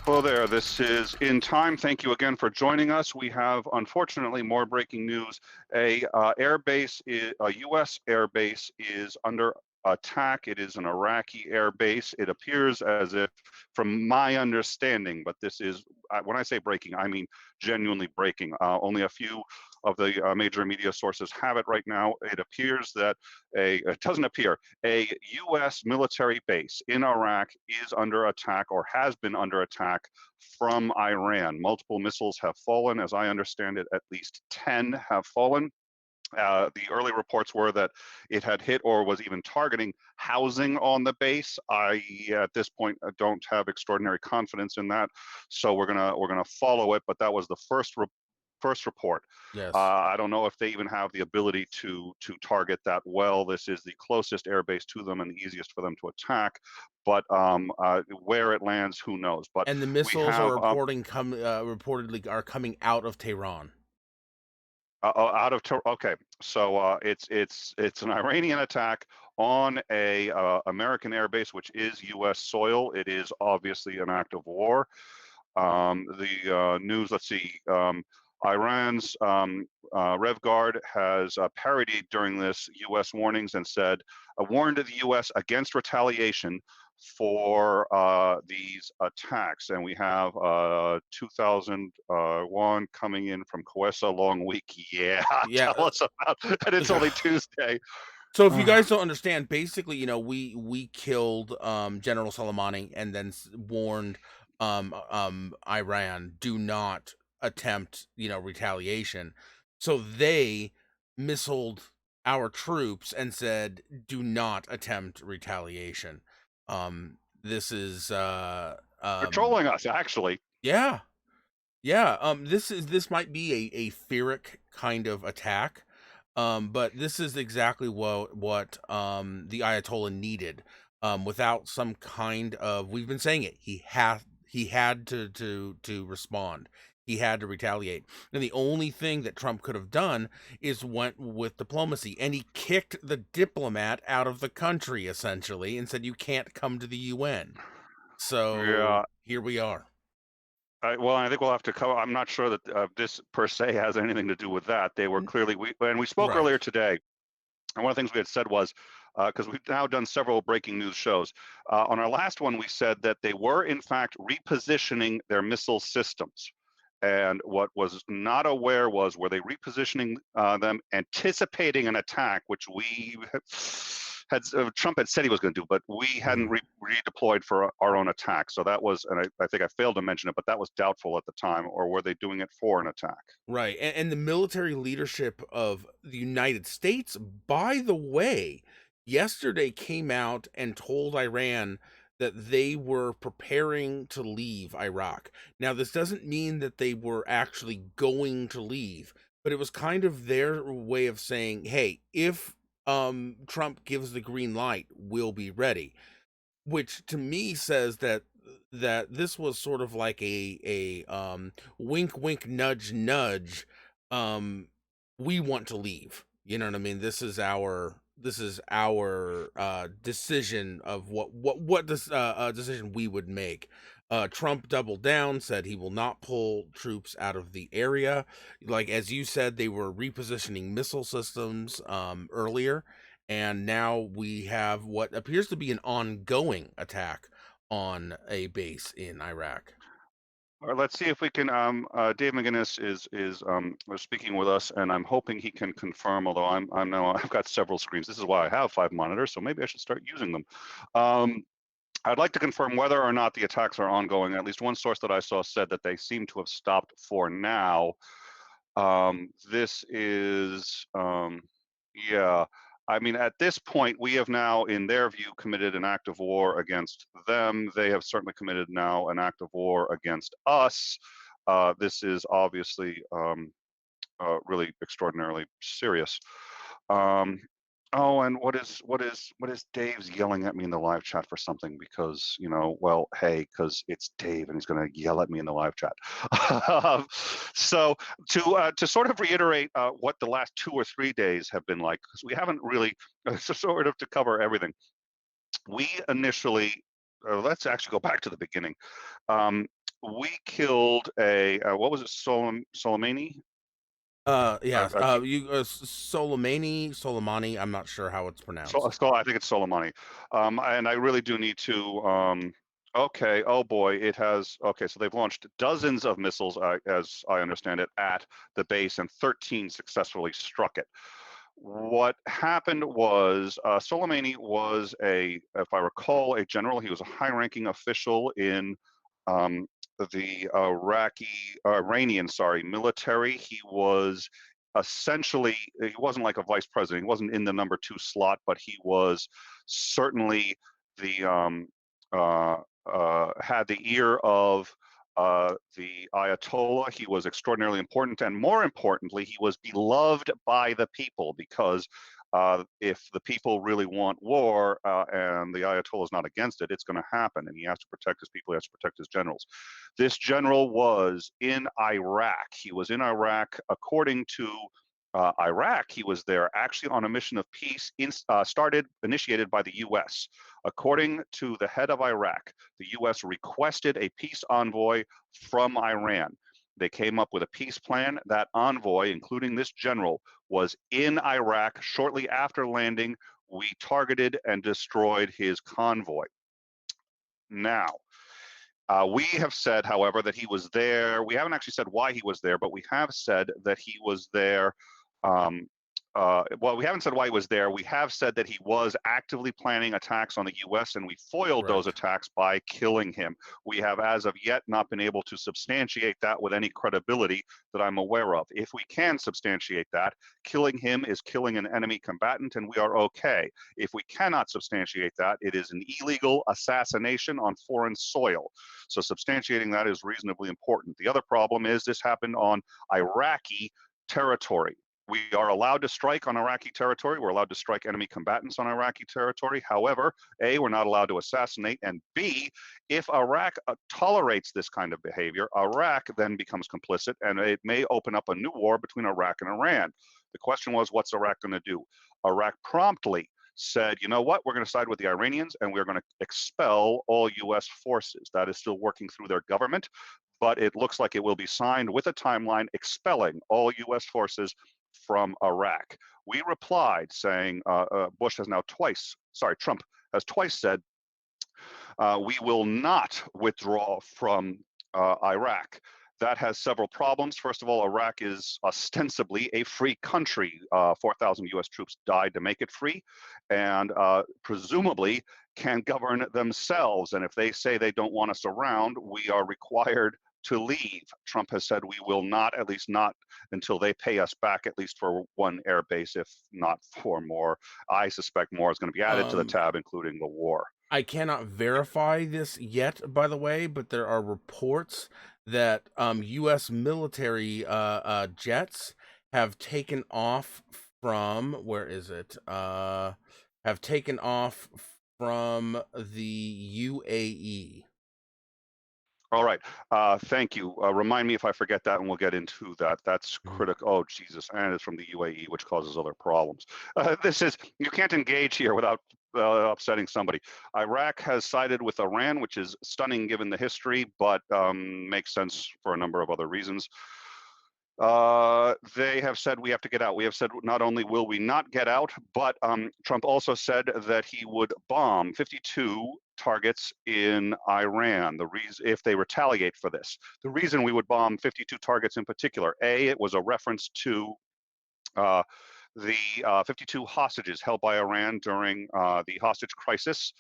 Hello there, this is In Time. Thank you again for joining us. We have, unfortunately, more breaking news. A U.S. airbase is under attack. It is an Iraqi airbase. It appears as if, from my understanding, but this is, when I say breaking, I mean genuinely breaking. Only a few of the major media sources have it right now. It appears that it doesn't appear, a U.S. military base in Iraq is under attack or has been under attack from Iran. Multiple missiles have fallen. As I understand it, at least 10 have fallen. The early reports were that it had hit or was even targeting housing on the base. I, at this point, don't have extraordinary confidence in that, so we're gonna follow it. But that was the first report. Yes. I don't know if they even have the ability to target that well. This is the closest airbase to them and the easiest for them to attack. But where it lands, who knows? But And the we missiles have are reportedly are coming out of Tehran. out of okay, so it's an Iranian attack on a American airbase, which is U.S. soil. It is obviously an act of war. The news, let's see, Iran's Rev Guard has parodied during this U.S. warnings and said, warned the U.S. against retaliation for these attacks. And we have 2001 coming in from Coessa, long week. Yeah, Yeah. tell us about it. And it's only Tuesday. So if you guys don't understand, basically, we killed General Soleimani and then warned Iran, do not attempt, retaliation. So they missiled our troops and said, do not attempt retaliation. This is Patrolling us, actually. yeah. Yeah, this might be a Pyrrhic kind of attack, but this is exactly what the Ayatollah needed. Without some kind of, we've been saying it, he had to respond. He had to retaliate. And the only thing that Trump could have done is went with diplomacy. And he kicked the diplomat out of the country, essentially, and said, you can't come to the UN. So Yeah. here we are. Well, I think we'll have to cover. I'm not sure that this per se has anything to do with that. They were clearly we spoke Right. earlier today, and one of the things we had said was because we've now done several breaking news shows. On our last one, we said that they were in fact repositioning their missile systems. And what was not aware was, were they repositioning them, anticipating an attack, which we had Trump had said he was going to do, but we hadn't redeployed for our own attack. So that was, and I think I failed to mention it, but that was doubtful at the time. Or were they doing it for an attack? Right. And the military leadership of the United States, by the way, yesterday came out and told Iran that they were preparing to leave Iraq. Now, this doesn't mean that they were actually going to leave, but it was kind of their way of saying, hey, if Trump gives the green light, we'll be ready, which to me says that this was sort of like a wink wink nudge nudge, um we want to leave, you know what I mean? This is our decision of what this decision we would make. Trump doubled down, said he will not pull troops out of the area. Like as you said, they were repositioning missile systems earlier, and now we have what appears to be an ongoing attack on a base in Iraq. All right, let's see if we can. Dave McGinnis is speaking with us, and I'm hoping he can confirm. Although I'm now I've got several screens. This is why I have 5 monitors, so maybe I should start using them. I'd like to confirm whether or not the attacks are ongoing. At least one source that I saw said that they seem to have stopped for now. This is, yeah. I mean, at this point, we have now, in their view, committed an act of war against them. They have certainly committed now an act of war against us. This is obviously really extraordinarily serious. Um, oh, and what is Dave's yelling at me in the live chat for something? Because well, hey, because it's Dave and he's going to yell at me in the live chat. So to sort of reiterate what the last 2 or 3 days have been like, because we haven't really sort of to cover everything. We initially, let's actually go back to the beginning. We killed a what was it, Soleimani? Yes, I keep Soleimani, I'm not sure how it's pronounced. I think it's Soleimani. And I really do need to. Okay. Oh boy, it has. Okay, so they've launched dozens of missiles, as I understand it, at the base, and 13 successfully struck it. What happened was Soleimani was if I recall, a general. He was a high-ranking official in um, the Iranian, military. He was essentially, he wasn't like a vice president. He wasn't in the number 2 slot, but he was certainly the had the ear of the Ayatollah. He was extraordinarily important, and more importantly, he was beloved by the people, because if the people really want war and the Ayatollah is not against it, it's going to happen, and he has to protect his people. He has to protect his generals. This general was in Iraq. He was in Iraq, according to Iraq. He was there actually on a mission of peace initiated by the U.S. According to the head of Iraq, the U.S. requested a peace envoy from Iran. They came up with a peace plan. That envoy, including this general, was in Iraq. Shortly after landing, we targeted and destroyed his convoy. Now, we have said, however, that he was there. We haven't actually said why he was there, but we have said that he was there. Well, we haven't said why he was there. We have said that he was actively planning attacks on the U.S., and we foiled those Correct. attacks by killing him. We have, as of yet, not been able to substantiate that with any credibility that I'm aware of. If we can substantiate that, killing him is killing an enemy combatant, and we are okay. If we cannot substantiate that, it is an illegal assassination on foreign soil. So substantiating that is reasonably important. The other problem is this happened on Iraqi territory, We are allowed to strike on Iraqi territory. We're allowed to strike enemy combatants on Iraqi territory. However, A, we're not allowed to assassinate, and B, if Iraq tolerates this kind of behavior, Iraq then becomes complicit, and it may open up a new war between Iraq and Iran. The question was, what's Iraq going to do? Iraq promptly said, you know what, we're going to side with the Iranians and we're going to expel all US forces. That is still working through their government, but it looks like it will be signed with a timeline expelling all US forces from Iraq. We replied saying, Trump has twice said, we will not withdraw from Iraq. That has several problems. First of all, Iraq is ostensibly a free country. 4,000 US troops died to make it free, and presumably can govern themselves. And if they say they don't want us around, we are required to leave. Trump has said we will not, at least not until they pay us back, at least for one air base, if not for more. I suspect more is going to be added to the tab, including the war. I cannot verify this yet, by the way, but there are reports that U.S. military jets have taken off from, where is it? Have taken off from the UAE. All right. Thank you. Remind me if I forget that, and we'll get into that. That's critical. Oh, Jesus. And it's from the UAE, which causes other problems. You can't engage here without upsetting somebody. Iraq has sided with Iran, which is stunning given the history, but makes sense for a number of other reasons. They have said we have to get out. We have said not only will we not get out, but Trump also said that he would bomb 52 targets in Iran. The reason, if they retaliate for this, the reason we would bomb 52 targets in particular, A, it was a reference to the 52 hostages held by Iran during the hostage crisis.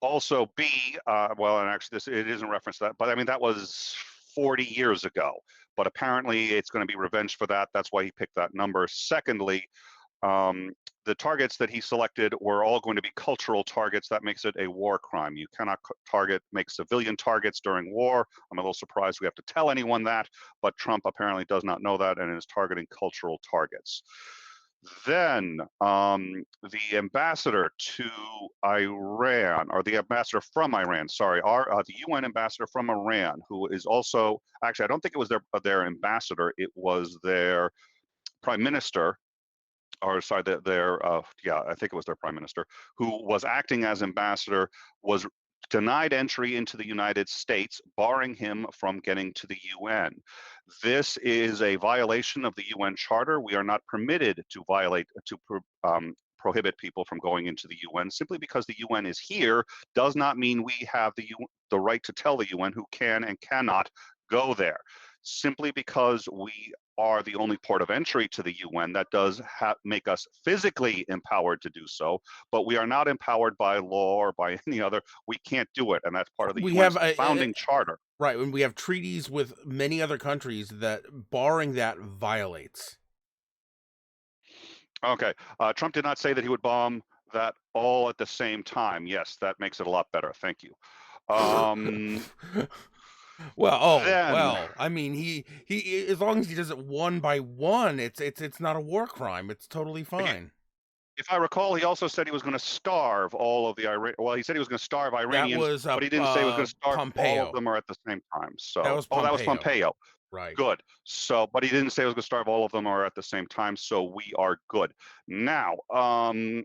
Also, B, well, and actually it isn't reference to that, but I mean, that was 40 years ago. But apparently it's going to be revenge for that. That's why he picked that number. Secondly, the targets that he selected were all going to be cultural targets. That makes it a war crime. You cannot make civilian targets during war. I'm a little surprised we have to tell anyone that, but Trump apparently does not know that and is targeting cultural targets. Then the ambassador to Iran, or the ambassador from Iran, sorry, the UN ambassador from Iran, who is also, actually, I don't think it was their ambassador, it was their prime minister, or sorry, I think it was their prime minister, who was acting as ambassador, was denied entry into the United States, barring him from getting to the UN. This is a violation of the UN Charter. We are not permitted to prohibit people from going into the UN. Simply because the UN is here does not mean we have the right to tell the UN who can and cannot go there. Simply because we are the only port of entry to the UN, that does make us physically empowered to do so, but we are not empowered by law or by any other. We can't do it, and that's part of the UN's founding charter. Right, and we have treaties with many other countries that barring that violates. Okay, Trump did not say that he would bomb that all at the same time. Yes, that makes it a lot better. Thank you. Well, I mean, he as long as he does it one by one, it's not a war crime. It's totally fine. If I recall, he also said he was going to starve all of the he said he was going to starve Iranians, but he didn't say he was going to starve all of them or at the same time. So, that was Pompeo. Right. Good. So, but he didn't say he was going to starve all of them or at the same time. So we are good. Now, so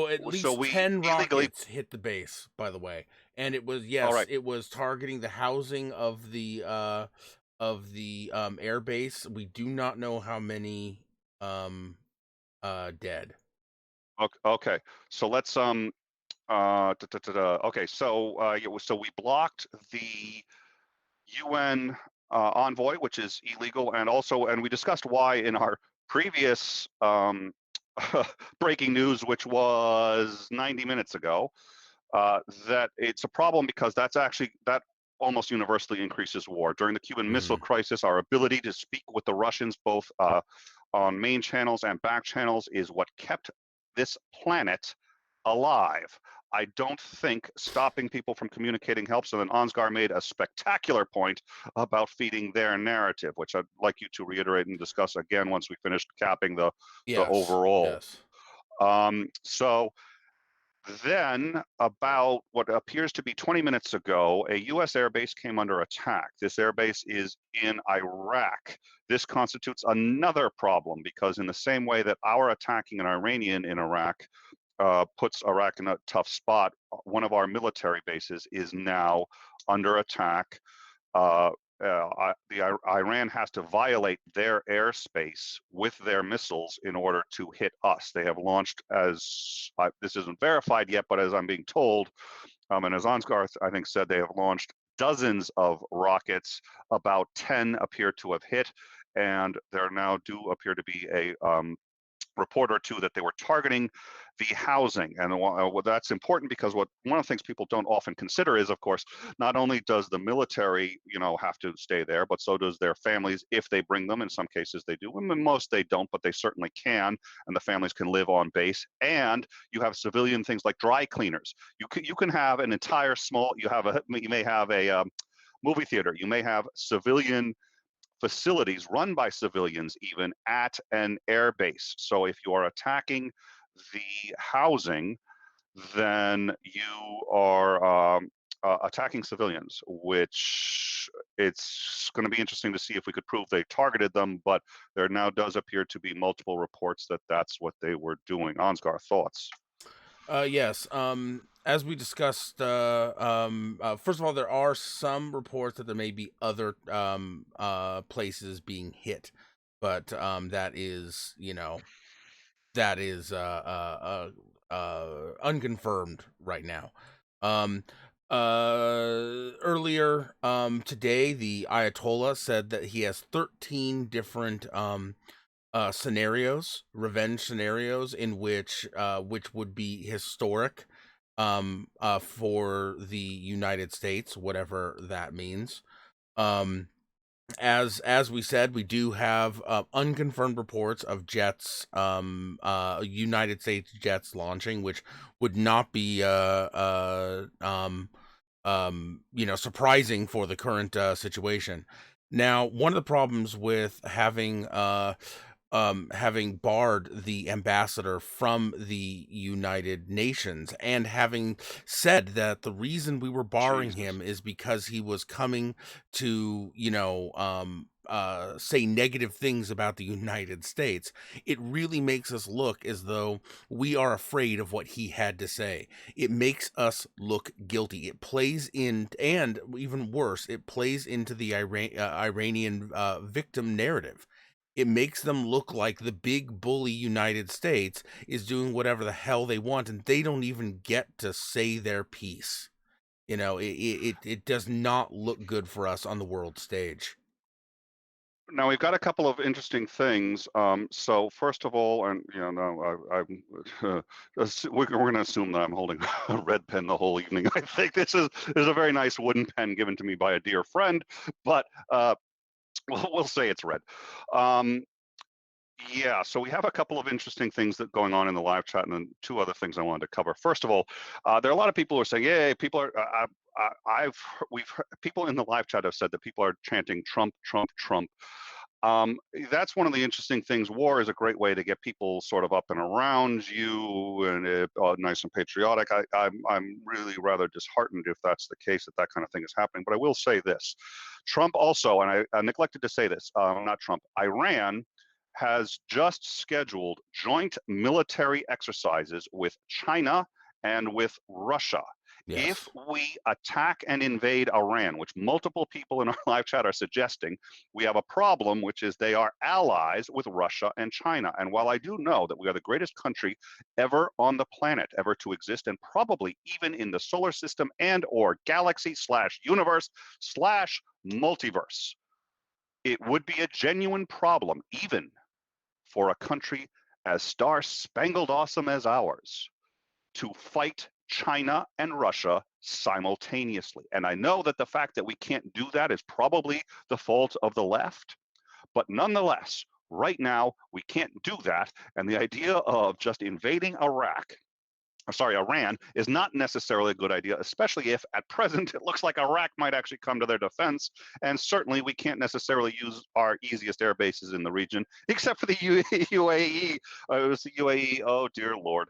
at least 10 rockets hit the base, by the way, and it was it was targeting the housing of the air base. We do not know how many dead. Okay, so let's okay, so we blocked the UN envoy, which is illegal, and we discussed why in our previous breaking news, which was 90 minutes ago, that it's a problem because that almost universally increases war. During the Cuban Missile Crisis, our ability to speak with the Russians, both on main channels and back channels, is what kept this planet alive. I don't think stopping people from communicating helps. And then Ansgar made a spectacular point about feeding their narrative, which I'd like you to reiterate and discuss again once we finish capping the Yes, overall. yes. So then, about what appears to be 20 minutes ago, a U.S. airbase came under attack. This airbase is in Iraq. This constitutes another problem because, in the same way that our attacking an Iranian in Iraq puts Iraq in a tough spot, one of our military bases is now under attack. Iran has to violate their airspace with their missiles in order to hit us. They have launched, as this isn't verified yet, but as I'm being told, and as Ansgar I think said, they have launched dozens of rockets. About 10 appear to have hit, and there now do appear to be a report or two that they were targeting the housing. And that's important because one of the things people don't often consider is, of course, not only does the military, have to stay there, but so does their families if they bring them. In some cases they do, and most they don't, but they certainly can, and the families can live on base. And you have civilian things like dry cleaners. You can have an entire you may have a movie theater. You may have civilian facilities run by civilians even at an air base. So if you are attacking the housing, then you are attacking civilians, which it's going to be interesting to see if we could prove they targeted them, but there now does appear to be multiple reports that that's what they were doing. Ansgar, thoughts? Yes. As we discussed, first of all, there are some reports that there may be other places being hit, but that is unconfirmed right now. Um, Earlier today, the Ayatollah said that he has 13 different scenarios, revenge scenarios, in which would be historic for the United States, whatever that means. Um, as we said, we do have unconfirmed reports of jets, United States jets launching, which would not be surprising for the current situation. Now, one of the problems with having barred the ambassador from the United Nations and having said that the reason we were barring Jesus. him is because he was coming to, say negative things about the United States, it really makes us look as though we are afraid of what he had to say. It makes us look guilty. It plays in, and even worse, it plays into the Iranian victim narrative. It makes them look like the big bully United States is doing whatever the hell they want, and they don't even get to say their piece. It does not look good for us on the world stage. Now we've got a couple of interesting things. So first of all, and no, we're going to assume that I'm holding a red pen the whole evening. I think this is a very nice wooden pen given to me by a dear friend, but we'll say it's red. Um, yeah, so we have a couple of interesting things that going on in the live chat, and then two other things I wanted to cover. First of all, there are a lot of people who are saying, "Yeah, people are." We've heard, people in the live chat have said that people are chanting Trump, Trump, Trump. That's one of the interesting things. War is a great way to get people sort of up and around you, and nice and patriotic. I'm really rather disheartened if that's the case, that kind of thing is happening. But I will say this: Trump also, and I neglected to say this, not Trump, Iran has just scheduled joint military exercises with China and with Russia. If Yes. we attack and invade Iran, which multiple people in our live chat are suggesting, we have a problem, which is they are allies with Russia and China. And while I do know that we are the greatest country ever on the planet, ever to exist, and probably even in the solar system and or galaxy slash universe slash multiverse, it would be a genuine problem, even for a country as star-spangled awesome as ours, to fight China and Russia simultaneously. And I know that the fact that we can't do that is probably the fault of the left, but nonetheless, right now, we can't do that. And the idea of just invading Iraq sorry, Iran, is not necessarily a good idea, especially if at present it looks like Iraq might actually come to their defense. And certainly we can't necessarily use our easiest air bases in the region, except for the UAE. It was the UAE. Oh, dear Lord.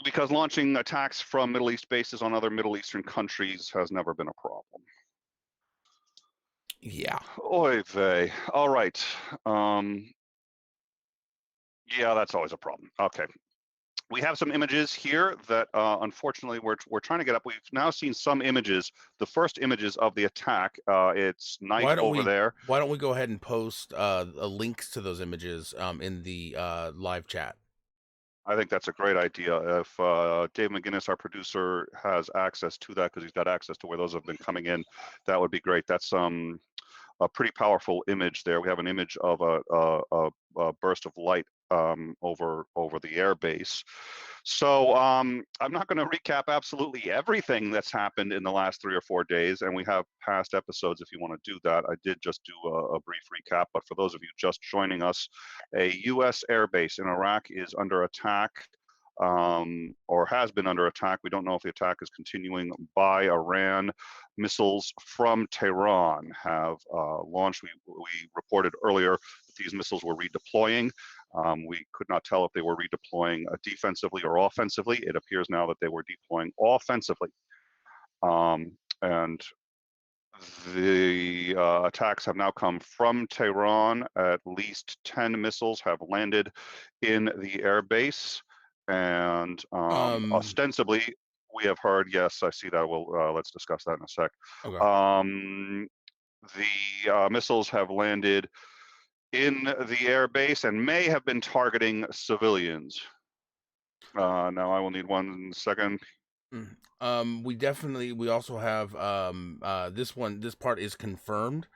Because launching attacks from Middle East bases on other Middle Eastern countries has never been a problem. Yeah. Oy vey. All right. Yeah, that's always a problem. Okay. We have some images here that unfortunately we're trying to get up. We've now seen some images, the first images of the attack. It's night over there. Why don't we go ahead and post links to those images in the live chat? I think that's a great idea. If Dave McGinnis, our producer, has access to that, because he's got access to where those have been coming in, that would be great. That's a pretty powerful image there. We have an image of a burst of light over the air base. So I'm not going to recap absolutely everything that's happened in the last 3 or 4 days, and we have past episodes if you want to do that. I did just do a brief recap, but for those of you just joining us, a U.S. airbase in Iraq is under attack. Or has been under attack. We don't know if the attack is continuing by Iran. Missiles from Tehran have launched. We reported earlier that these missiles were redeploying. We could not tell if they were redeploying defensively or offensively. It appears now that they were deploying offensively. And the attacks have now come from Tehran. At least 10 missiles have landed in the air base. And ostensibly, we have heard, yes, I see that. Let's discuss that in a sec. Okay. The missiles have landed in the air base and may have been targeting civilians. Now I will need 1 second. We also have this part is confirmed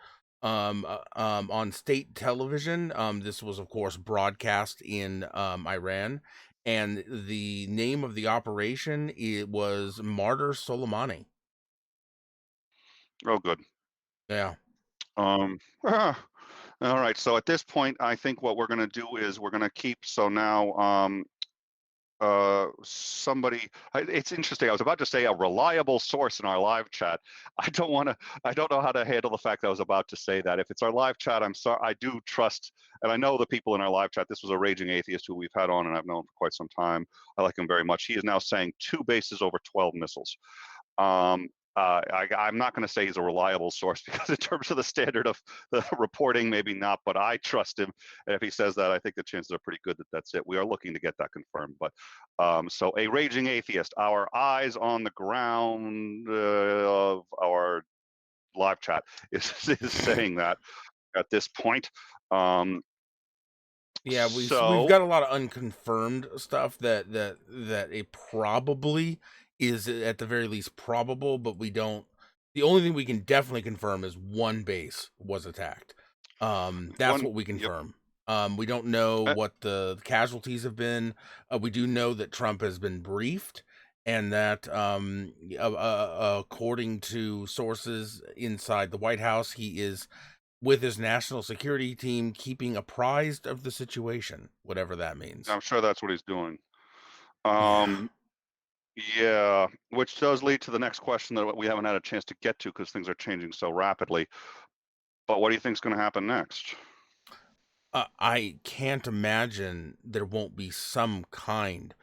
on state television. This was of course broadcast in Iran, and the name of the operation, it was Martyr Soleimani. Oh, good. Yeah. All right. So at this point, I think what we're going to do is we're going to keep. So now somebody, it's interesting. I was about to say a reliable source in our live chat. I don't know how to handle the fact that I was about to say that. If it's our live chat, I'm sorry. I do trust, and I know the people in our live chat. This was a raging atheist who we've had on and I've known for quite some time. I like him very much. He is now saying 2 bases over 12 missiles. I'm not going to say he's a reliable source, because in terms of the standard of the reporting, maybe not, but I trust him. And if he says that, I think the chances are pretty good that that's it. We are looking to get that confirmed. But so a raging atheist, our eyes on the ground of our live chat is saying that at this point. Yeah, we've got a lot of unconfirmed stuff that it probably is, at the very least, probable, but we don't. The only thing we can definitely confirm is one base was attacked. That's what we confirm. We don't know what the casualties have been. We do know that Trump has been briefed, and that according to sources inside the White House, he is with his national security team keeping apprised of the situation, whatever that means. I'm sure that's what he's doing. Yeah. Yeah, which does lead to the next question that we haven't had a chance to get to, because things are changing so rapidly. But what do you think is going to happen next? I can't imagine there won't be some kind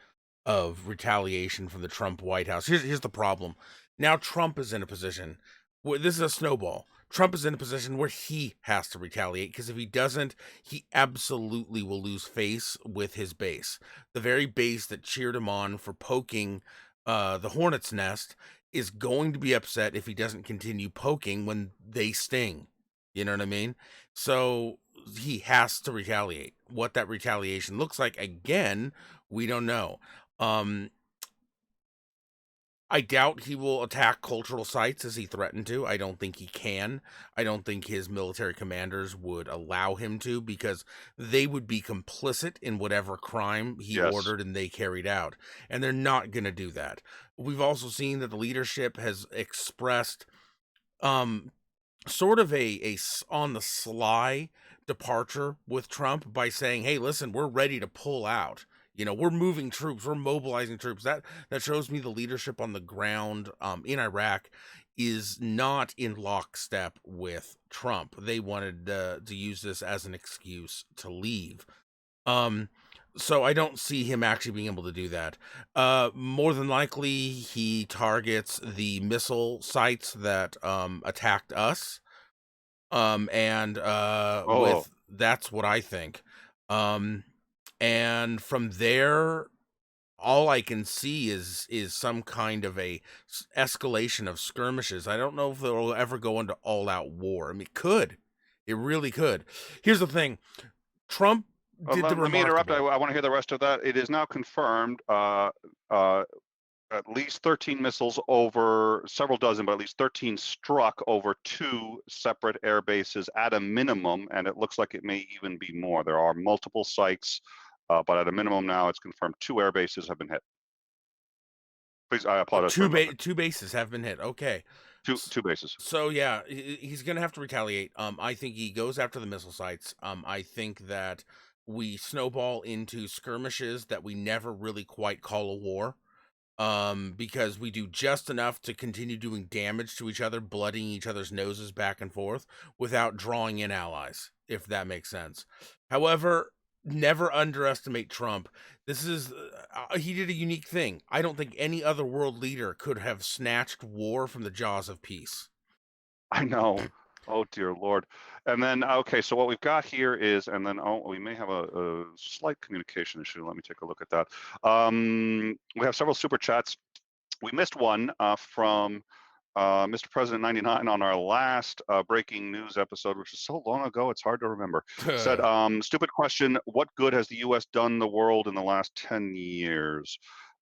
of retaliation from the Trump White House. Here's the problem. Now Trump is in a position where this is a snowball. Trump is in a position where he has to retaliate, because if he doesn't, he absolutely will lose face with his base. The very base that cheered him on for poking the hornet's nest is going to be upset if he doesn't continue poking when they sting. You know what I mean? So he has to retaliate. What that retaliation looks like, again, we don't know. I doubt he will attack cultural sites as he threatened to. I don't think he can. I don't think his military commanders would allow him to, because they would be complicit in whatever crime he ordered and they carried out. And they're not going to do that. We've also seen that the leadership has expressed sort of a on the sly departure with Trump by saying, hey, listen, we're ready to pull out. We're moving troops, we're mobilizing troops. That shows me the leadership on the ground in Iraq is not in lockstep with Trump. They wanted to use this as an excuse to leave. Um, so I don't see him actually being able to do that. More than likely, he targets the missile sites that attacked us. And Oh, with That's what I think. Um, and from there, all I can see is some kind of escalation of skirmishes. I don't know if they'll ever go into all out war. I mean, it could. It really could. Here's the thing. Trump did the let me interrupt. remarkable. I want to hear the rest of that. It is now confirmed. Uh, at least 13 missiles over several dozen, but at least 13 struck over two separate air bases at a minimum, and it looks like it may even be more. There are multiple sites, but at a minimum now it's confirmed 2 air bases have been hit. Please, I Oh, apologize for interrupting. two bases have been hit. Okay. Two bases. So yeah, he's gonna have to retaliate. I think he goes after the missile sites. I think that we snowball into skirmishes that we never really quite call a war. Because we do just enough to continue doing damage to each other, bloodying each other's noses back and forth without drawing in allies, if that makes sense. However, never underestimate Trump. He did a unique thing. I don't think any other world leader could have snatched war from the jaws of peace. I know. Oh dear Lord. And then okay, so what we've got here is, and then we may have a slight communication issue. Let me take a look at that. We have several super chats. We missed one from Mr. President 99 on our last breaking news episode, which is so long ago, it's hard to remember. Said, stupid question, what good has the U.S. done the world in the last 10 years?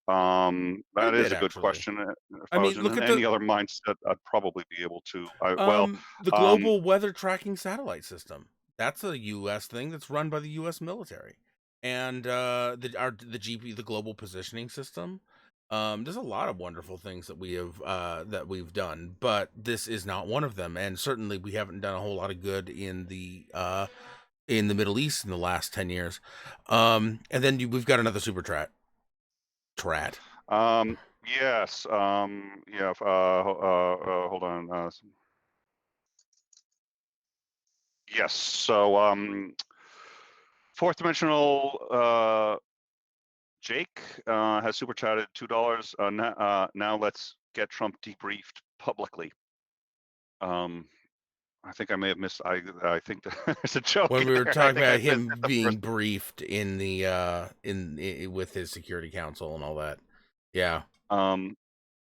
Quite a That is bit, a good actually. question. If I I mean, was look in at any other mindset, I'd probably be able to. the Um, global weather tracking satellite system. That's a U.S. thing that's run by the U.S. military, and the GP, the global positioning system. There's a lot of wonderful things that we've done, but this is not one of them. And certainly, we haven't done a whole lot of good in the Middle East in the last 10 years. And then we've got another super trat. um, yes. Yeah. Hold on. Yes. So, fourth dimensional Jake has super chatted $2. Now let's get Trump debriefed publicly. I think I may have missed. I think there's a joke When we were there. I talking think I about missed him it the being first. briefed in the with his security council and all that. Yeah. Um,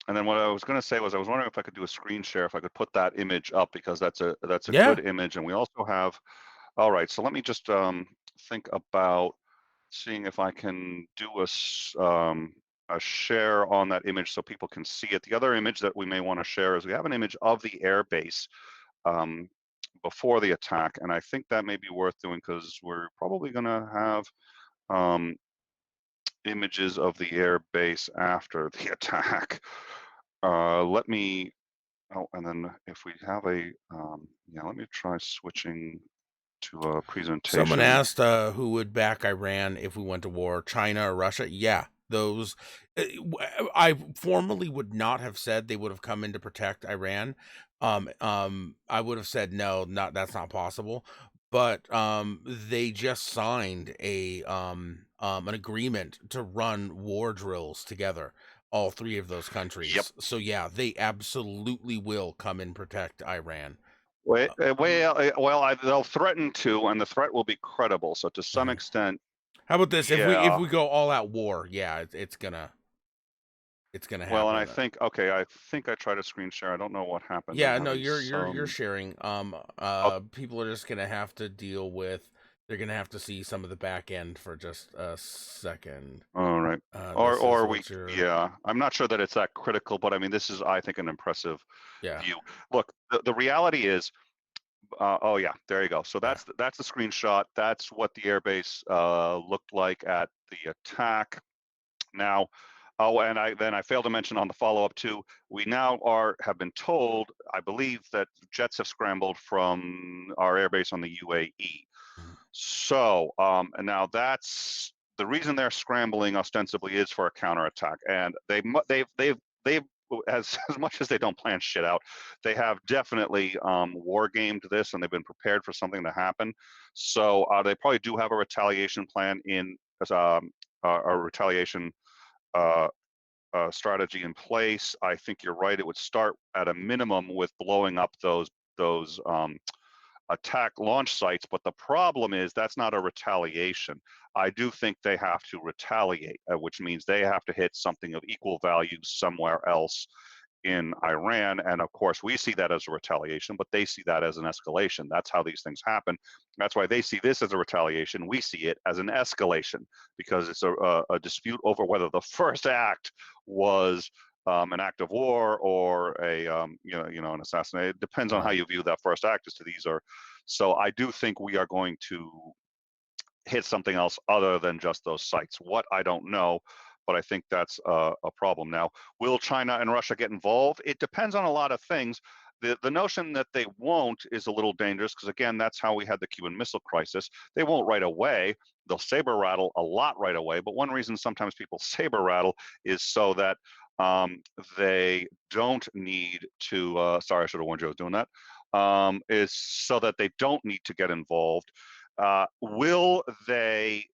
and then what I was going to say was I was wondering if I could do a screen share, if I could put that image up because that's a Yeah. good image, and we also have. All right, so let me just think about seeing if I can do a share on that image so people can see it. The other image that we may want to share is we have an image of the air base um, before the attack, and I think that may be worth doing because we're probably going to have um, images of the air base after the attack. Let me, oh, and then if we have yeah, let me try switching to a Someone presentation. asked who would back Iran if we went to war, China or Russia. Yeah, those. I formally would not have said they would have come in to protect Iran. I would have said no, not that's not possible. But they just signed an agreement to run war drills together, all three of those Yep. countries. So yeah, they absolutely will come and protect Iran. They'll threaten to, and the threat will be credible. So to some Mhm. extent, How about this? If yeah. we go all out war, yeah, it's gonna Well, and I happen. think, okay, I think I tried a screen share. I don't know what happened. I'm Yeah, no, having you're some. sharing. Oh, People are just gonna have to deal with. They're gonna have to see some of the back end for just a second. all right. This is Or we, what you're. yeah. I'm not sure that it's that critical, but I mean, this is, I think, an impressive Yeah, view. Look, the reality is, oh yeah, there you go. So yeah. that's the screenshot. That's what the airbase looked like at the attack. Now, oh, and I failed to mention on the follow-up too, we now have been told, I believe, that jets have scrambled from our airbase on the UAE. Mhm. So, and now that's the reason they're scrambling ostensibly is for a counterattack, and they've as much as they don't plan shit out, they have definitely war gamed this, and they've been prepared for something to happen. So they probably do have a retaliation plan a retaliation uh, strategy in place. I think you're right. It would start at a minimum with blowing up those attack launch sites, but the problem is that's not a retaliation. I do think they have to retaliate, which means they have to hit something of equal value somewhere else in Iran. And of course, we see that as a retaliation, but they see that as an escalation. That's how these things happen. That's why they see this as a retaliation. We see it as an escalation because it's a dispute over whether the first act was an act of war or an assassination. It depends on how Right. you view that first act as to these are. So I do think we are going to hit something else other than just those sites. What, I don't know, but I think that's a problem. Now, will China and Russia get involved? It depends on a lot of things. The notion that they won't is a little dangerous because, again, that's how we had the Cuban Missile Crisis. They won't right away. They'll saber rattle a lot right away. But one reason sometimes people saber rattle is so that they don't need to. Sorry, I should have warned you I was doing that. Is so that they don't need to get involved. Will they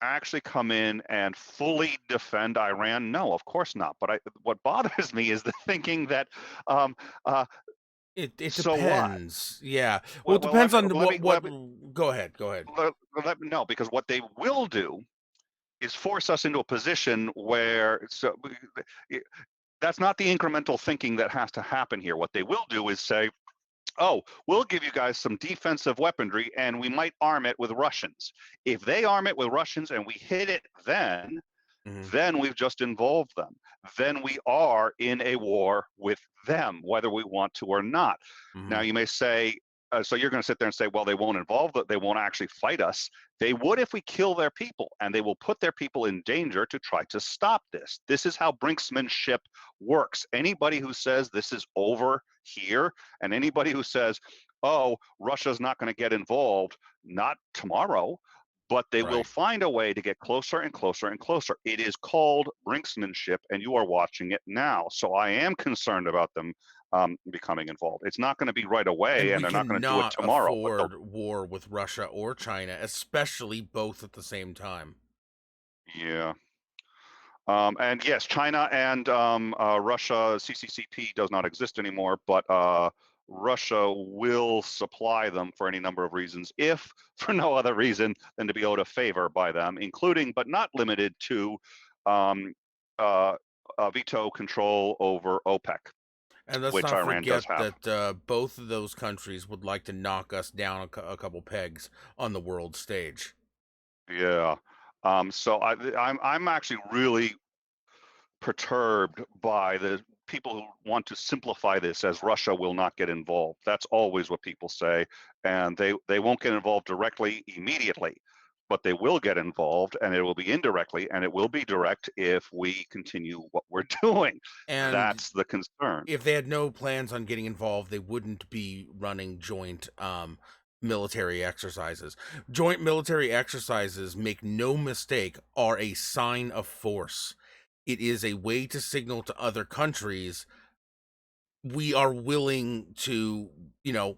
actually come in and fully defend Iran? No, of course not. But what bothers me is the thinking that, um, uh, It so what? depends. Yeah. Well, Well, it well let depends me on let me what. let me Go ahead. Go ahead. let me know, because what they will do is force us into a position where that's not the incremental thinking that has to happen here. What they will do is say, oh, we'll give you guys some defensive weaponry and we might arm it with Russians. If they arm it with Russians and we hit it, Hmm. then we've just involved them. Then we are in a war with them, whether we want to or not. Now, Hmm. you may say, so you're going to sit there and say, well, they won't they won't actually fight us. They would if we kill their people, and they will put their people in danger to try to stop this. This is how brinksmanship works. Anybody who says this is over here, and anybody who says, oh, Russia's not going to get involved, not tomorrow, but they will Right. find a way to get closer and closer and closer. It is called brinksmanship, and you are watching it now. So I am concerned about them becoming involved. It's not going to be right And away, and we they're not going to do it cannot tomorrow. But afford war with Russia or China, especially both at the same time. yeah, and yes, China and Russia, CCCP does not exist anymore, but Russia will supply them for any number of reasons, if for no other reason than to be owed a favor by them, including but not limited to um, uh, veto control over OPEC, And let's which not Iran does forget have. that both of those countries would like to knock us down a couple pegs on the world stage. Yeah. So I'm actually really perturbed by the people who want to simplify this as Russia will not get involved. That's always what people say, and they won't get involved directly immediately, but they will get involved, and it will be indirectly, and it will be direct if we continue what we're doing. And That's the concern. if they had no plans on getting involved, they wouldn't be running joint military exercises. Joint military exercises, make no mistake, are a sign of force. It is a way to signal to other countries we are willing to, you know,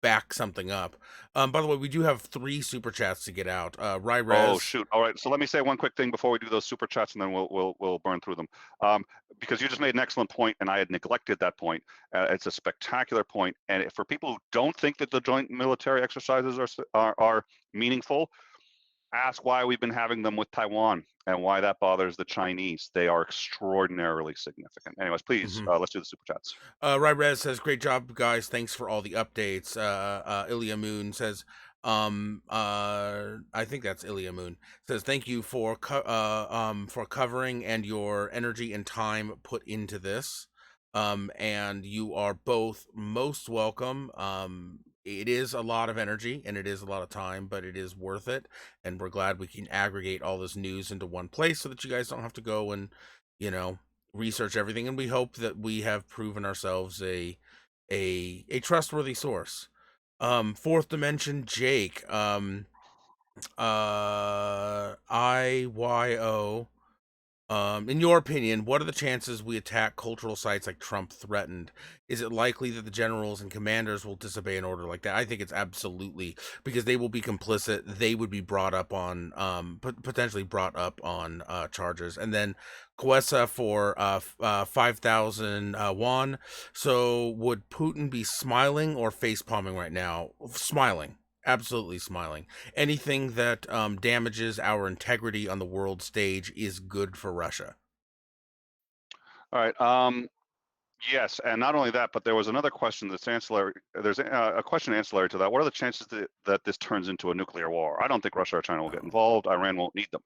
back something up. By the way, we do have 3 super chats to get out. Oh Ryrez. shoot! All right, so let me say one quick thing before we do those super chats, and then we'll burn through them. Um, because you just made an excellent point, and I had neglected that point. It's a spectacular point, and for people who don't think that the joint military exercises are meaningful, ask why we've been having them with Taiwan and why that bothers the Chinese. They are extraordinarily significant. Anyways, please, Mhm. let's do the super chats. Ryrez says, "Great job, guys. Thanks for all the updates." Ilya Moon says, I think that's Ilya Moon says, "Thank you for covering and your energy and time put into this. And you are both most welcome. It is a lot of energy and it is a lot of time, but it is worth it. And we're glad we can aggregate all this news into one place so that you guys don't have to go and, you know." Research everything, and we hope that we have proven ourselves a trustworthy source. Fourth dimension Jake, IYO. In your opinion, what are the chances we attack cultural sites like Trump threatened? Is it likely that the generals and commanders will disobey an order like that? I think it's absolutely, because they will be complicit. They would be brought up on, potentially brought up on charges. And then Quessa for 5,000 won. So would Putin be smiling or face palming right now? Smiling. Absolutely smiling. Anything that damages our integrity on the world stage is good for Russia. All right. Yes, and not only that, but there was another question that's ancillary. There's a question ancillary to that. What are the chances that this turns into a nuclear war? I don't think Russia or China will get Oh. involved. Iran won't need them.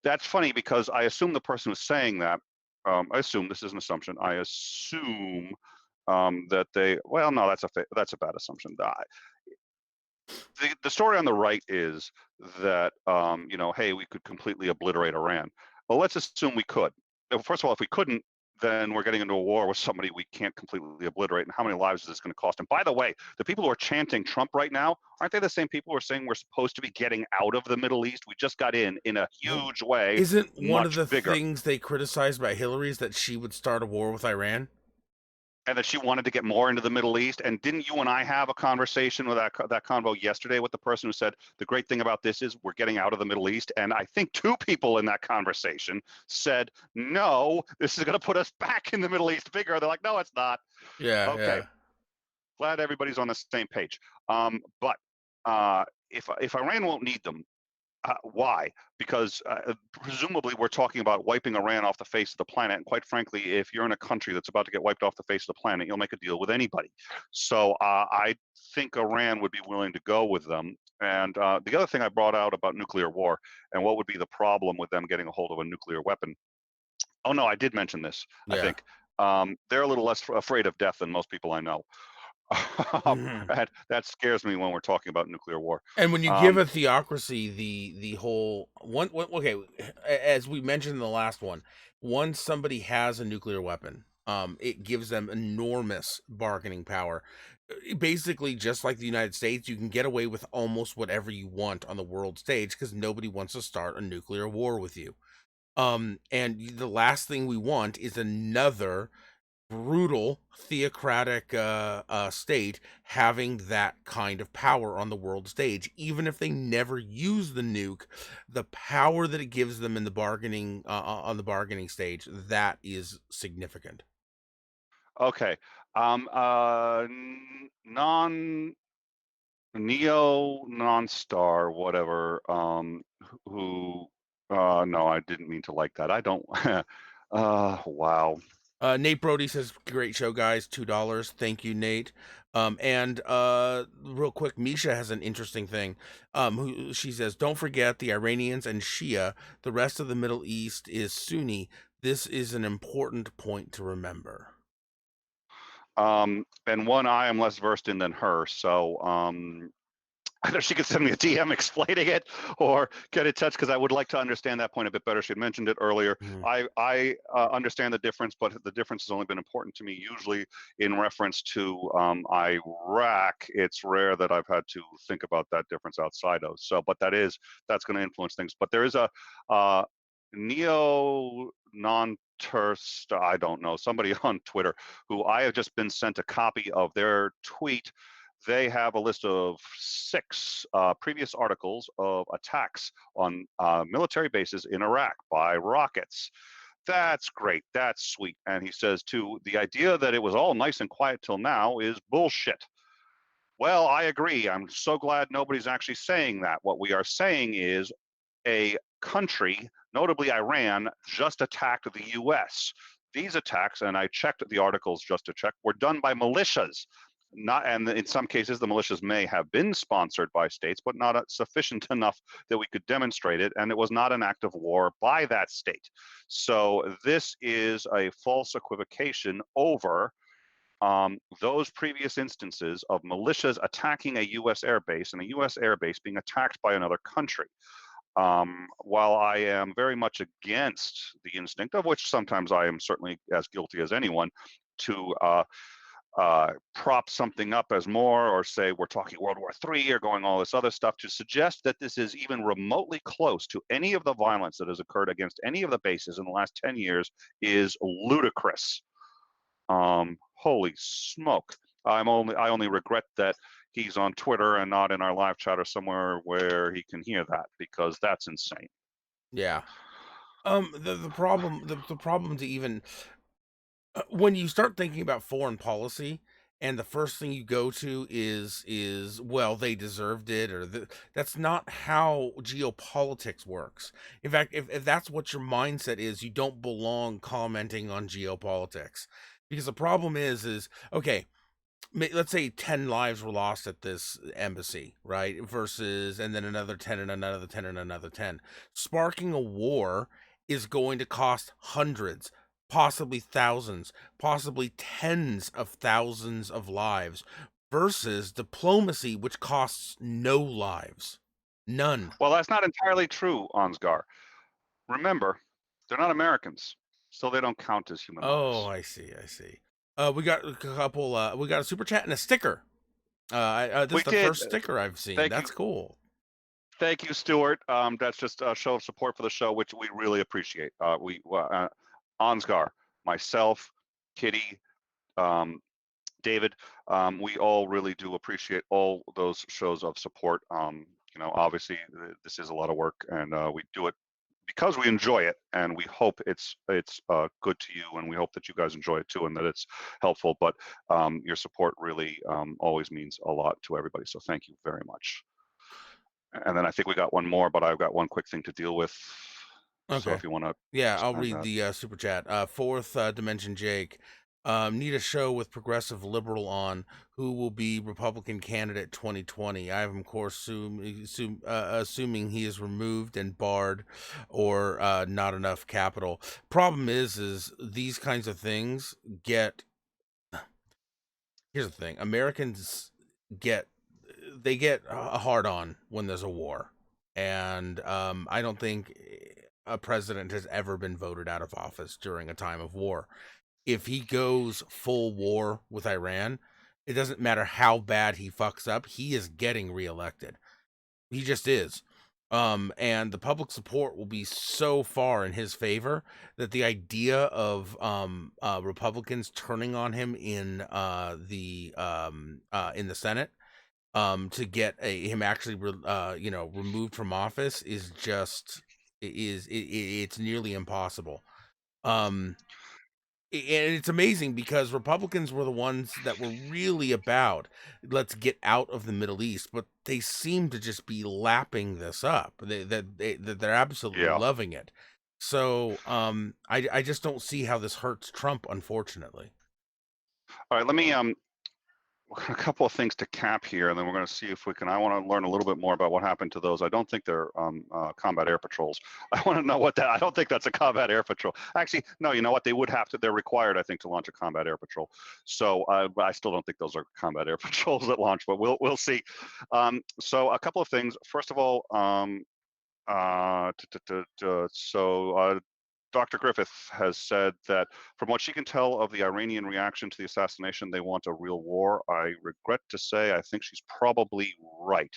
That's funny because I assume the person who's saying that. I assume this is an assumption. I assume that they. Well, no, that's a bad assumption. The story on the right is that hey, we could completely obliterate Iran. Well, let's assume we could. First of all, if we couldn't, then we're getting into a war with somebody we can't completely obliterate. And how many lives is this going to cost? And by the way, the people who are chanting Trump right now, aren't they the same people who are saying we're supposed to be getting out of the Middle East? We just got in a Well, huge way, isn't one of much the bigger. things they criticized by Hillary is that she would start a war with Iran? And that she wanted to get more into the Middle East. And didn't you and I have a conversation with that convo yesterday with the person who said the great thing about this is we're getting out of the Middle East? And I think two people in that conversation said, no, this is going to put us back in the Middle East bigger. They're like, no, it's not. Yeah, Okay, yeah. glad everybody's on the same page. But if Iran won't need them, why? Because presumably we're talking about wiping Iran off the face of the planet. And quite frankly, if you're in a country that's about to get wiped off the face of the planet, you'll make a deal with anybody. So I think Iran would be willing to go with them. And the other thing I brought out about nuclear war and what would be the problem with them getting a hold of a nuclear weapon. Oh, no, I did mention this, I Yeah. think. They're a little less afraid of death than most people I know. Mhm. That scares me when we're talking about nuclear war. And when you give Um, a theocracy the whole okay, as we mentioned in the last one, once somebody has a nuclear weapon, it gives them enormous bargaining power. Basically, just like the United States, you can get away with almost whatever you want on the world stage because nobody wants to start a nuclear war with you. And the last thing we want is another brutal theocratic state having that kind of power on the world stage. Even if they never use the nuke, the power that it gives them in the bargaining on the bargaining stage, that is significant. okay. Non Neo non-star whatever who no, I didn't mean to like that. I don't wow. Nate Brody says, "Great show, guys. $2. Thank you, Nate." And real quick, Misha has an interesting thing. She says, "Don't forget the Iranians and Shia. The rest of the Middle East is Sunni. This is an important point to remember." And one I am less versed in than her, so either she could send me a DM explaining it or get in touch because I would like to understand that point a bit better. She had mentioned it earlier. Mhm. I understand the difference, but the difference has only been important to me usually in reference to Iraq. It's rare that I've had to think about that difference outside of. So, but that's going to influence things. But there is a neo non terst, I don't know, somebody on Twitter who I have just been sent a copy of their tweet. They have a list of 6 previous articles of attacks on military bases in Iraq by rockets. That's great. That's sweet. And he says, too, the idea that it was all nice and quiet till now is bullshit. Well, I agree. I'm so glad nobody's actually saying that. What we are saying is a country, notably Iran, just attacked the US. These attacks, and I checked the articles just to check, were done by militias. Not, and in some cases, the militias may have been sponsored by states, but not sufficient enough that we could demonstrate it. And it was not an act of war by that state. So this is a false equivocation over those previous instances of militias attacking a U.S. airbase and a U.S. airbase being attacked by another country. While I am very much against the instinct, of which sometimes I am certainly as guilty as anyone, to prop something up as more, or say we're talking World War III or going all this other stuff, to suggest that this is even remotely close to any of the violence that has occurred against any of the bases in the last 10 years is ludicrous. Holy smoke. I only regret that he's on Twitter and not in our live chat or somewhere where he can hear that, because that's insane. Yeah. The problem to even when you start thinking about foreign policy, and the first thing you go to is well, they deserved it, or that's not how geopolitics works. In fact, if that's what your mindset is, you don't belong commenting on geopolitics, because the problem is okay, let's say 10 lives were lost at this embassy, right? Versus, and then another 10 and another 10 and another 10. Sparking a war is going to cost hundreds, possibly thousands, possibly tens of thousands of lives, versus diplomacy, which costs no lives. None. Well, that's not entirely true, Ansgar. Remember, they're not Americans, so they don't count as human Oh, lives. I see, I see. We got a couple, we got a super chat and a sticker. This We is the did. first sticker I've seen. Thank you. That's cool. Thank you, Stuart. That's just a show of support for the show, which we really appreciate. Ansgar, myself, Kitty, um, David, we all really do appreciate all those shows of support. Obviously, this is a lot of work, and we do it because we enjoy it, and we hope it's good to you, and we hope that you guys enjoy it too, and that it's helpful. But your support really always means a lot to everybody. So thank you very much. And then I think we got one more, but I've got one quick thing to deal with. So Okay. if you want to Yeah, I'll respond to read that. the super chat. Fourth Dimension Jake. Need a show with progressive liberal on who will be Republican candidate 2020. I am, of course, assuming he is removed and barred, or not enough capital. Problem is these kinds of things get. Here's the thing: Americans get they get a hard on when there's a war, and I don't think a president has ever been voted out of office during a time of war. If he goes full war with Iran, it doesn't matter how bad he fucks up, he is getting reelected. He just is. And the public support will be so far in his favor that the idea of Republicans turning on him in the Senate to get him actually removed from office is just it's nearly impossible. Um, and it's amazing because Republicans were the ones that were really about let's get out of the Middle East, but they seem to just be lapping this up. They're absolutely Yeah. loving it. So I just don't see how this hurts Trump, unfortunately. All right. Let me a couple of things to cap here, and then we're going to see if we can. I want to learn a little bit more about what happened to those. I don't think they're combat air patrols. I want to know what that. I don't think that's a combat air patrol. Actually, no. You know what? They would have to. They're required, I think, to launch a combat air patrol. So, but I still don't think those are combat air patrols that launch. But we'll see. So, a couple of things. First of all, Dr. Griffith has said that from what she can tell of the Iranian reaction to the assassination, they want a real war. I regret to say, I think she's probably right.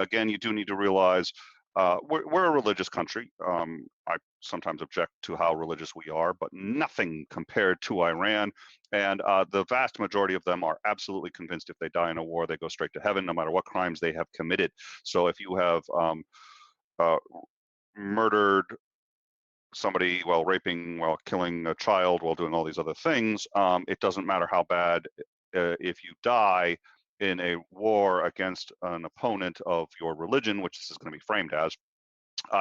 Again, you do need to realize we're a religious country. I sometimes object to how religious we are, but nothing compared to Iran. And the vast majority of them are absolutely convinced if they die in a war, they go straight to heaven, no matter what crimes they have committed. So if you have murdered somebody while raping, while killing a child, while doing all these other things, it doesn't matter how bad. If you die in a war against an opponent of your religion, which this is going to be framed as,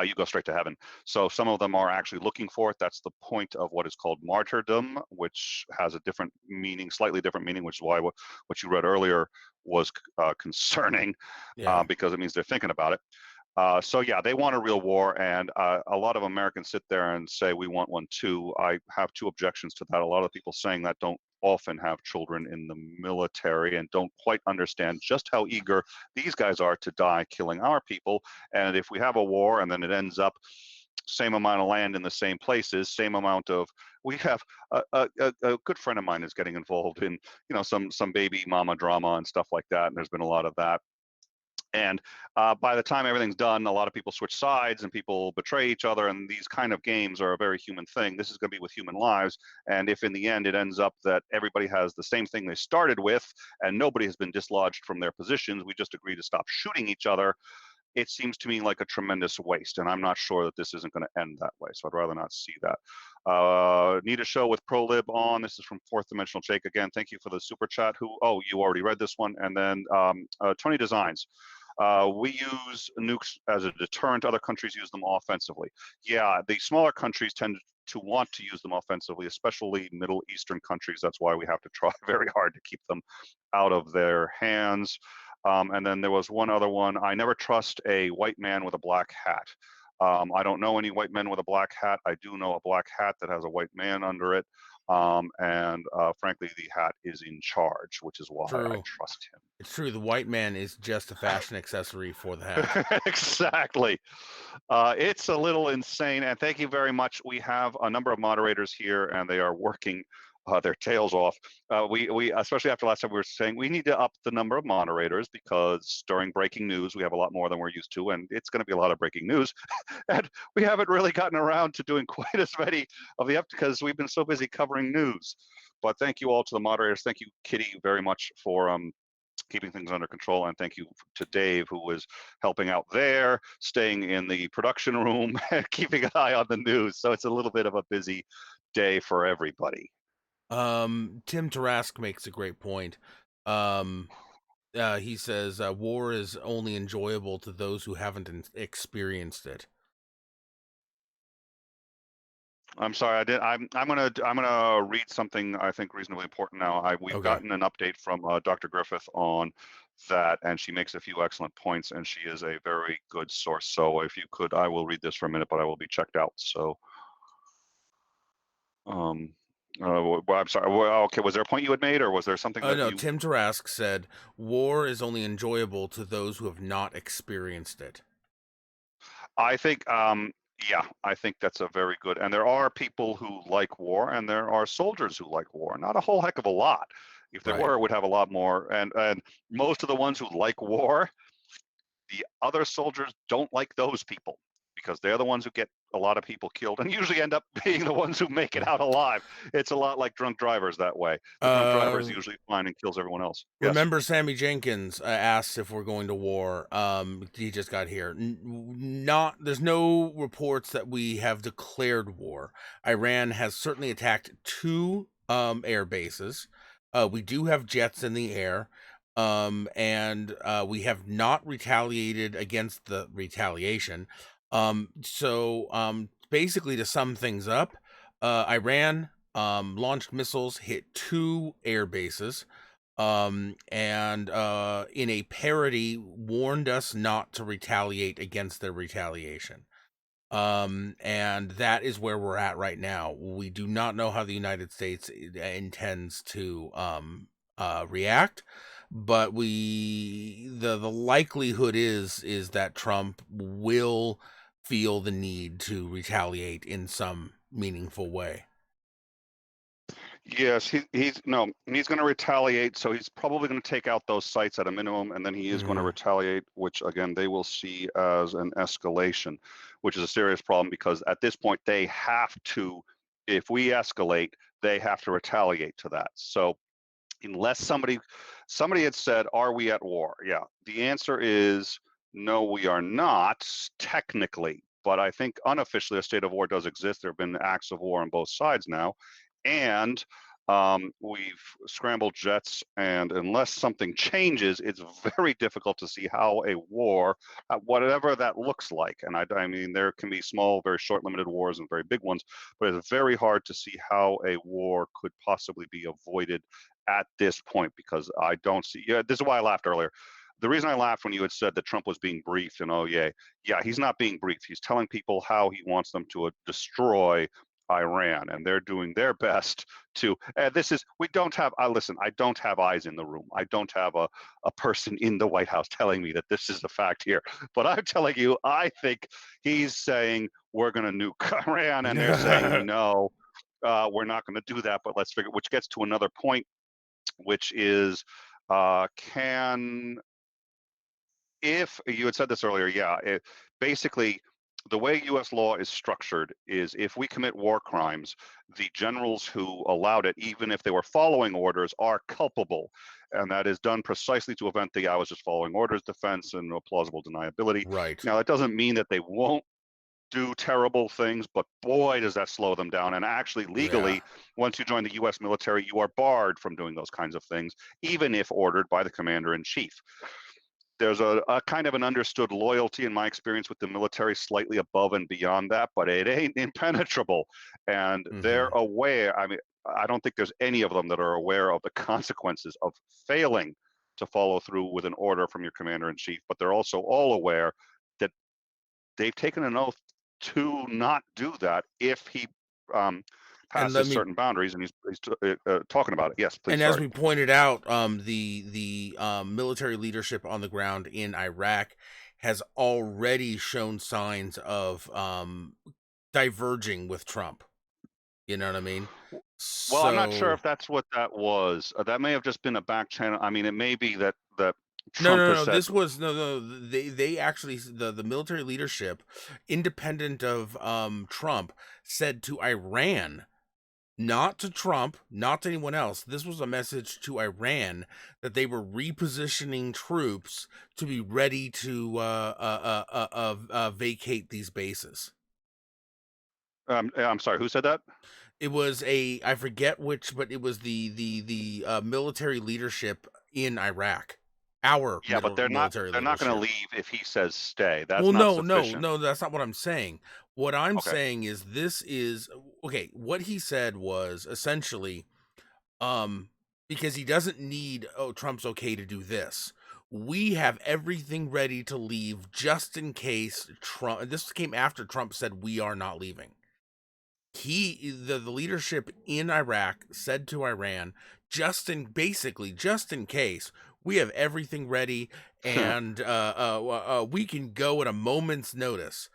you go straight to heaven. So some of them are actually looking for it. That's the point of what is called martyrdom, which has a different meaning, slightly different meaning, which is why what you read earlier was concerning, Yeah. because it means they're thinking about it. So yeah, they want a real war, and a lot of Americans sit there and say we want one too. I have two objections to that. A lot of people saying that don't often have children in the military and don't quite understand just how eager these guys are to die killing our people. And if we have a war and then it ends up same amount of land in the same places, same amount of. We have a good friend of mine is getting involved in some baby mama drama and stuff like that, and there's been a lot of that. And by the time everything's done, a lot of people switch sides and people betray each other. And these kind of games are a very human thing. This is going to be with human lives. And if in the end it ends up that everybody has the same thing they started with and nobody has been dislodged from their positions, we just agree to stop shooting each other. It seems to me like a tremendous waste. And I'm not sure that this isn't going to end that way. So I'd rather not see that. Need a show with ProLib on. This is from Fourth Dimensional Jake again. Thank you for the super chat. You already read this one. And then Tony Designs. We use nukes as a deterrent. Other countries use them offensively. Yeah, the smaller countries tend to want to use them offensively, especially Middle Eastern countries. That's why we have to try very hard to keep them out of their hands. And then there was one other one. I never trust a white man with a black hat. I don't know any white men with a black hat. I do know a black hat that has a white man under it. And frankly, the hat is in charge, which is why I True. trust him. It's true. The white man is just a fashion accessory for the hat. Exactly. It's a little insane. And thank you very much. We have a number of moderators here, and they are working their tails off. We especially after last time, we were saying we need to up the number of moderators because during breaking news, we have a lot more than we're used to, and it's going to be a lot of breaking news. And we haven't really gotten around to doing quite as many of the up because we've been so busy covering news. But thank you all to the moderators. Thank you, Kitty, very much for keeping things under control, and thank you to Dave, who was helping out there, staying in the production room, keeping an eye on the news. So it's a little bit of a busy day for everybody. Tim Tarask makes a great point. He says war is only enjoyable to those who haven't experienced it. I'm sorry, I did. I'm gonna read something I think reasonably important now. We've Okay. gotten an update from Dr. Griffith on that, and she makes a few excellent points, and she is a very good source. So if you could, I will read this for a minute, but I will be checked out. So, I'm sorry. Okay, was there a point you had made, or was there something that No, you? Tim Tarask said war is only enjoyable to those who have not experienced it. I think, yeah, I think that's a very good. And there are people who like war, and there are soldiers who like war. Not a whole heck of a lot. If there Right. were, it would have a lot more. And most of the ones who like war, the other soldiers don't like those people because they're the ones who get a lot of people killed and usually end up being the ones who make it out alive. It's a lot like drunk drivers that way. The drunk driver is usually fine and kills everyone else. Yes. Remember, Sammy Jenkins asked if we're going to war. He just got here. There's no reports that we have declared war. Iran has certainly attacked 2 air bases. We do have jets in the air. And we have not retaliated against the retaliation. Basically, to sum things up, Iran launched missiles, hit 2 air bases, and in a parody warned us not to retaliate against their retaliation. And that is where we're at right now. We do not know how the United States intends to react, but the likelihood is that Trump will feel the need to retaliate in some meaningful way. Yes, he's going to retaliate. So he's probably going to take out those sites at a minimum, and then he is going to retaliate, which again they will see as an escalation, which is a serious problem because at this point they have to, if we escalate, they have to retaliate to that. So unless somebody had said, "Are we at war?" Yeah, the answer is no, we are not technically. But I think unofficially a state of war does exist. There have been acts of war on both sides now. And we've scrambled jets, and unless something changes, it's very difficult to see how a war, whatever that looks like, and I mean, there can be small, very short, limited wars and very big ones, but it's very hard to see how a war could possibly be avoided at this point because I don't see. Yeah, this is why I laughed earlier. The reason I laughed when you had said that Trump was being briefed, and oh yeah, he's not being briefed. He's telling people how he wants them to destroy Iran, and they're doing their best to. This is we don't have. Listen, I don't have eyes in the room. I don't have a person in the White House telling me that this is the fact here. But I'm telling you, I think he's saying we're going to nuke Iran, and they're saying no, we're not going to do that. But let's figure. Which gets to another point, which is, can if you had said this earlier, yeah, basically the way U.S. law is structured is if we commit war crimes, the generals who allowed it, even if they were following orders, are culpable, and that is done precisely to prevent the "I was just following orders" defense and no plausible deniability. Right. Now, that doesn't mean that they won't do terrible things, but boy, does that slow them down. And actually, Yeah. legally, once you join the U.S. military, you are barred from doing those kinds of things, even if ordered by the commander in chief. There's a kind of an understood loyalty in my experience with the military, slightly above and beyond that, but it ain't impenetrable. And they're Hmm. aware. I mean, I don't think there's any of them that are aware of the consequences of failing to follow through with an order from your commander in chief, but they're also all aware that they've taken an oath to not do that if he um, And passes certain boundaries, and he's talking about it. Yes, please. as Sorry. we pointed out, the military leadership on the ground in Iraq has already shown signs of diverging with Trump. You know what I mean? Well, I'm not sure So if that's what that was. That may have just been a back channel. I mean, it may be that no, Trump no, has no. said, This was no. They actually the military leadership, independent of Trump, said to Iran, not to Trump, not to anyone else. This was a message to Iran that they were repositioning troops to be ready to vacate these bases. I'm sorry, who said that? It was a I forget which, but it was the military leadership in Iraq. Our Yeah, but middle military they're not going to leadership. leave if he says stay. That's Well, not no, no, sufficient. no, that's not what I'm saying. What I'm Okay. saying is this is okay, what he said was essentially, um, because he doesn't need, "Oh, Trump's okay to do this." We have everything ready to leave just in case Trump, and this came after Trump said, "We are not leaving." The leadership in Iraq said to Iran, just in case, we have everything ready and we can go at a moment's notice.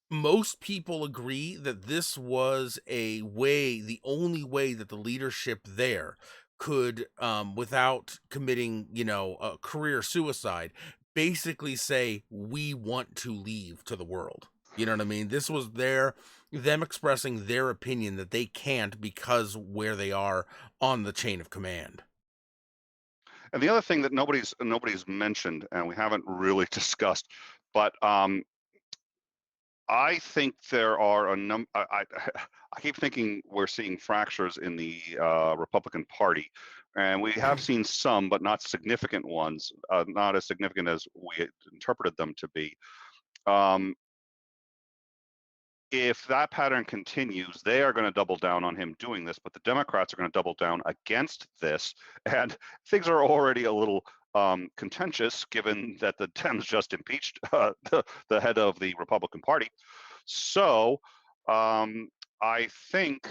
Most people agree that this was the only way that the leadership there could, without committing, a career suicide, basically say, "We want to leave to the world." You know what I mean? This was them expressing their opinion that they can't because where they are on the chain of command. And the other thing that nobody's mentioned, and we haven't really discussed, but I think there are a number. I keep thinking we're seeing fractures in the Republican Party, and we have seen some, but not significant ones, not as significant as we had interpreted them to be. Um, if that pattern continues, they are going to double down on him doing this, but the Democrats are going to double down against this, and things are already a little contentious, given that the Dems just impeached the head of the Republican Party. So I think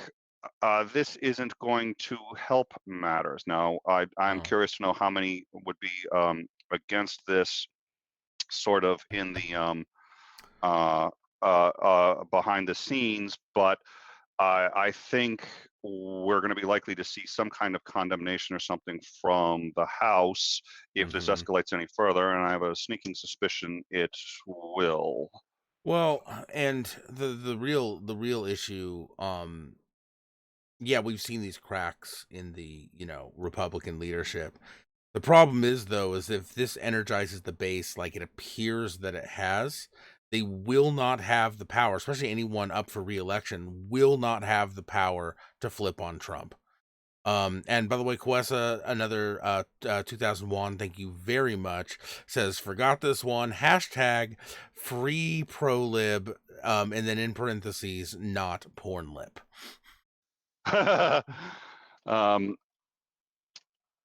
this isn't going to help matters. Now, I'm Oh. curious to know how many would be against this, sort of in the uh, behind the scenes, but I think we're going to be likely to see some kind of condemnation or something from the House if this Hmm. escalates any further, and I have a sneaking suspicion it will. Well, and the real issue, yeah, we've seen these cracks in the, Republican leadership. The problem is, though, is if this energizes the base like it appears that it has, they will not have the power, especially anyone up for reelection, will not have the power to flip on Trump. And by the way, Kwesa, another 2001, thank you very much, says, forgot this one, hashtag free pro lib, and then in parentheses, not porn lip. um,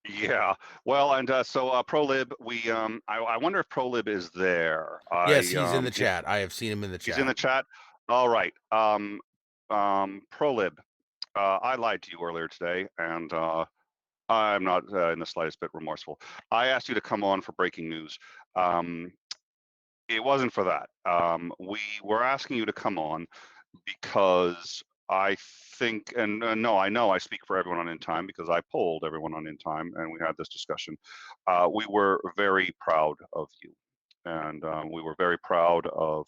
yeah. Well, and so ProLib, I wonder if ProLib is there. Yes, he's in the If chat. I have seen him in the he's in the chat. chat. All right. ProLib, I lied to you earlier today, and I'm not in the slightest bit remorseful. I asked you to come on for breaking news. Um, It wasn't for that. We were asking you to come on because I think, and no, I know I speak for everyone on In Time because I polled everyone on In Time and we had this discussion. We were very proud of you, and we were very proud of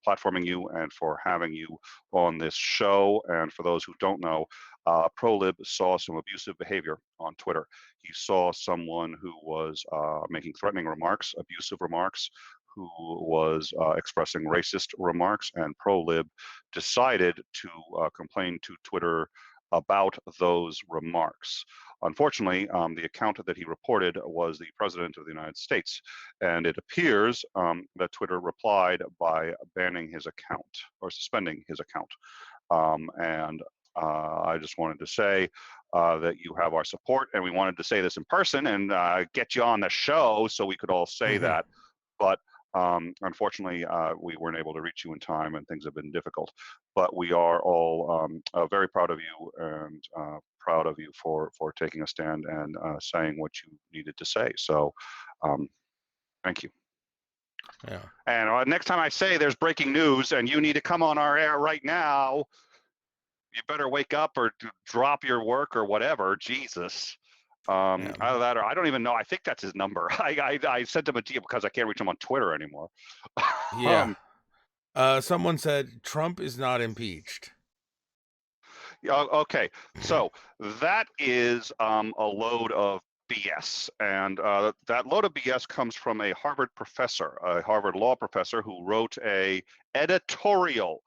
platforming you and for having you on this show. And for those who don't know, ProLib saw some abusive behavior on Twitter. He saw someone who was making threatening remarks, abusive remarks, who was expressing racist remarks, and ProLib decided to complain to Twitter about those remarks. Unfortunately, the account that he reported was the President of the United States, and it appears that Twitter replied by banning his account or suspending his account. And I just wanted to say that you have our support, and we wanted to say this in person and get you on the show so we could all say that. But unfortunately, we weren't able to reach you in time, and things have been difficult. But we are all very proud of you and proud of you for taking a stand and saying what you needed to say. So, thank you. Yeah. And next time I say there's breaking news and you need to come on our air right now, you better wake up or drop your work or whatever. Jesus. Either that or I don't even know. I think that's his number. I sent him a DM because I can't reach him on Twitter anymore. Yeah. Someone said Trump is not impeached. Okay, so that is a load of BS, and that load of BS comes from a Harvard professor, a Harvard law professor, who wrote a editorial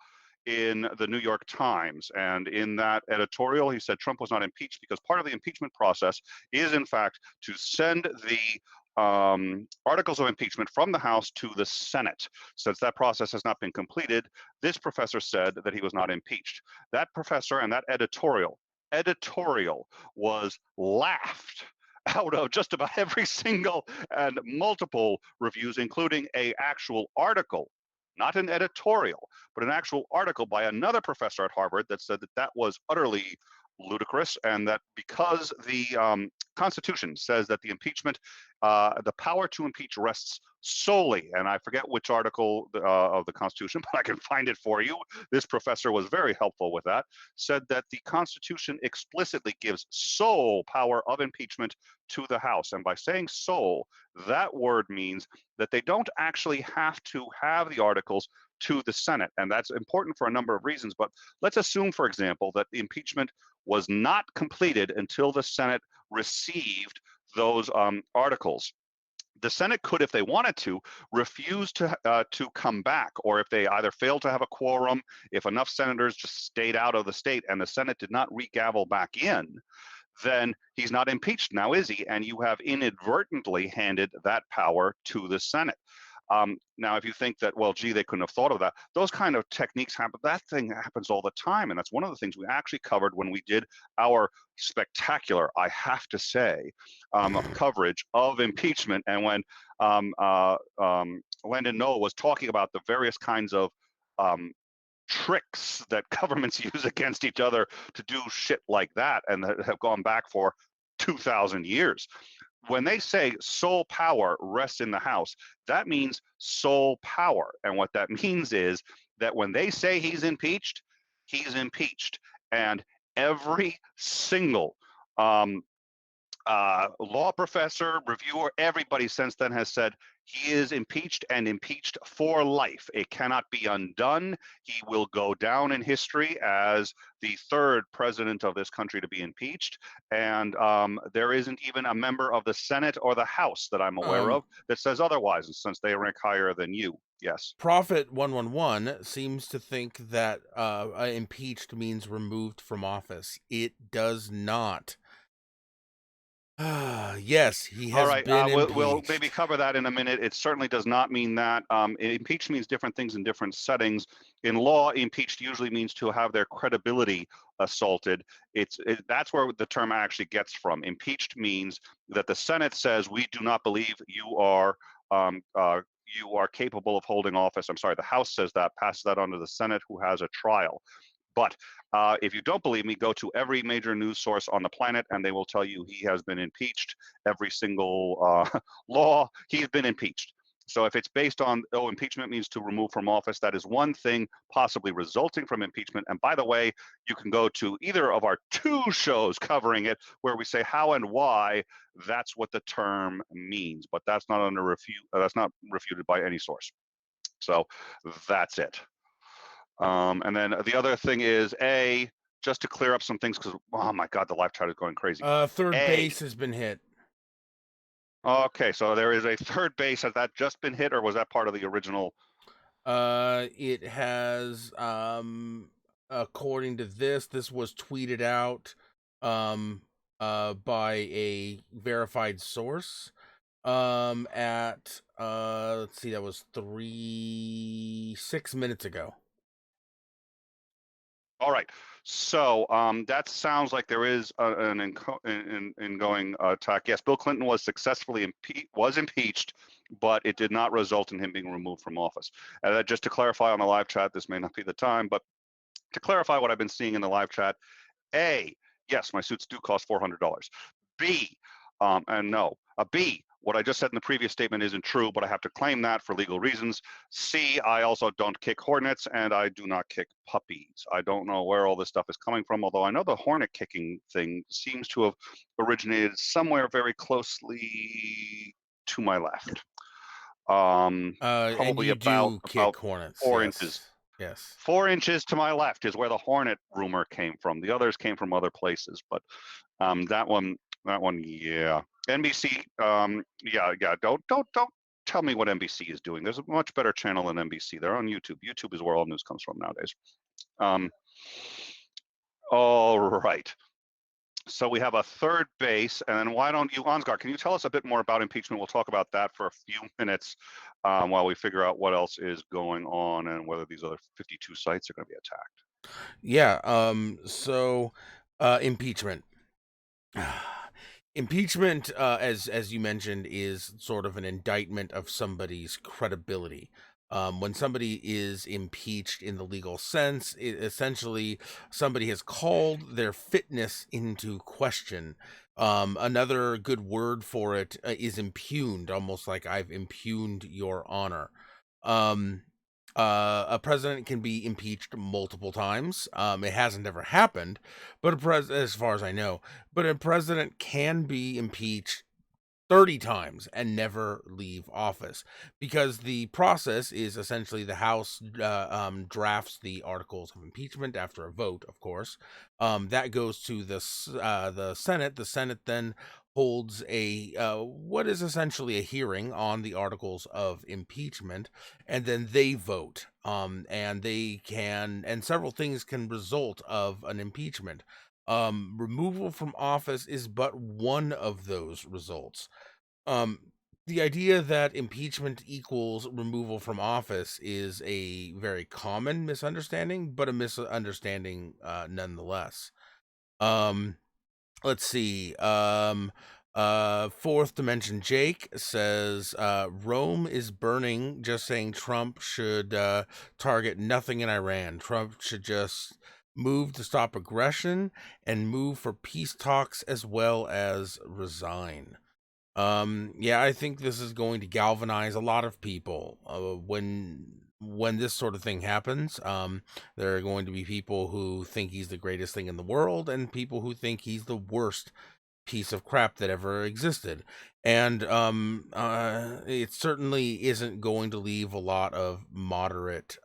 in the New York Times. And in that editorial, he said Trump was not impeached because part of the impeachment process is, in fact, to send the articles of impeachment from the House to the Senate. Since that process has not been completed, this professor said that he was not impeached. That professor and that editorial was laughed out of just about every single and multiple reviews, including a actual article, not an editorial, but an actual article by another professor at Harvard that said that that was utterly ludicrous, and that because the Constitution says that the impeachment, the power to impeach rests solely, and I forget which article of the Constitution, but I can find it for you. This professor was very helpful with that, said that the Constitution explicitly gives sole power of impeachment to the House. And by saying sole, that word means that they don't actually have to have the articles to the Senate. And that's important for a number of reasons. But let's assume, for example, that the impeachment was not completed until the Senate received those articles. The Senate could, if they wanted to, refuse to come back, or if they either failed to have a quorum, if enough senators just stayed out of the state and the Senate did not regavel back in, then he's not impeached now, is he? And you have inadvertently handed that power to the Senate. Now, if you think that, well, gee, they couldn't have thought of that, those kind of techniques happen. That thing happens all the time. And that's one of the things we actually covered when we did our spectacular, I have to say, coverage of impeachment. And when Landon Noah was talking about the various kinds of tricks that governments use against each other to do shit like that and that have gone back for 2,000 years. When they say sole power rests in the House, that means sole power. And what that means is that when they say he's impeached, and every single law professor, reviewer, everybody since then has said he is impeached, and impeached for life. It cannot be undone. He will go down in history as the third president of this country to be impeached. And there isn't even a member of the Senate or the House that I'm aware of that says otherwise, since they rank higher than you. Yes. Prophet 111 seems to think that impeached means removed from office. It does not. Yes, he has All right, been impeached. we'll maybe cover that in a minute. It certainly does not mean that. Impeached means different things in different settings. In law, impeached usually means to have their credibility assaulted. That's where the term actually gets from. Impeached means that the Senate says, we do not believe you are capable of holding office. I'm sorry, the House says that, passes that on to the Senate, who has a trial. But if you don't believe me, go to every major news source on the planet, and they will tell you he has been impeached. Every single law, he's been impeached. So if it's based on, oh, impeachment means to remove from office, that is one thing possibly resulting from impeachment. And by the way, you can go to either of our two shows covering it where we say how and why that's what the term means, but that's not under that's not refuted by any source. So that's it. And then the other thing is just to clear up some things, because oh my God, the live chat is going crazy. Third base has been hit. Okay, so there is a third base. Has that just been hit, or was that part of the original? It has, according to this was tweeted out, by a verified source, at, let's see, that was 6 minutes ago. All right. So that sounds like there is an ingoing attack. Yes, Bill Clinton was successfully impeached, but it did not result in him being removed from office. And just to clarify on the live chat, this may not be the time, but to clarify what I've been seeing in the live chat, A, yes, my suits do cost $400. B, and no, B, what I just said in the previous statement isn't true, but I have to claim that for legal reasons. C, I also don't kick hornets, and I do not kick puppies. I don't know where all this stuff is coming from, although I know the hornet kicking thing seems to have originated somewhere very closely to my left. Probably about kick hornets. 4 inches. Yes. 4 inches to my left is where the hornet rumor came from. The others came from other places, but that one, yeah. NBC, yeah. Don't tell me what NBC is doing. There's a much better channel than NBC. They're on YouTube. YouTube is where all news comes from nowadays. All right. So we have a third base, and then why don't you, Ansgar, can you tell us a bit more about impeachment? We'll talk about that for a few minutes while we figure out what else is going on and whether these other 52 sites are going to be attacked. Yeah. So, impeachment. Impeachment, as you mentioned, is sort of an indictment of somebody's credibility. When somebody is impeached in the legal sense, essentially somebody has called their fitness into question. Another good word for it is impugned, almost like I've impugned your honor. Um, a president can be impeached multiple times. It hasn't ever happened, but as far as I know, but a president can be impeached 30 times and never leave office, because the process is essentially the House drafts the articles of impeachment after a vote, of course. That goes to the Senate. The Senate then holds a what is essentially a hearing on the articles of impeachment, and then they vote. And several things can result of an impeachment. Removal from office is but one of those results. um the idea that impeachment equals removal from office is a very common misunderstanding, but a misunderstanding nonetheless. um let's see. Fourth dimension Jake says Rome is burning, just saying Trump should target nothing in Iran. Trump should just move to stop aggression and move for peace talks, as well as resign. Yeah, I think this is going to galvanize a lot of people. When this sort of thing happens, there are going to be people who think he's the greatest thing in the world, and people who think he's the worst piece of crap that ever existed. And it certainly isn't going to leave a lot of moderate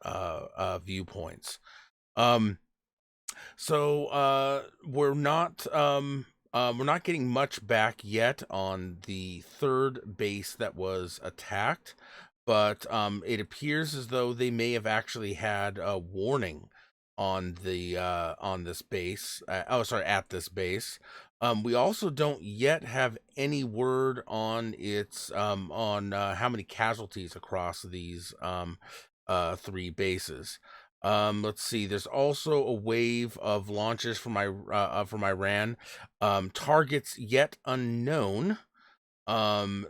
viewpoints. Um, so we're not getting much back yet on the third base that was attacked, but it appears as though they may have actually had a warning on the on this base. At this base. We also don't yet have any word on its on how many casualties across these three bases. Let's see. There's also a wave of launches from Iran. Targets yet unknown.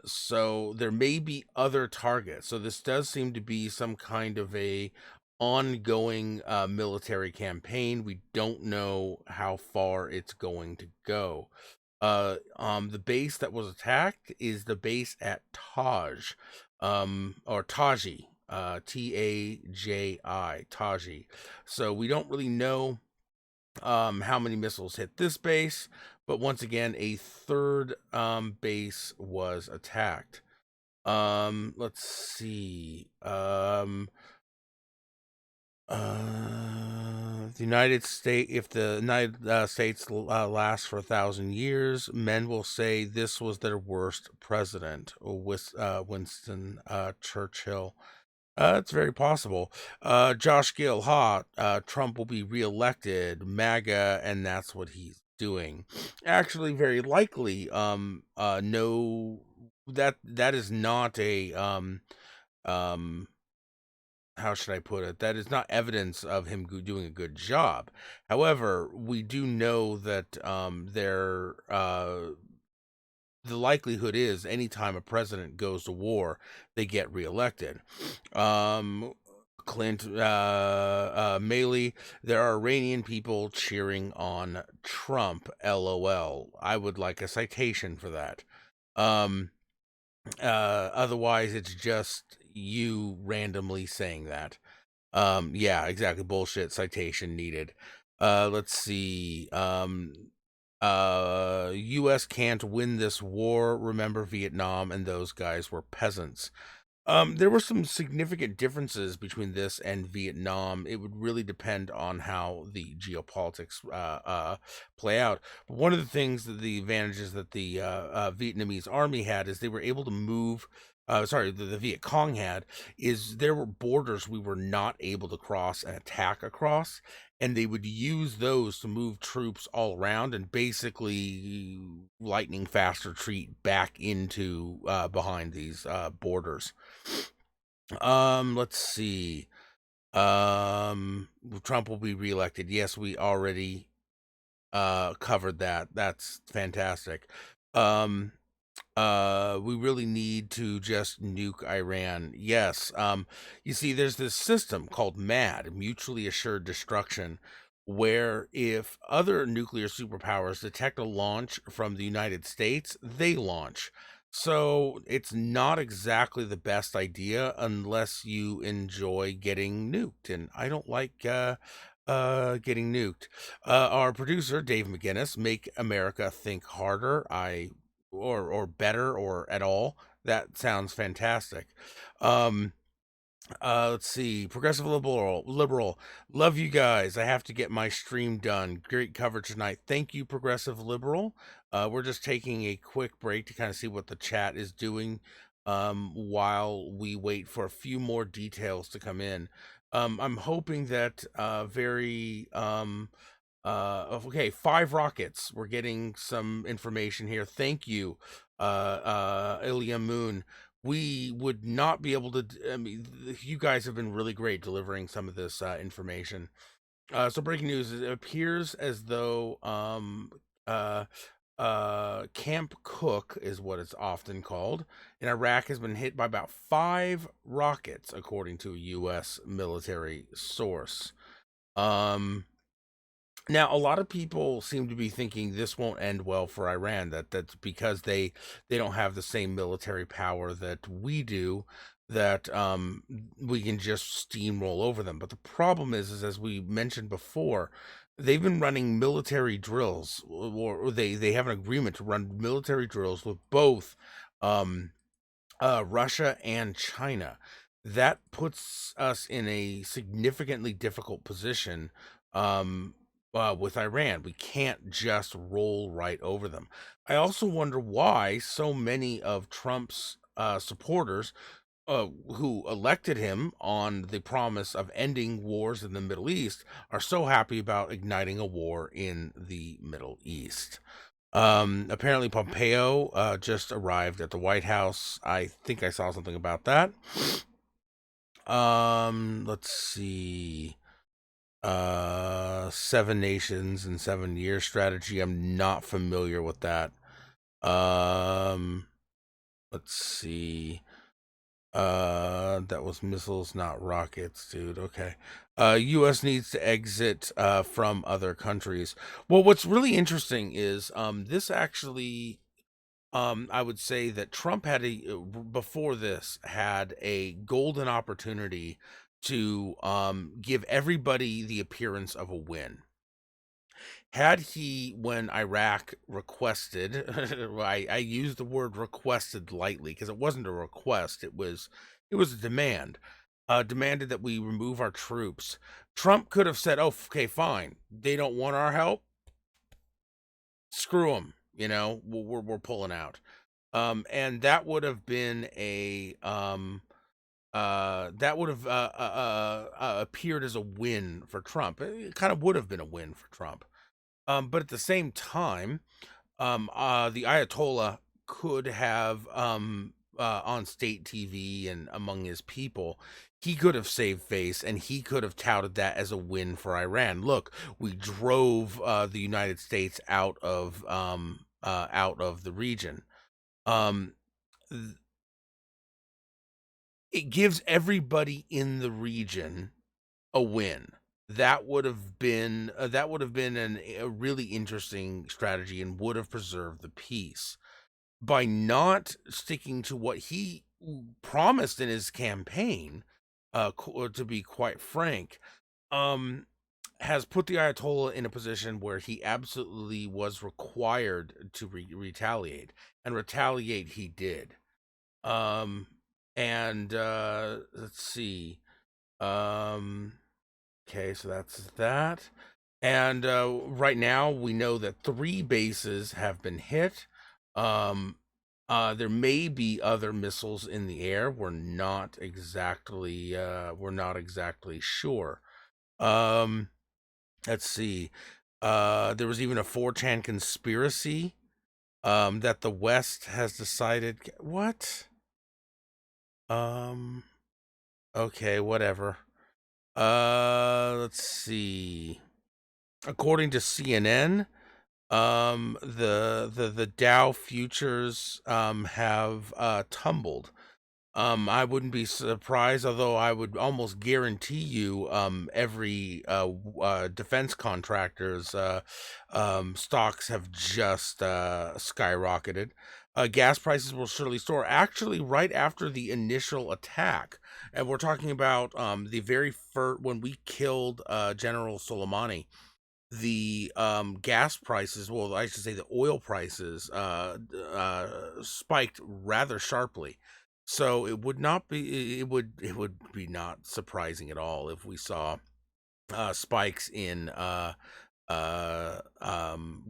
So there may be other targets. So this does seem to be some kind of a ongoing military campaign. We don't know how far it's going to go. The base that was attacked is the base at Taj. or Taji, Taji. So we don't really know how many missiles hit this base, but once again, a third base was attacked. Let's see. The United States, if the United States lasts for 1,000 years, men will say this was their worst president. Winston Churchill. It's very possible. Josh Gill, Trump will be reelected, MAGA, and that's what he's doing. Actually, very likely. No, that is not a how should I put it? That is not evidence of him doing a good job. However, we do know that the likelihood is anytime a president goes to war, they get reelected. Clint Maley, there are Iranian people cheering on Trump. LOL. I would like a citation for that. Otherwise, it's just you randomly saying that. Yeah, exactly. Bullshit. Citation needed. Let's see. US can't win this war. Remember Vietnam, and those guys were peasants. There were some significant differences between this and Vietnam. It would really depend on how the geopolitics play out. But one of the things that the advantages that the Vietnamese army had is they were able to move. Sorry, the Viet Cong had is there were borders we were not able to cross and attack across, and they would use those to move troops all around and basically lightning fast retreat back into behind these borders. Let's see. Trump will be reelected. Yes, we already covered that. That's fantastic. We really need to just nuke Iran. Yes. You see, there's this system called MAD, Mutually Assured Destruction, where if other nuclear superpowers detect a launch from the United States, they launch. So it's not exactly the best idea unless you enjoy getting nuked. And I don't like getting nuked. Our producer, Dave McGinnis, Make America Think Harder. Or better or at all. That sounds fantastic. Um, let's see. Progressive liberal. Love you guys. I have to get my stream done. Great coverage tonight. Thank you, Progressive Liberal. We're just taking a quick break to kind of see what the chat is doing while we wait for a few more details to come in. I'm hoping that okay, 5 rockets. We're getting some information here. Thank you, Ilya Moon. We would not be able to. I mean, you guys have been really great delivering some of this information. So, breaking news: it appears as though Camp Cook is what it's often called in Iraq has been hit by about 5 rockets, according to a U.S. military source. Now, a lot of people seem to be thinking this won't end well for Iran. That's because they don't have the same military power that we do. That we can just steamroll over them. But the problem is as we mentioned before, they've been running military drills, or they have an agreement to run military drills with both um, Russia and China. That puts us in a significantly difficult position with Iran. We can't just roll right over them. I also wonder why so many of Trump's supporters who elected him on the promise of ending wars in the Middle East are so happy about igniting a war in the Middle East. Apparently Pompeo just arrived at the White House. I think I saw something about that. Let's see. 7 nations in 7 year strategy. I'm not familiar with that. Let's see. That was missiles, not rockets, dude. Okay. US needs to exit from other countries. Well, what's really interesting is this actually I would say that Trump had before this had a golden opportunity to give everybody the appearance of a win. Had he, when Iraq requested, I use the word requested lightly because it wasn't a request, it was a demand, demanded that we remove our troops. Trump could have said, "Oh, okay, fine. They don't want our help. Screw them. We're pulling out." And that would have been that would have appeared as a win for Trump. It kind of would have been a win for Trump. But at the same time, the Ayatollah could have, on state TV and among his people, he could have saved face and he could have touted that as a win for Iran. Look, we drove the United States out of the region. Um, th- it gives everybody in the region a win. That would have been a really interesting strategy and would have preserved the peace. By not sticking to what he promised in his campaign, to be quite frank, um, has put the Ayatollah in a position where he absolutely was required to retaliate, and retaliate he did. Um, and let's see. Um, okay, so that's that. And right now, we know that 3 bases have been hit. Um, there may be other missiles in the air. We're not exactly sure. Um, let's see. There was even a 4chan conspiracy that the West has decided. What? Um, okay, whatever. Let's see. According to CNN, the Dow futures have tumbled. I wouldn't be surprised, although I would almost guarantee you every defense contractor's stocks have just skyrocketed. Gas prices will surely soar. Actually, right after the initial attack, and we're talking about the very first when we killed General Soleimani, the gas prices, well, I should say the oil prices, spiked rather sharply. So it would be not surprising at all if we saw spikes in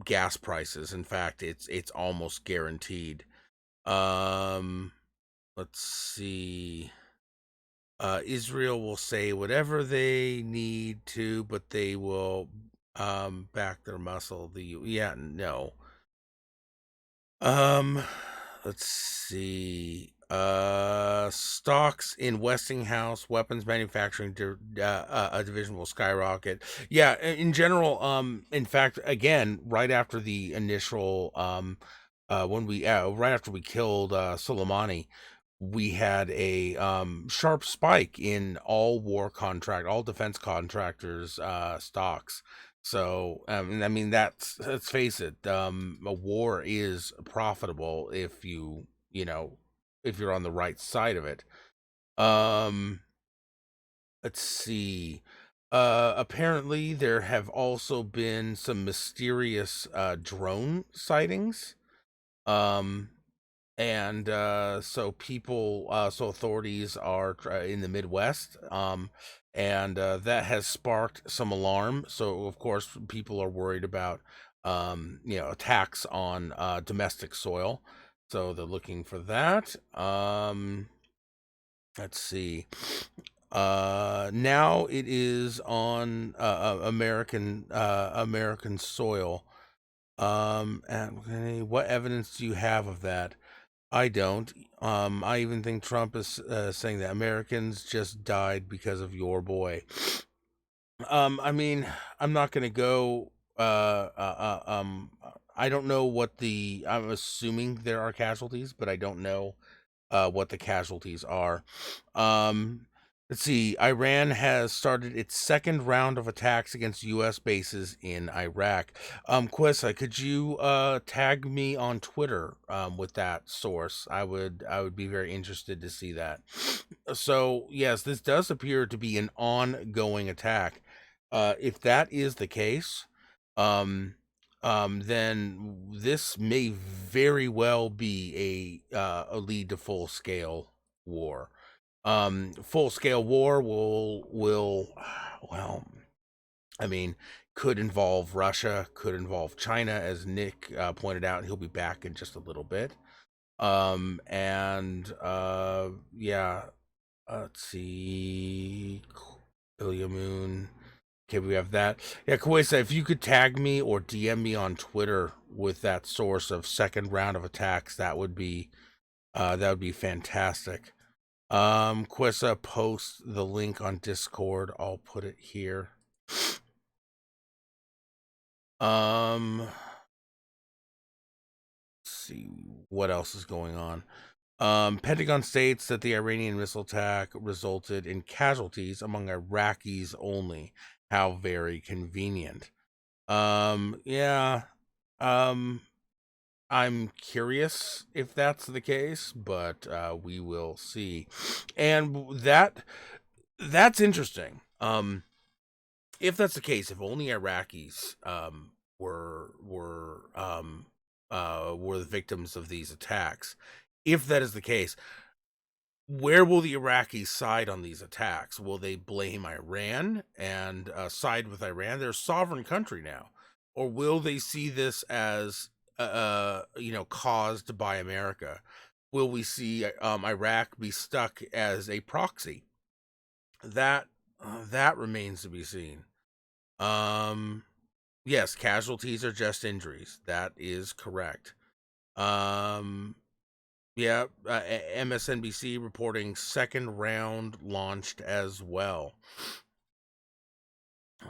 gas prices. In fact, it's almost guaranteed. um let's see. Israel will say whatever they need to, but they will back their muscle. Yeah, no. Um let's see. Stocks in Westinghouse weapons manufacturing division will skyrocket. Yeah, in general, in fact, again, right after the initial when we right after we killed Soleimani, we had a sharp spike in all defense contractors stocks. So I mean, let's face it, a war is profitable if you're on the right side of it. um let's see. Apparently there have also been some mysterious drone sightings. um and so authorities are in the Midwest, and that has sparked some alarm. So of course people are worried about attacks on domestic soil, so they're looking for that. Let's see. Now it is on American soil. And okay, what evidence do you have of that? I don't. I even think Trump is saying that Americans just died because of your boy. I mean, I'm not going to go. I don't know what the. I'm assuming there are casualties, but I don't know what the casualties are. Um, Let's see. Iran has started its second round of attacks against U.S. bases in Iraq. Quissa, could you tag me on Twitter with that source? I would be very interested to see that. So yes, this does appear to be an ongoing attack. If that is the case, um, then this may very well be a lead to full scale war. Full scale war will well, I mean, could involve Russia, could involve China, as Nick pointed out. He'll be back in just a little bit. And yeah, let's see, Ilya Moon. Okay, we have that. Yeah, Kuwaisa, if you could tag me or DM me on Twitter with that source of second round of attacks, that would be fantastic. Quissa, post the link on Discord. I'll put it here. Let's see what else is going on. Pentagon states that the Iranian missile attack resulted in casualties among Iraqis only. How very convenient. Yeah. Um, I'm curious if that's the case, but we will see. And that's interesting. If that's the case, if only Iraqis were the victims of these attacks, if that is the case, where will the Iraqis side on these attacks? Will they blame Iran and side with Iran? They're a sovereign country now, or will they see this as caused by America? Will we see Iraq be stuck as a proxy? That remains to be seen. Yes, casualties are just injuries. That is correct. Um, yeah, MSNBC reporting second round launched as well.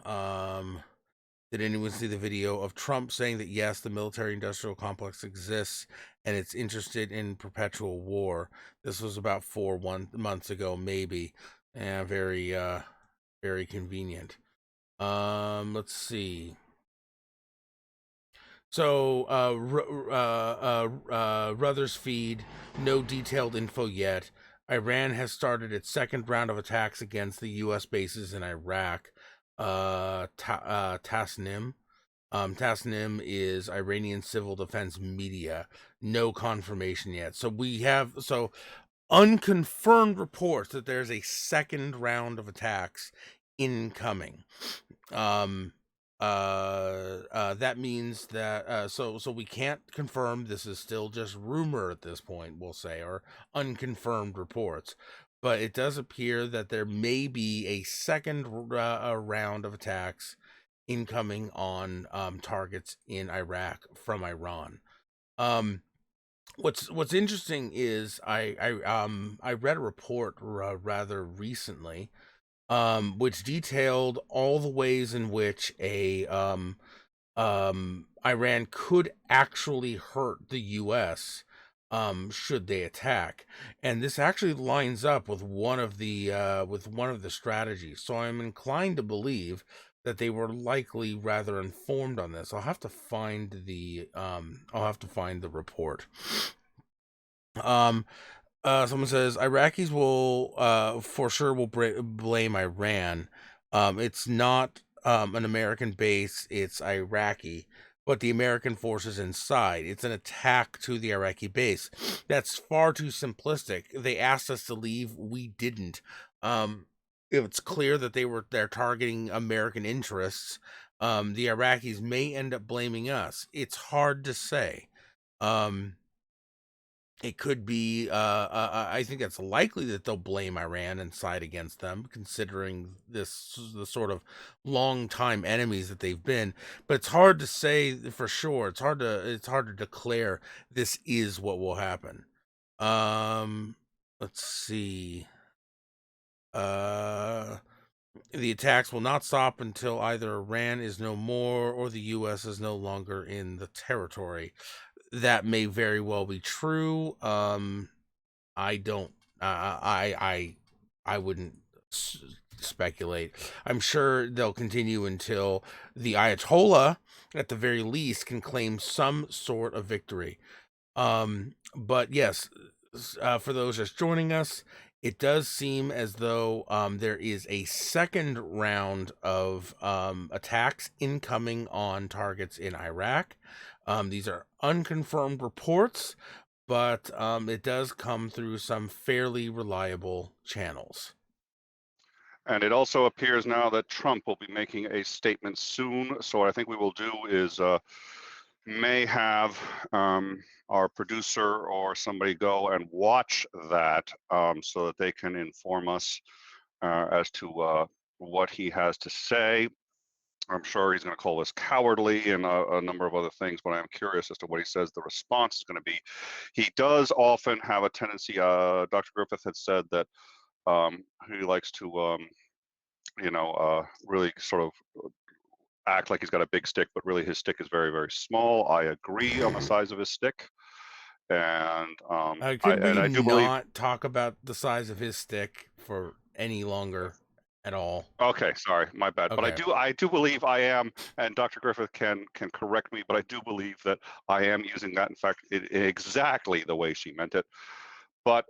Um, did anyone see the video of Trump saying that yes, the military industrial complex exists and it's interested in perpetual war? This was about 4 months ago, maybe. Yeah, very convenient. Let's see. So, Ruther's feed, no detailed info yet. Iran has started its second round of attacks against the U.S. bases in Iraq. Tasnim. Tasnim is Iranian civil defense media. No confirmation yet. So we have unconfirmed reports that there's a second round of attacks incoming. That means that so we can't confirm. This is still just rumor at this point, we'll say, or unconfirmed reports, but it does appear that there may be a second round of attacks incoming on targets in Iraq from Iran. What's interesting is I read a report rather recently, which detailed all the ways in which Iran could actually hurt the U.S. Should they attack, and this actually lines up with one of the strategies. So I'm inclined to believe that they were likely rather informed on this. I'll have to find the report. Someone says Iraqis will for sure will blame Iran. It's not an American base, it's Iraqi, but the American forces inside. It's an attack to the Iraqi base. That's far too simplistic. They asked us to leave, we didn't. If it's clear that they're targeting American interests, the Iraqis may end up blaming us. It's hard to say. It could be. I think it's likely that they'll blame Iran and side against them, considering the sort of long time enemies that they've been. But it's hard to say for sure. It's hard to declare this is what will happen. Let's see. The attacks will not stop until either Iran is no more or the U.S. is no longer in the territory. That may very well be true. I don't. I wouldn't speculate. I'm sure they'll continue until the Ayatollah, at the very least, can claim some sort of victory. But yes, for those just joining us, it does seem as though there is a second round of attacks incoming on targets in Iraq. These are unconfirmed reports, but it does come through some fairly reliable channels. And it also appears now that Trump will be making a statement soon. So what I think we will do is may have our producer or somebody go and watch that so that they can inform us as to what he has to say. I'm sure he's going to call us cowardly and a number of other things, but I'm curious as to what he says the response is going to be. He does often have a tendency, Dr. Griffith had said that he likes to, really sort of act like he's got a big stick, but really his stick is very, very small. I agree on the size of his stick. And Could we I do believe. not talk about the size of his stick for any longer at all? Okay, sorry, my bad. But Okay. I do believe I am, and Dr. Griffith can correct me, but I do believe that I am using that, in fact, exactly the way she meant it. But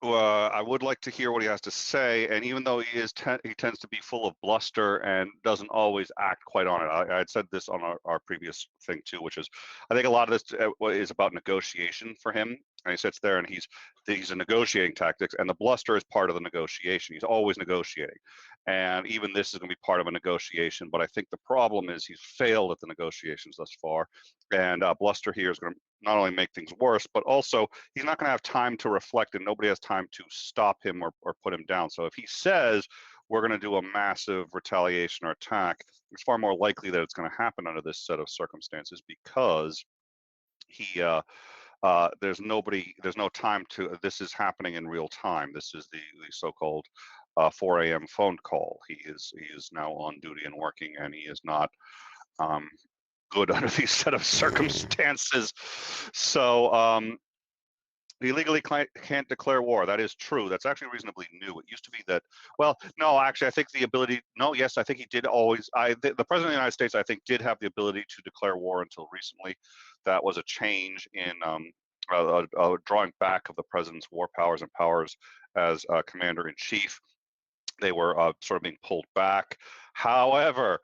I would like to hear what he has to say. And even though he tends to be full of bluster and doesn't always act quite on it. I had said this on our previous thing too, which is I think a lot of this is about negotiation for him. And he sits there and he's a negotiating tactics, and the bluster is part of the negotiation. He's always negotiating, and even this is going to be part of a negotiation. But I think the problem is he's failed at the negotiations thus far, and bluster here is going to not only make things worse, but also he's not going to have time to reflect, and nobody has time to stop him or put him down. So if he says we're going to do a massive retaliation or attack, it's far more likely that it's going to happen under this set of circumstances because he there's no time to. This is happening in real time. This is the so-called 4 a.m. phone call. He is now on duty and working, and he is not good under these set of circumstances. So he legally can't declare war. That is true. That's actually reasonably new. It used to be that. Well, no, actually, I think the ability. No, yes, I think he did always. The president of the United States, I think, did have the ability to declare war until recently. That was a change in a drawing back of the president's war powers and powers as commander in chief. They were sort of being pulled back. However,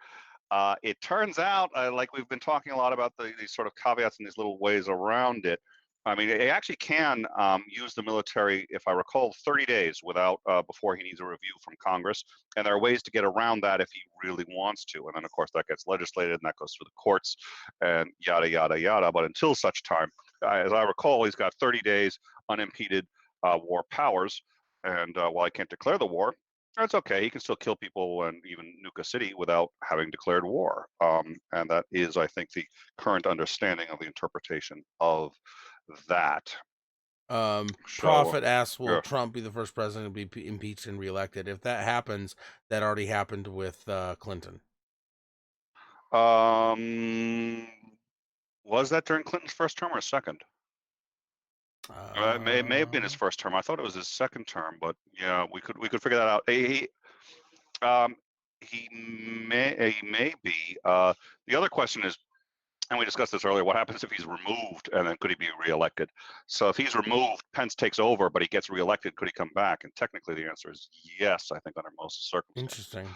it turns out, like we've been talking a lot about these sort of caveats and these little ways around it. I mean, he actually can use the military, if I recall, 30 days without before he needs a review from Congress. And there are ways to get around that if he really wants to. And then, of course, that gets legislated and that goes through the courts and yada, yada, yada. But until such time, as I recall, he's got 30 days unimpeded war powers. And while I can't declare the war, that's okay. He can still kill people and even nuke a city without having declared war. And that is, I think, the current understanding of the interpretation of that. So, Prophet asks, will yeah. Trump be the first president to be impeached and reelected? If that happens, that already happened with Clinton. Was that during Clinton's first term or second? It may have been his first term. I thought it was his second term, but yeah, we could figure that out. He may be. The other question is, and we discussed this earlier, what happens if he's removed and then could he be reelected? So if he's removed, Pence takes over, but he gets reelected, could he come back? And technically the answer is yes, I think under most circumstances. Interesting.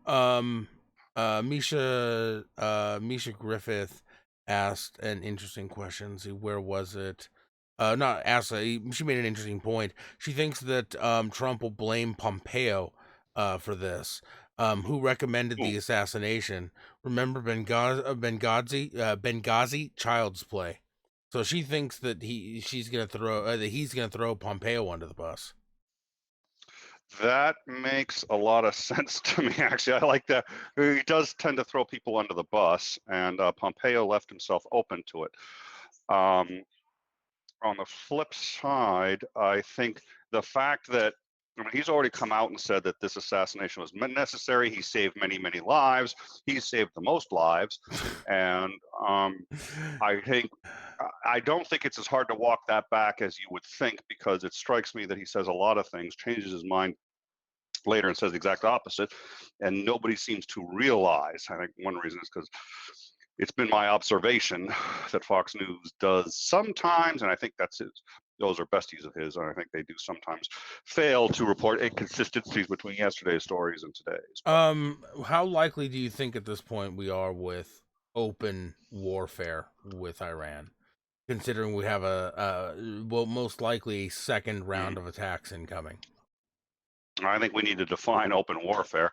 Um, Misha Griffith asked an interesting question. See, where was it? Not asked. She made an interesting point. She thinks that Trump will blame Pompeo for this. Who recommended the assassination? Remember Benghazi, Child's Play. So she thinks that he's gonna throw Pompeo under the bus. That makes a lot of sense to me, actually. I like that. He does tend to throw people under the bus, and Pompeo left himself open to it. On the flip side, I think the fact that he's already come out and said that this assassination was necessary. He saved many, many lives. He saved the most lives, and I think I don't think it's as hard to walk that back as you would think, because it strikes me that he says a lot of things, changes his mind later and says the exact opposite, and nobody seems to realize. I think one reason is because it's been my observation that Fox News does sometimes, and I think those are besties of his, and I think they do sometimes fail to report inconsistencies between yesterday's stories and today's. How likely do you think at this point we are with open warfare with Iran, considering we have well, most likely a second round of attacks incoming? I think we need to define open warfare.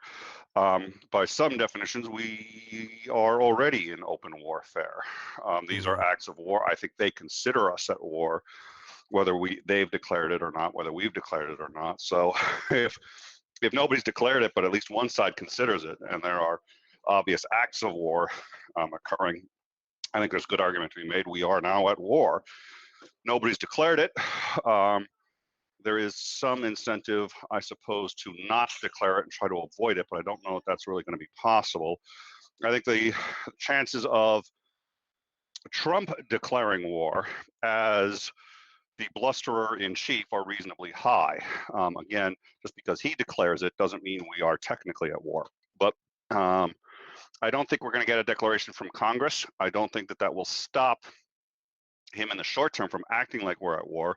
By some definitions, we are already in open warfare. These are acts of war. I think they consider us at war, whether they've declared it or not, whether we've declared it or not. So if nobody's declared it, but at least one side considers it, and there are obvious acts of war occurring, I think there's good argument to be made. We are now at war. Nobody's declared it. There is some incentive, I suppose, to not declare it and try to avoid it, but I don't know if that's really going to be possible. I think the chances of Trump declaring war as the blusterer in chief are reasonably high. Again, just because he declares it doesn't mean we are technically at war. But I don't think we're going to get a declaration from Congress. I don't think that that will stop him in the short term from acting like we're at war.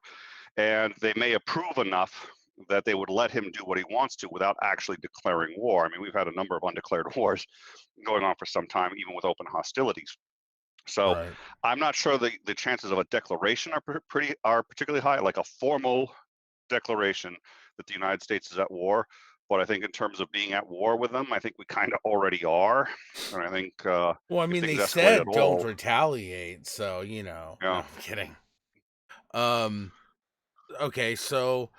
And they may approve enough that they would let him do what he wants to without actually declaring war. I mean, we've had a number of undeclared wars going on for some time, even with open hostilities. So Right. I'm not sure the chances of a declaration are particularly high, like a formal declaration that the United States is at war. But I think in terms of being at war with them, I think we kind of already are. And I think Well, I if mean, things they escalate at said don't all, retaliate, so no, yeah. I'm kidding. Um, okay, so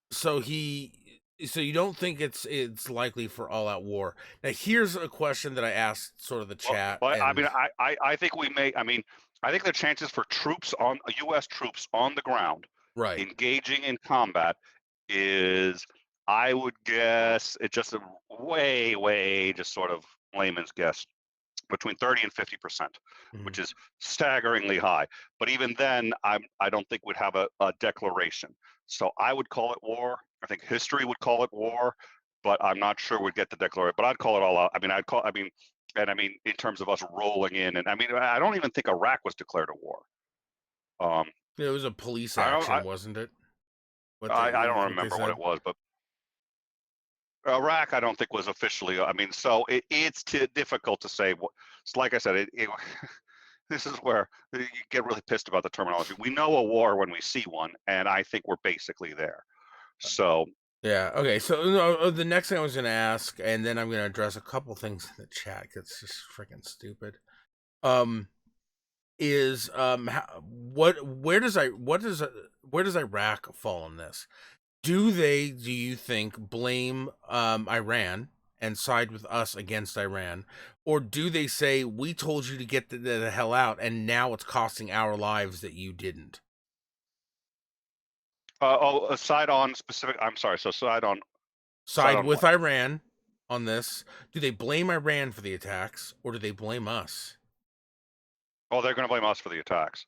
so you don't think it's likely for all out war. Now here's a question that I asked sort of the Well, chat, but I mean, and I think we may. I mean, I think the chances for U.S. troops on the ground right. engaging in combat is, I would guess, it's just a way, just sort of layman's guess, between 30 and 50%, Mhm. which is staggeringly high. But even then, I don't think we'd have a declaration. So I would call it war. I think history would call it war, but I'm not sure we'd get the declaration. But I'd call it all out. I mean, in terms of us rolling in, and I mean, I don't even think Iraq was declared a war. Um, It was a police I don't, action, wasn't it? I don't What they remember what said. it was, but Iraq, I don't think was officially. I mean, so it's difficult to say. It's like I said, this is where you get really pissed about the terminology. We know a war when we see one, and I think we're basically there. So, Yeah. Okay. So no, the next thing I was going to ask, and then I'm going to address a couple things in the chat because it's just freaking stupid. Um, is where does Iraq fall in this? Do you think, blame Iran and side with us against Iran, or do they say we told you to get the hell out, and now it's costing our lives that you didn't? side on specific. I'm sorry. So side Side on with what? Iran on this. Do they blame Iran for the attacks, or do they blame us? Oh, they're going to blame us for the attacks.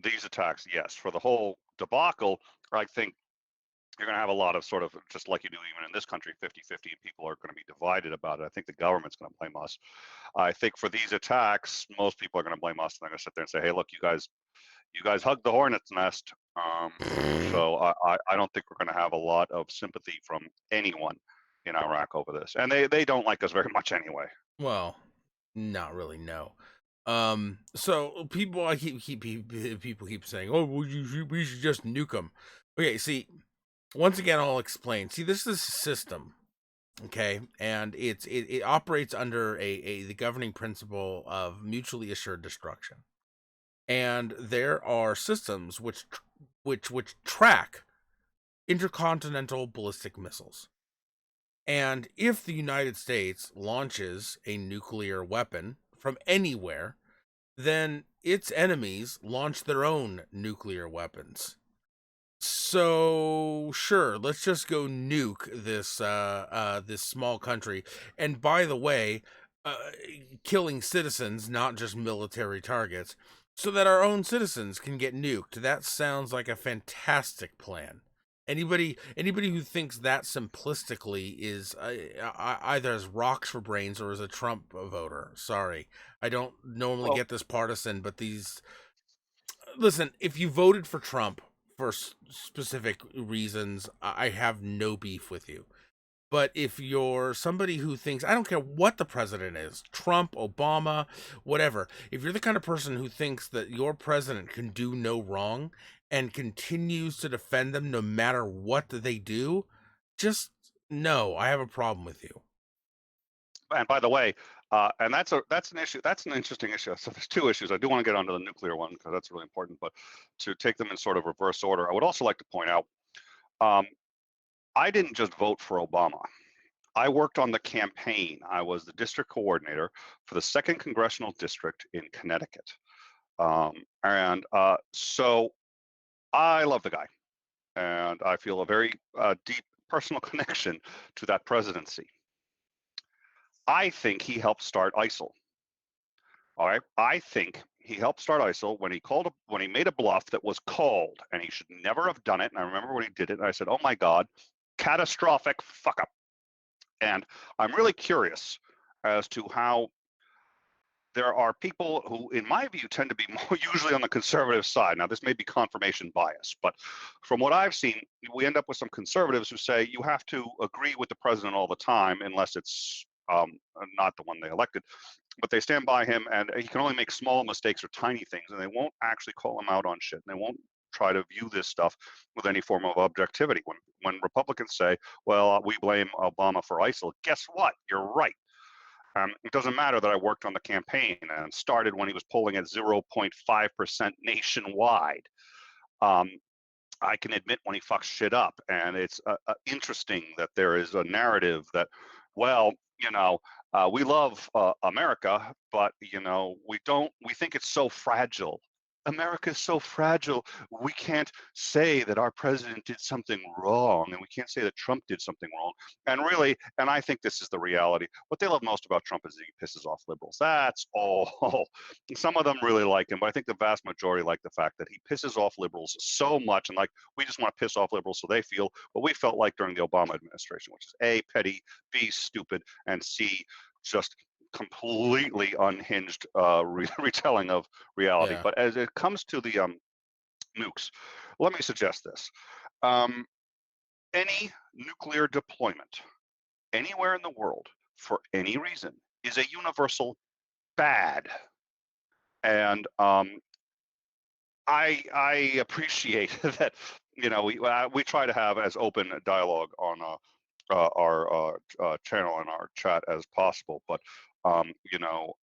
These attacks, yes. For the whole debacle, I think you're going to have a lot of sort of, just like you do even in this country, 50-50, and people are going to be divided about it. I think the government's going to blame us. I think for these attacks, most people are going to blame us, and they're going to sit there and say, hey, look, you guys hugged the hornet's nest. So I don't think we're going to have a lot of sympathy from anyone in Iraq over this, and they don't like us very much anyway. Well, not really, no. So people, people keep saying, "Oh, well, we should just nuke them." Okay, see, once again, I'll explain. See, this is a system, okay, and it operates under the governing principle of mutually assured destruction, and there are systems which track intercontinental ballistic missiles. And if the United States launches a nuclear weapon from anywhere, then its enemies launch their own nuclear weapons. So sure, let's just go nuke this small country. And by the way, uh, killing citizens, not just military targets, so that our own citizens can get nuked. That sounds like a fantastic plan. Anybody who thinks that simplistically is either as rocks for brains or as a Trump voter. Sorry, I don't normally Well, get this partisan, but these listen. If you voted for Trump for specific reasons, I have no beef with you. But if you're somebody who thinks, I don't care what the president is, Trump, Obama, whatever, if you're the kind of person who thinks that your president can do no wrong and continues to defend them no matter what they do, just no, I have a problem with you. and by the way, and that's an issue. That's an interesting issue. So there's two issues. I do want to get onto the nuclear one because that's really important. But to take them in sort of reverse order, I would also like to point out, um, I didn't just vote for Obama. I worked on the campaign. I was the district coordinator for the second congressional district in Connecticut, and so I love the guy, and I feel a very deep personal connection to that presidency. I think he helped start ISIL. All right. I think he helped start ISIL when he made a bluff that was called, and he should never have done it. And I remember when he did it, and I said, "Oh my God, catastrophic fuck up." And I'm really curious as to how there are people who, in my view, tend to be more usually on the conservative side. Now, this may be confirmation bias, but from what I've seen, we end up with some conservatives who say you have to agree with the president all the time unless it's not the one they elected. But they stand by him, and he can only make small mistakes or tiny things, and they won't actually call him out on shit. And they won't try to view this stuff with any form of objectivity. When Republicans say, "Well, we blame Obama for ISIL," guess what? You're right. It doesn't matter that I worked on the campaign and started when he was polling at 0.5% nationwide. Um, I can admit when he fucks shit up, and it's interesting that there is a narrative that, well, we love America, but we don't. We think it's so fragile. America is so fragile. We can't say that our president did something wrong, and we can't say that Trump did something wrong. And really, and I think this is the reality. What they love most about Trump is that he pisses off liberals. That's all. Some of them really like him, but I think the vast majority like the fact that he pisses off liberals so much, and like we just want to piss off liberals so they feel what we felt like during the Obama administration, which is A, petty, B, stupid, and C, just completely unhinged retelling of reality. Yeah. But as it comes to the nukes, let me suggest this. Um, any nuclear deployment anywhere in the world for any reason is a universal bad. And I appreciate that. We try to have as open a dialogue on our channel and our chat as possible, but um, you know,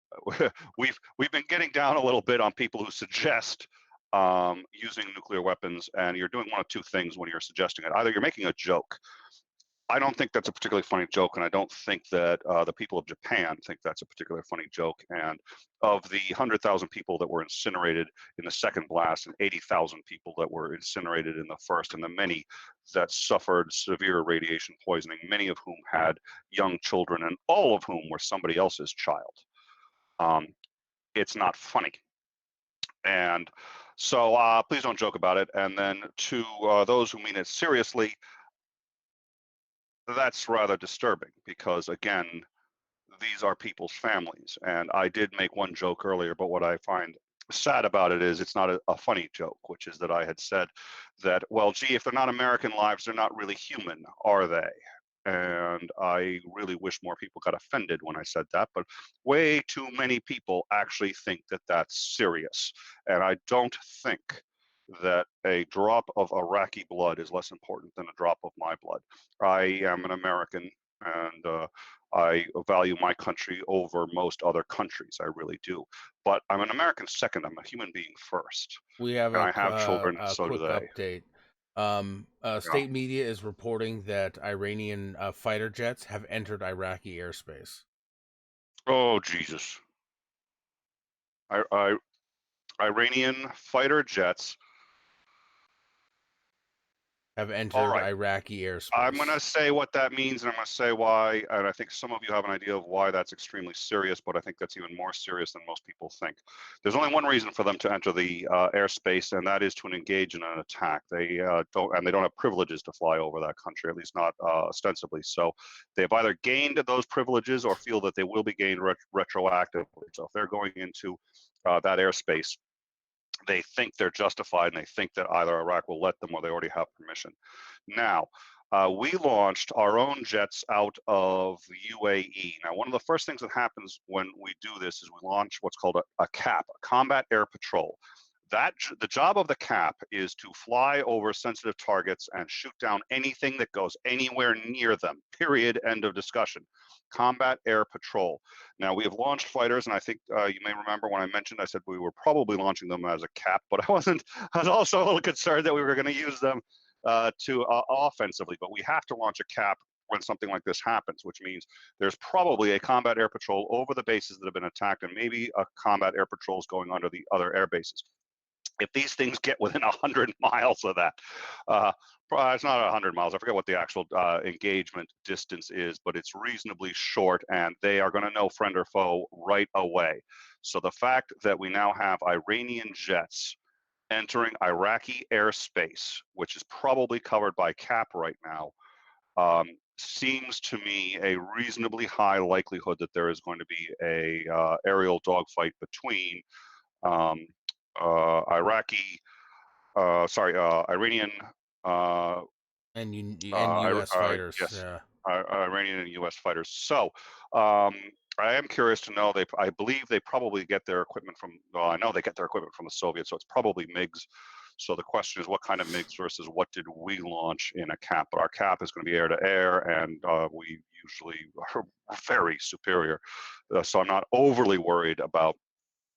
we've been getting down a little bit on people who suggest using nuclear weapons, and you're doing one of two things when you're suggesting it. Either you're making a joke. I don't think that's a particularly funny joke, and I don't think that the people of Japan think that's a particularly funny joke. And of the 100,000 people that were incinerated in the second blast, and 80,000 people that were incinerated in the first, and the many that suffered severe radiation poisoning, many of whom had young children, and all of whom were somebody else's child, um, it's not funny. And so please don't joke about it. And then to those who mean it seriously, that's rather disturbing because, again, these are people's families. And I did make one joke earlier, but what I find sad about it is it's not a funny joke, which is that I had said that, well, gee, if they're not American lives, they're not really human, are they? And I really wish more people got offended when I said that, but way too many people actually think that that's serious. And I don't think that a drop of Iraqi blood is less important than a drop of my blood. I am an American, and I value my country over most other countries. I really do. But I'm an American second. I'm a human being first. We have And I have children, a so do quick they. update. Yeah. State media is reporting that Iranian fighter jets have entered Iraqi airspace. Oh, Jesus. I, Iranian fighter jets. have All entered right. Iraqi I'm going to airspace. say what that means, and I'm going to say why. And I think some of you have an idea of why that's extremely serious, but I think that's even more serious than most people think. There's only one reason for them to enter the airspace, and that is to engage in an attack. They don't have privileges to fly over that country, at least not ostensibly. So they've either gained those privileges or feel that they will be gained retroactively. So if they're going into that airspace, they think they're justified, and they think that either Iraq will let them or they already have permission. Now, we launched our own jets out of the UAE. Now, one of the first things that happens when we do this is we launch what's called a CAP, a Combat Air Patrol. The job of the CAP is to fly over sensitive targets and shoot down anything that goes anywhere near them. Period. End of discussion. Combat Air Patrol. Now, we have launched fighters, and I think you may remember when I mentioned, I said we were probably launching them as a CAP, but I wasn't. I was also a little concerned that we were going to use them to offensively, but we have to launch a CAP when something like this happens, which means there's probably a combat air patrol over the bases that have been attacked, and maybe a combat air patrol is going under the other air bases. If these things get within 100 miles of that, it's not 100 miles. I forget what the actual engagement distance is, but it's reasonably short, and they are going to know friend or foe right away. So the fact that we now have Iranian jets entering Iraqi airspace, which is probably covered by CAP right now, seems to me a reasonably high likelihood that there is going to be a aerial dogfight between um, Iraqi, Iranian, uh, And U.S. fighters. yes, Yeah. Iranian and U.S. fighters. So um, I am curious to know. I believe they probably get their equipment from. Well, I know they get their equipment from the Soviets, so it's probably MiGs. So the question is, what kind of MiGs versus what did we launch in a CAP? But our CAP is going to be air to air, and we usually are very superior. So I'm not overly worried about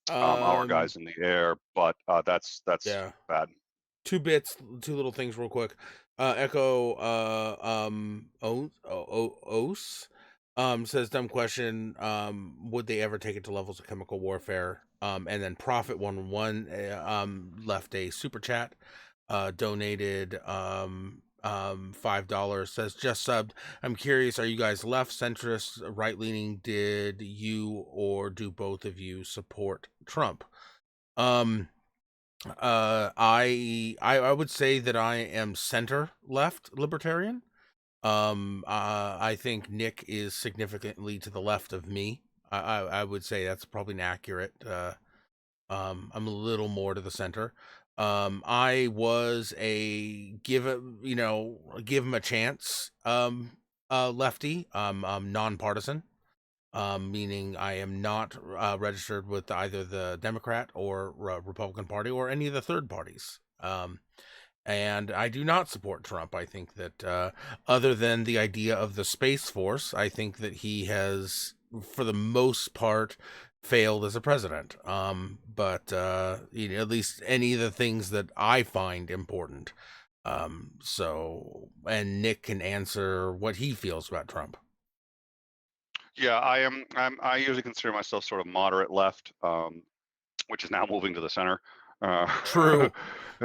our Um. guys in the air, but that's Yeah. bad. Two little things, real quick. Echo. Os. Says dumb question. Would they ever take it to levels of chemical warfare? And then Prophet 111 left a super chat. Donated $5, says just subbed. I'm curious, are you guys left, centrist, right leaning? Did you or do both of you support Trump? um I would say that I am center left libertarian. I think Nick is significantly to the left of me. I would say that's probably an accurate. I'm a little more to the center. I was a give him a chance. Lefty. Nonpartisan. Meaning I am not registered with either the Democrat or Republican Party or any of the third parties. And I do not support Trump. I think that other than the idea of the Space Force, I think that he has, for the most part, failed as a president. But at least any of the things that I find important. And Nick can answer what he feels about Trump. Yeah, I usually consider myself sort of moderate left, which is now moving to the center. Uh, True.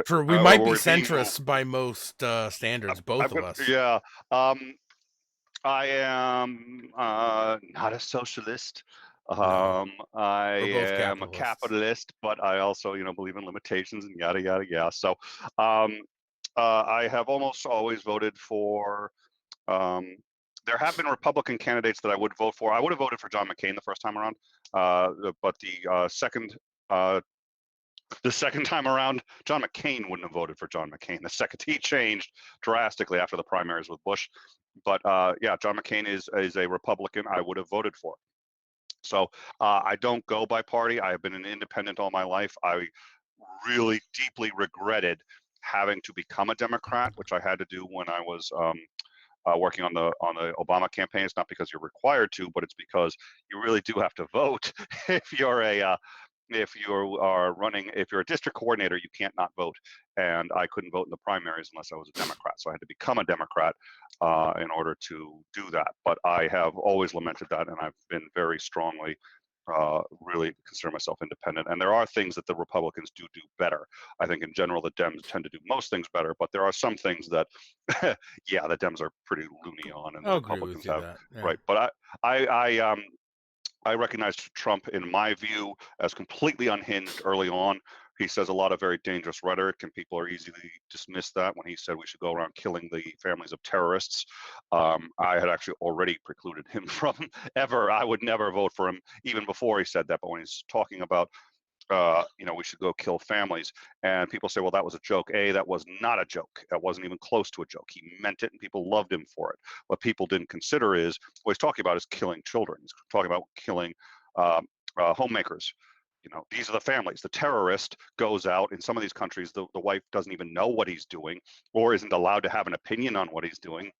True. We might be we're being moved. centrist by most standards, both of us. Yeah. I am not a socialist. No, I we're both am a capitalists. capitalist, but I also, believe in limitations and yada yada yada. So, um, I have almost always voted for. Um, there have been Republican candidates that I would vote for. I would have voted for John McCain the first time around, but the second time around, John McCain wouldn't have voted for John McCain. The second he changed drastically after the primaries with Bush. But yeah, John McCain is a Republican I would have voted for. So I don't go by party. I have been an independent all my life. I really deeply regretted having to become a Democrat, which I had to do when I was working on the Obama campaign. It's not because you're required to, but it's because you really do have to vote if you're if you're a district coordinator, you can't not vote. And I couldn't vote in the primaries unless I was a Democrat. So I had to become a Democrat in order to do that. But I have always lamented that, and I've been very strongly really consider myself independent. And there are things that the Republicans do better. I think in general the Dems tend to do most things better, but there are some things that, yeah, the Dems are pretty loony on, and the I'll agree with Republicans you have that. Yeah. right. But I recognized Trump, in my view, as completely unhinged early on. He says a lot of very dangerous rhetoric, and people are easily dismiss that when he said we should go around killing the families of terrorists. I had actually already precluded him from ever. I would never vote for him even before he said that. But when he's talking about we should go kill families. And people say, well, that was a joke. That was not a joke. That wasn't even close to a joke. He meant it and people loved him for it. What people didn't consider is what he's talking about is killing children. He's talking about killing homemakers. These are the families. The terrorist goes out in some of these countries, the wife doesn't even know what he's doing or isn't allowed to have an opinion on what he's doing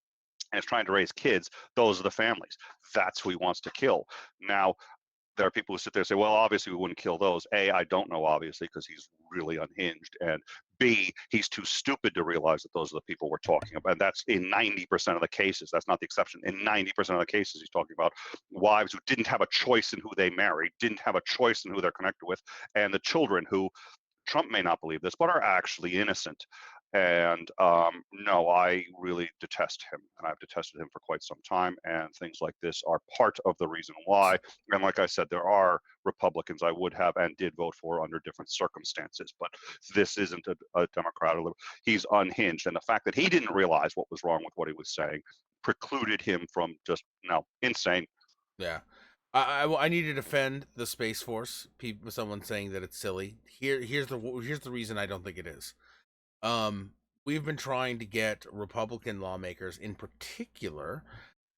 and is trying to raise kids. Those are the families. That's who he wants to kill. Now, there are people who sit there and say, well, obviously we wouldn't kill those. I don't know, obviously, because he's really unhinged. And B, he's too stupid to realize that those are the people we're talking about. And that's in 90% of the cases. That's not the exception. In 90% of the cases, he's talking about wives who didn't have a choice in who they married, didn't have a choice in who they're connected with, and the children who Trump may not believe this, but are actually innocent. And no, I really detest him, and I've detested him for quite some time. And things like this are part of the reason why. And like I said, there are Republicans I would have and did vote for under different circumstances, but this isn't a Democrat. He's unhinged, and the fact that he didn't realize what was wrong with what he was saying precluded him from just insane. Yeah. I need to defend the Space Force. People, someone saying that it's silly. Here's the reason I don't think it is. Um, we've been trying to get Republican lawmakers, in particular,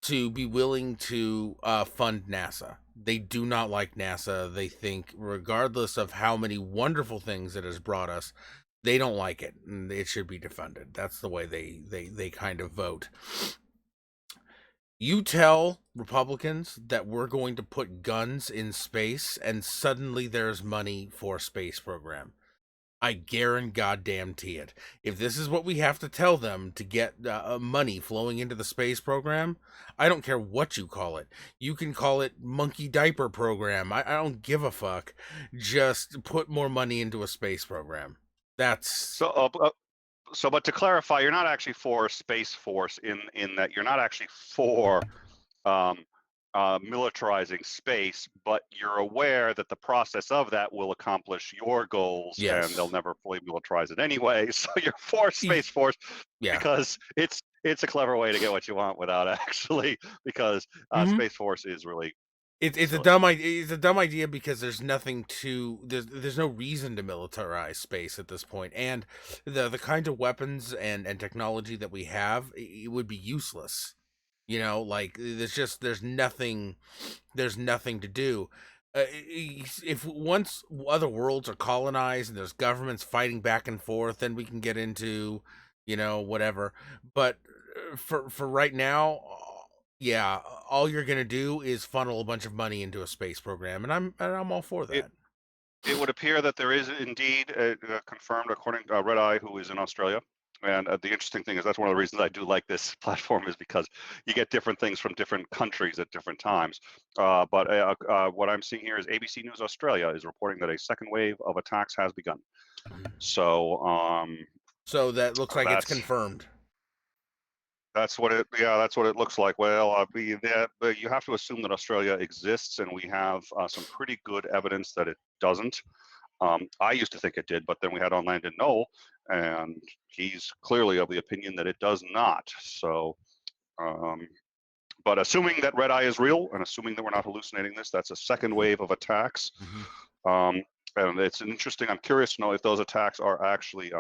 to be willing to fund NASA. They do not like NASA. They think, regardless of how many wonderful things it has brought us, they don't like it, and it should be defunded. That's the way they kind of vote. You tell Republicans that we're going to put guns in space, and suddenly there's money for a space program. I guarantee it. If this is what we have to tell them to get money flowing into the space program, I don't care what you call it. You can call it monkey diaper program. I don't give a fuck. Just put more money into a space program. That's So, but to clarify, you're not actually for Space Force in that you're not actually for um, militarizing space, but you're aware that the process of that will accomplish your goals, and they'll yes. never fully militarize it anyway. So you're for Space Force Yeah. because it's a clever way to get what you want without actually, because Mm-hmm. Space Force is really It's a silly. dumb idea. It's a dumb idea because there's nothing to there's no reason to militarize space at this point, and the kind of weapons and technology that we have, it would be useless. Like there's nothing to do. If once other worlds are colonized and there's governments fighting back and forth, then we can get into whatever. But for right now, yeah, all you're gonna do is funnel a bunch of money into a space program, and I'm all for It that. it would appear that there is indeed confirmed, according to Red Eye, who is in Australia. And the interesting thing is that's one of the reasons I do like this platform is because you get different things from different countries at different times. But what I'm seeing here is ABC News Australia is reporting that a second wave of attacks has begun. So So that looks like it's that's confirmed. that's what it looks like. Well, but you have to assume that Australia exists, and we have some pretty good evidence that it doesn't. I used to think it did, but then we had on Landon Knoll, and he's clearly of the opinion that it does not. So, um, but assuming that red eye is real, and assuming that we're not hallucinating this, that's a second wave of attacks. Mm-hmm. Um, and it's an interesting. I'm curious to know if those attacks are actually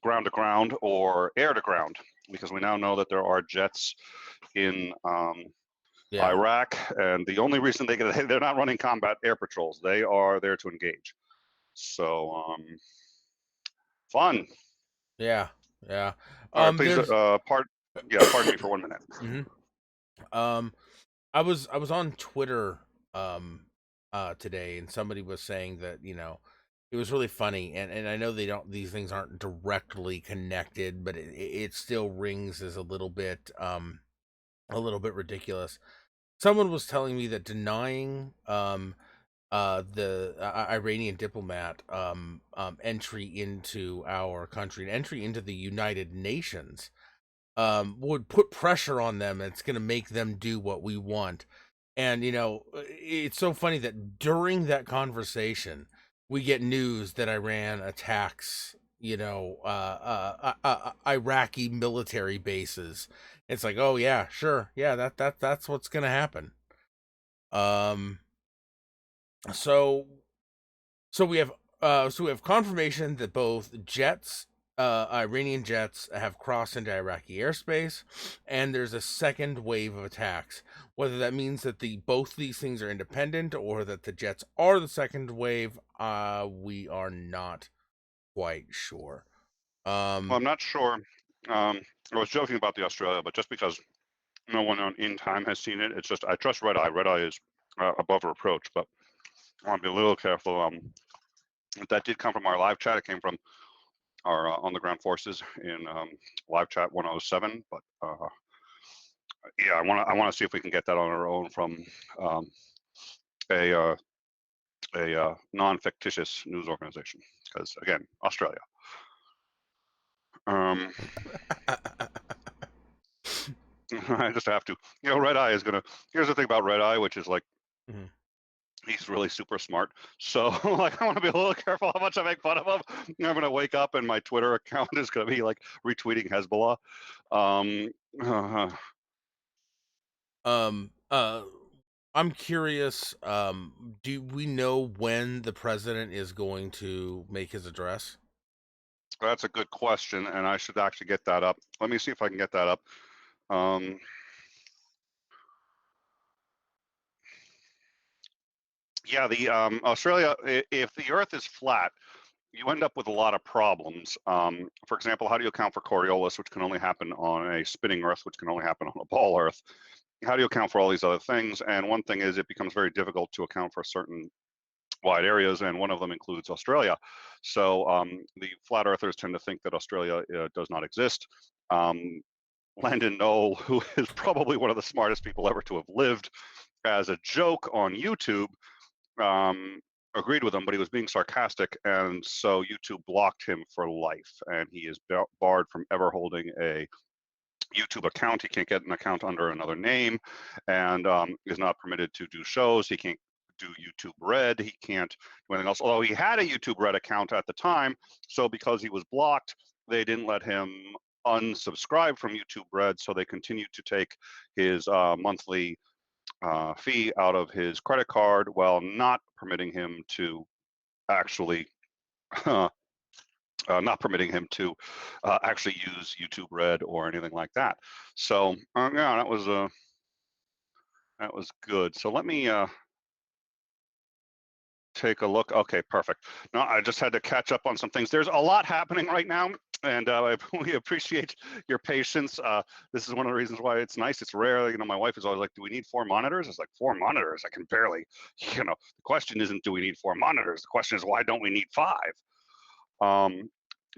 ground to ground or air to ground, because we now know that there are jets in Yeah. Iraq, and the only reason they're not running combat air patrols. They are there to engage. So fun. Yeah. Yeah. All right, please. There's. Pardon me for 1 minute. hmm Um, I was on Twitter today, and somebody was saying that it was really funny, and I know these things aren't directly connected, but it still rings as a little bit ridiculous. someone was telling me that denying the Iranian diplomat entry into our country and entry into the United Nations would put pressure on them. It's going to make them do what we want. And, it's so funny that during that conversation, we get news that Iran attacks, Iraqi military bases. It's like, oh yeah, sure, yeah, that's what's gonna happen. Um, so so we have confirmation that both jets, Iranian jets, have crossed into Iraqi airspace, and there's a second wave of attacks. Whether that means that the both these things are independent or that the jets are the second wave, we are not quite sure. Well, I'm not sure. I was joking about the Australia, but just because no one in time has seen it, it's just I trust Red Eye. Red Eye is above reproach, but I want to be a little careful. That did come from our live chat. It came from our on the ground forces in live chat 107. But yeah, I want to see if we can get that on our own from um, a non-fictitious news organization. Because again, Australia. Um, I just have to. Red Eye is gonna. Here's the thing about Red Eye, which is like Mhm. he's really super smart. So like I want to be a little careful how much I make fun of him. I'm gonna wake up and my Twitter account is gonna be like retweeting Hezbollah. Um, uh, Um, uh, I'm curious. Do we know when the president is going to make his address? that's a good question, and I should actually get that up. Let me see if I can get that up. Um, yeah, the Australia. If the Earth is flat, you end up with a lot of problems. For example, how do you account for Coriolis, which can only happen on a spinning Earth, which can only happen on a ball Earth? How do you account for all these other things? And one thing is it becomes very difficult to account for certain wide areas, and one of them includes Australia. So the flat earthers tend to think that Australia does not exist. Um, Landon Knoll, who is probably one of the smartest people ever to have lived, as a joke on YouTube, um, agreed with him, but he was being sarcastic, and so YouTube blocked him for life, and he is barred from ever holding a YouTube account. He can't get an account under another name, and is not permitted to do shows. He can't do YouTube Red. He can't do anything else. Although he had a YouTube Red account at the time, so because he was blocked, they didn't let him unsubscribe from YouTube Red. So they continued to take his monthly fee out of his credit card while not permitting him to actually not permitting him to actually use YouTube Red or anything like that. So yeah, that was good. So let me take a look. Okay, perfect. No, I just had to catch up on some things. There's a lot happening right now, and we appreciate your patience. This is one of the reasons why it's nice. It's rare. My wife is always like, "Do we need 4 monitors?" It's like 4 monitors. I can barely. The question isn't, "Do we need 4 monitors?" The question is, why don't we need 5? Um,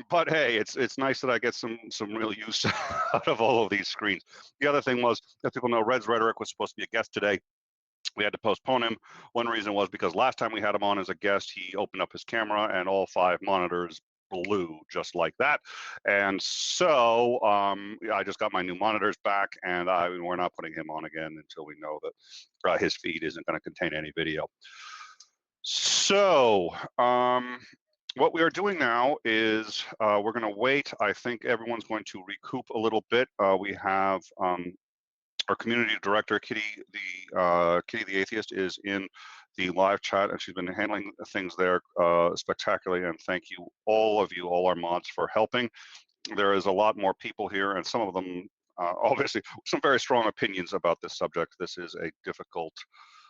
but hey, it's nice that I get some real use out of all of these screens. The other thing was, as people know, Red's Rhetoric was supposed to be a guest today. We had to postpone him. One reason was because last time we had him on as a guest, he opened up his camera and all 5 monitors blew just like that. And so I just got my new monitors back, and we're not putting him on again until we know that his feed isn't going to contain any video. So what we are doing now is we're going to wait. I think everyone's going to recoup a little bit. We have our community director, Kitty the Atheist, is in the live chat, and she's been handling things there spectacularly. And thank you, all our mods, for helping. There is a lot more people here, and some of them obviously some very strong opinions about this subject. This is a difficult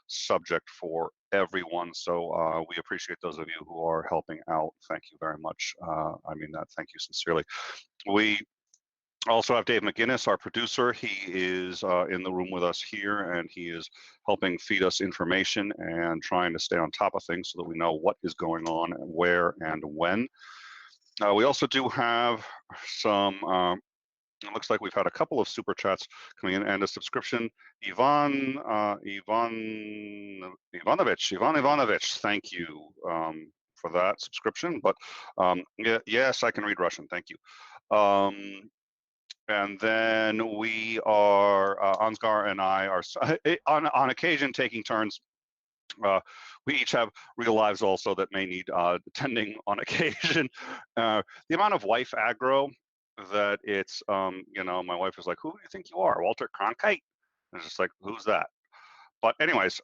subject for everyone, so we appreciate those of you who are helping out. Thank you very much. I mean that. Thank you sincerely. We also have Dave McGinnis, our producer. He is in the room with us here, and he is helping feed us information and trying to stay on top of things so that we know what is going on, and where, and when. We also do have some It looks like we've had a couple of super chats coming in and a subscription. Ivan Ivanovich, thank you for that subscription. But yeah, yes, I can read Russian. Thank you. And then we are, Ansgar and I are on occasion taking turns. We each have real lives also that may need tending on occasion. The amount of wife aggro that it's, my wife is like, who do you think you are, Walter Cronkite? And it's just like, who's that? But anyways,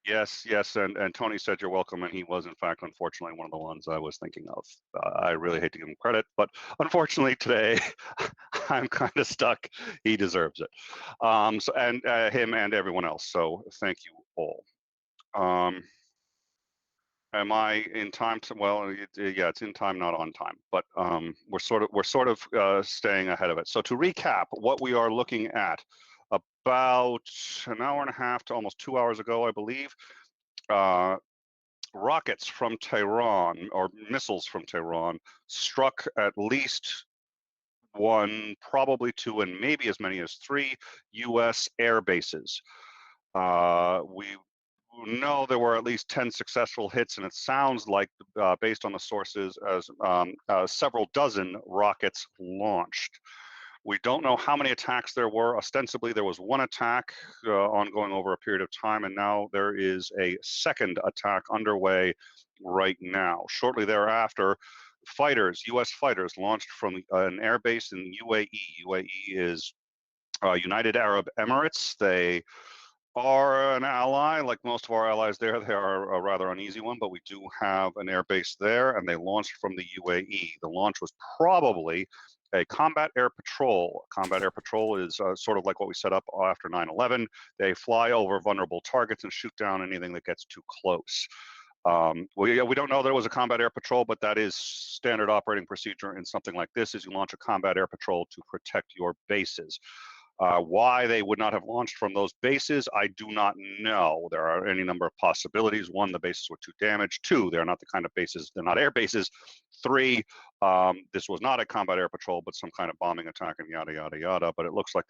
yes, and Tony said you're welcome, and he was in fact, unfortunately, one of the ones I was thinking of. I really hate to give him credit, but unfortunately today, I'm kind of stuck. He deserves it. So and him and everyone else. So thank you all. Am I in time to, well, yeah, it's in time, not on time, but we're sort of staying ahead of it. So to recap, what we are looking at, about an hour and a half to almost 2 hours ago, I believe, rockets from Tehran, or missiles from Tehran, struck at least one, probably two, and maybe as many as three U.S. air bases. We know there were at least 10 successful hits, and it sounds like, based on the sources, as several dozen rockets launched. We don't know how many attacks there were. Ostensibly, there was one attack ongoing over a period of time, and now there is a second attack underway right now. Shortly thereafter, U.S. fighters, launched from an air base in UAE. UAE is United Arab Emirates. They are an ally, like most of our allies there. They are a rather uneasy one, but we do have an air base there, and they launched from the UAE. The launch was probably a combat air patrol. Combat air patrol is sort of like what we set up after 9/11. They fly over vulnerable targets and shoot down anything that gets too close. We don't know there was a combat air patrol, but that is standard operating procedure in something like this, is you launch a combat air patrol to protect your bases. Why they would not have launched from those bases, I do not know. There are any number of possibilities. One, the bases were too damaged. Two, they're not the kind of bases, they're not air bases. Three, this was not a combat air patrol, but some kind of bombing attack, and yada, yada, yada. But it looks like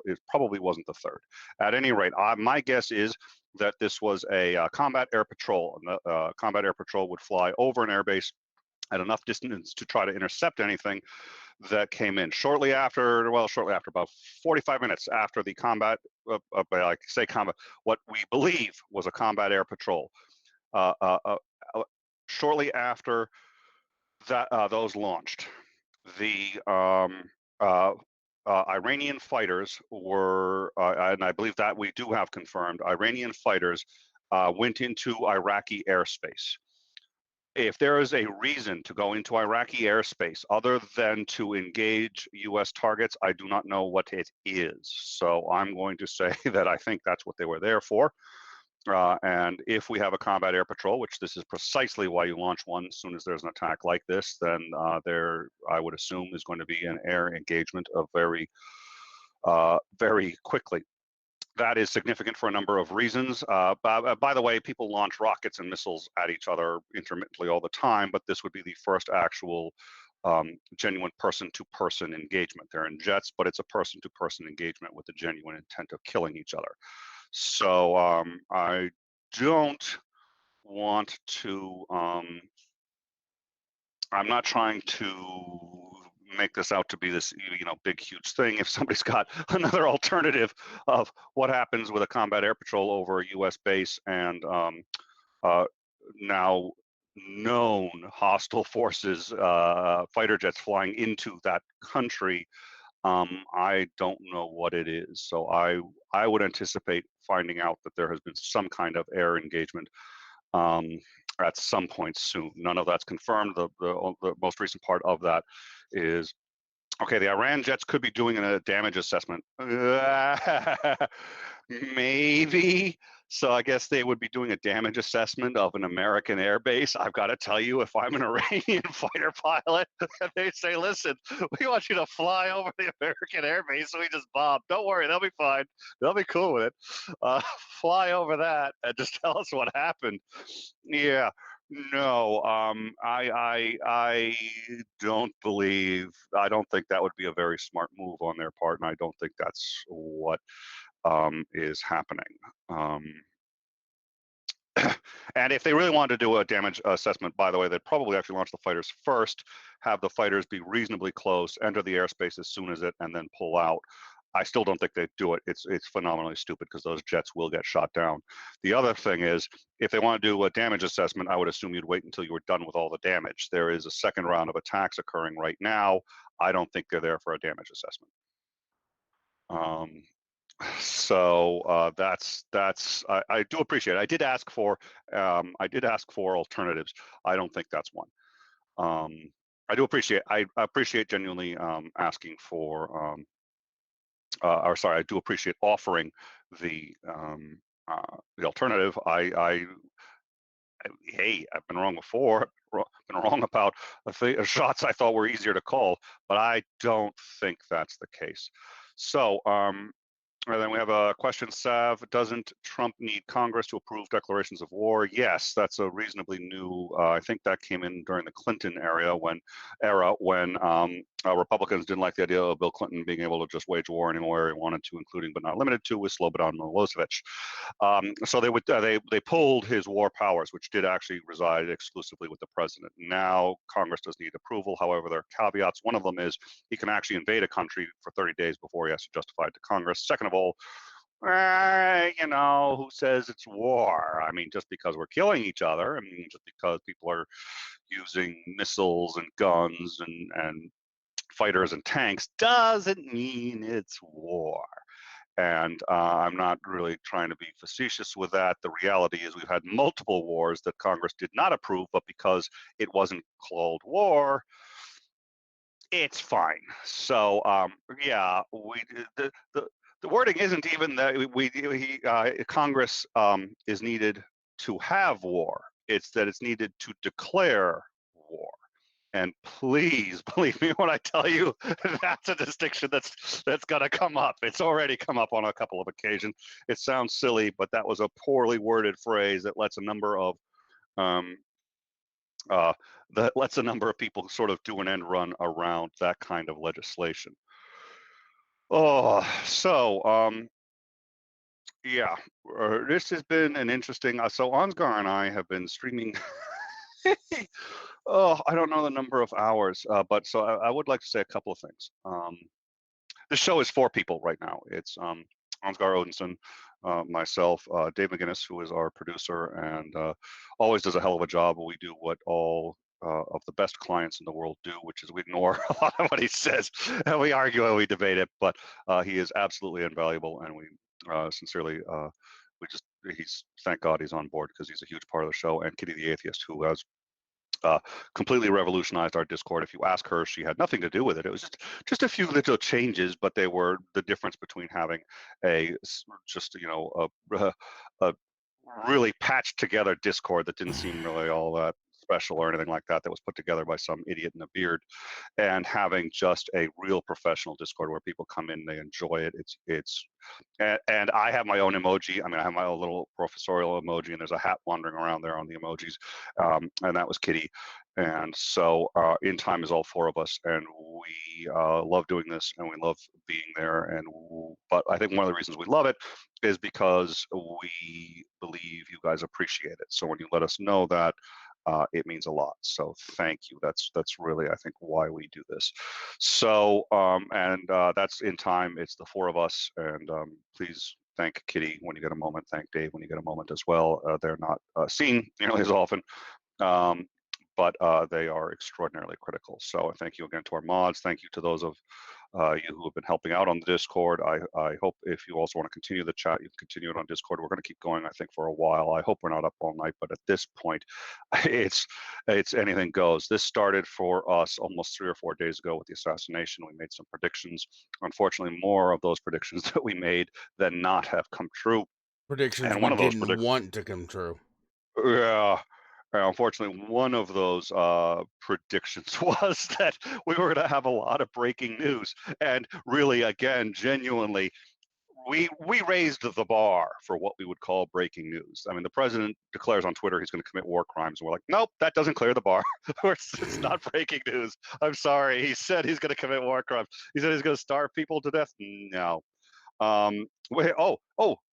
it probably wasn't the third. At any rate, my guess is that this was a combat air patrol. And the combat air patrol would fly over an airbase at enough distance to try to intercept anything that came in shortly after, about 45 minutes after the combat, what we believe was a combat air patrol. Shortly after that, those launched, the Iranian fighters were, and I believe that we do have confirmed, Iranian fighters went into Iraqi airspace. If there is a reason to go into Iraqi airspace other than to engage U.S. targets, I do not know what it is. So I'm going to say that I think that's what they were there for. And if we have a combat air patrol, which this is precisely why you launch one as soon as there's an attack like this, then there, I would assume, is going to be an air engagement of very quickly. That is significant for a number of reasons. By the way, people launch rockets and missiles at each other intermittently all the time, but this would be the first actual genuine person-to-person engagement. They're in jets, but it's a person-to-person engagement with the genuine intent of killing each other. So I don't want to, I'm not trying to make this out to be this big huge thing. If somebody's got another alternative of what happens with a combat air patrol over a U.S. base and now known hostile forces, fighter jets flying into that country, I don't know what it is. So I would anticipate finding out that there has been some kind of air engagement at some point soon. None of that's confirmed. The most recent part of that is, okay, the Iran jets could be doing a damage assessment. Maybe. So I guess they would be doing a damage assessment of an American air base. I've got to tell you, if I'm an Iranian fighter pilot, and they say, listen, we want you to fly over the American air base we just bombed. Don't worry, they'll be fine. They'll be cool with it. Fly over that and just tell us what happened. Yeah, No, I don't believe. I don't think that would be a very smart move on their part, and I don't think that's what is happening. Um, and if they really wanted to do a damage assessment, by the way, they'd probably actually launch the fighters first, have the fighters be reasonably close, enter the airspace as soon as it, and then pull out. I still don't think they'd do it. It's phenomenally stupid because those jets will get shot down. The other thing is, if they want to do a damage assessment, I would assume you'd wait until you were done with all the damage. There is a second round of attacks occurring right now. I don't think they're there for a damage assessment. Um, so that's I do appreciate it. I did ask for alternatives. I don't think that's one. Um, I appreciate genuinely asking for or sorry, I do appreciate offering the alternative. Hey, I've been wrong before. Been wrong about shots I thought were easier to call, but I don't think that's the case. So and then we have a question, Sav. Doesn't Trump need Congress to approve declarations of war? Yes, that's a reasonably new. I think that came in during the Clinton era when Republicans didn't like the idea of Bill Clinton being able to just wage war anywhere he wanted to, including but not limited to, with Slobodan Milosevic. So they pulled his war powers, which did actually reside exclusively with the president. Now Congress does need approval. However, there are caveats. One of them is he can actually invade a country for 30 days before he has to justify it to Congress. Second of all, who says it's war? I mean, just because we're killing each other, I mean, just because people are using missiles and guns and fighters and tanks doesn't mean it's war. And I'm not really trying to be facetious with that. The reality is we've had multiple wars that Congress did not approve, but because it wasn't called war, it's fine. So yeah, the wording isn't even that Congress is needed to have war. It's that it's needed to declare war. And please believe me when I tell you that's a distinction that's going to come up. It's already come up on a couple of occasions. It sounds silly, but that was a poorly worded phrase that lets a number of um, people sort of do an end run around that kind of legislation. Oh, so yeah, this has been an interesting. So Ansgar and I have been streaming. Oh, I don't know the number of hours, but so I would like to say a couple of things. The show is four people right now. It's Ansgar Odinson, myself, Dave McGinnis, who is our producer and always does a hell of a job. We do what all of the best clients in the world do, which is we ignore a lot of what he says, and we argue and we debate it. But he is absolutely invaluable, and we sincerely, he's thank God he's on board because he's a huge part of the show. And Kitty the Atheist, who has completely revolutionized our Discord. If you ask her, she had nothing to do with it. It was just a few little changes, but they were the difference between having a just a really patched together Discord that didn't seem really all that special or anything like that, that was put together by some idiot in a beard, and having just a real professional Discord where people come in, they enjoy it. It's and I have my own emoji. I mean, I have my own little professorial emoji, and there's a hat wandering around there on the emojis, and that was Kitty. And so, In Time is all four of us, and we love doing this, and we love being there. But I think one of the reasons we love it is because we believe you guys appreciate it. So when you let us know that, it means a lot. So thank you. That's really, I think, why we do this. So that's In Time. It's the four of us, and please thank Kitty when you get a moment. Thank Dave when you get a moment as well. They're not seen nearly as often, um, but they are extraordinarily critical. So thank you again to our mods. Thank you to those of you who have been helping out on the Discord. I hope if you also want to continue the chat, you can continue it on Discord. We're going to keep going, I think, for a while. I hope we're not up all night, but at this point, it's anything goes. This started for us almost 3 or 4 days ago with the assassination. We made some predictions. Unfortunately, more of those predictions that we made than not have come true. Predictions And we one of those didn't want to come true. yeah. Unfortunately, one of those predictions was that we were going to have a lot of breaking news. And really, again, genuinely, we raised the bar for what we would call breaking news. I mean, the president declares on Twitter he's going to commit war crimes, and we're like, nope, that doesn't clear the bar. It's not breaking news. I'm sorry. He said he's going to commit war crimes. He said he's going to starve people to death. No. Wait,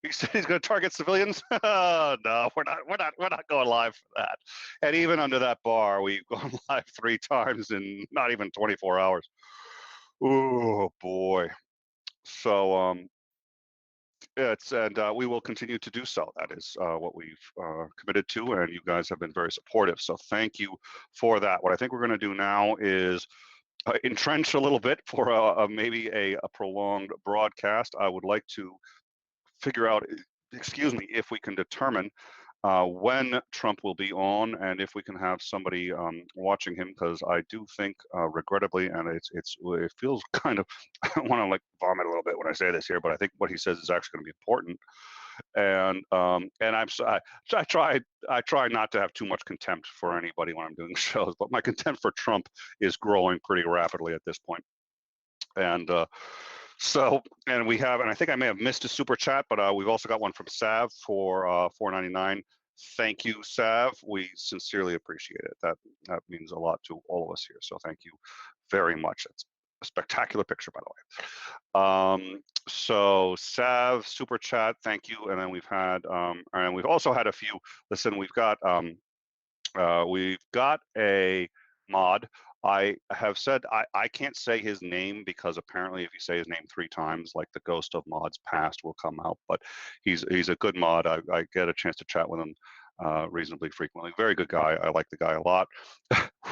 he said he's going to target civilians. No, we're not going live for that. And even under that bar, we've gone live 3 times in not even 24 hours. Oh boy. So we will continue to do so. That is what we've committed to, and you guys have been very supportive. So thank you for that. What I think we're going to do now is entrench a little bit for maybe a prolonged broadcast. I would like to figure out, excuse me, if we can determine when Trump will be on, and if we can have somebody watching him, because I do think, regrettably, and it feels kind of, I don't want to like vomit a little bit when I say this here, but I think what he says is actually going to be important. And I try not to have too much contempt for anybody when I'm doing shows, but my contempt for Trump is growing pretty rapidly at this point. And and I think I may have missed a super chat, but we've also got one from Sav for $4.99. Thank you, Sav. We sincerely appreciate it. That means a lot to all of us here. So thank you very much. It's a spectacular picture, by the way. So Sav, super chat, thank you. And then we've had, and we've also had a few. Listen, we've got a mod. I have said I can't say his name, because apparently if you say his name 3 times, like the ghost of mods past will come out. But he's a good mod. I get a chance to chat with him reasonably frequently. Very good guy. I like the guy a lot.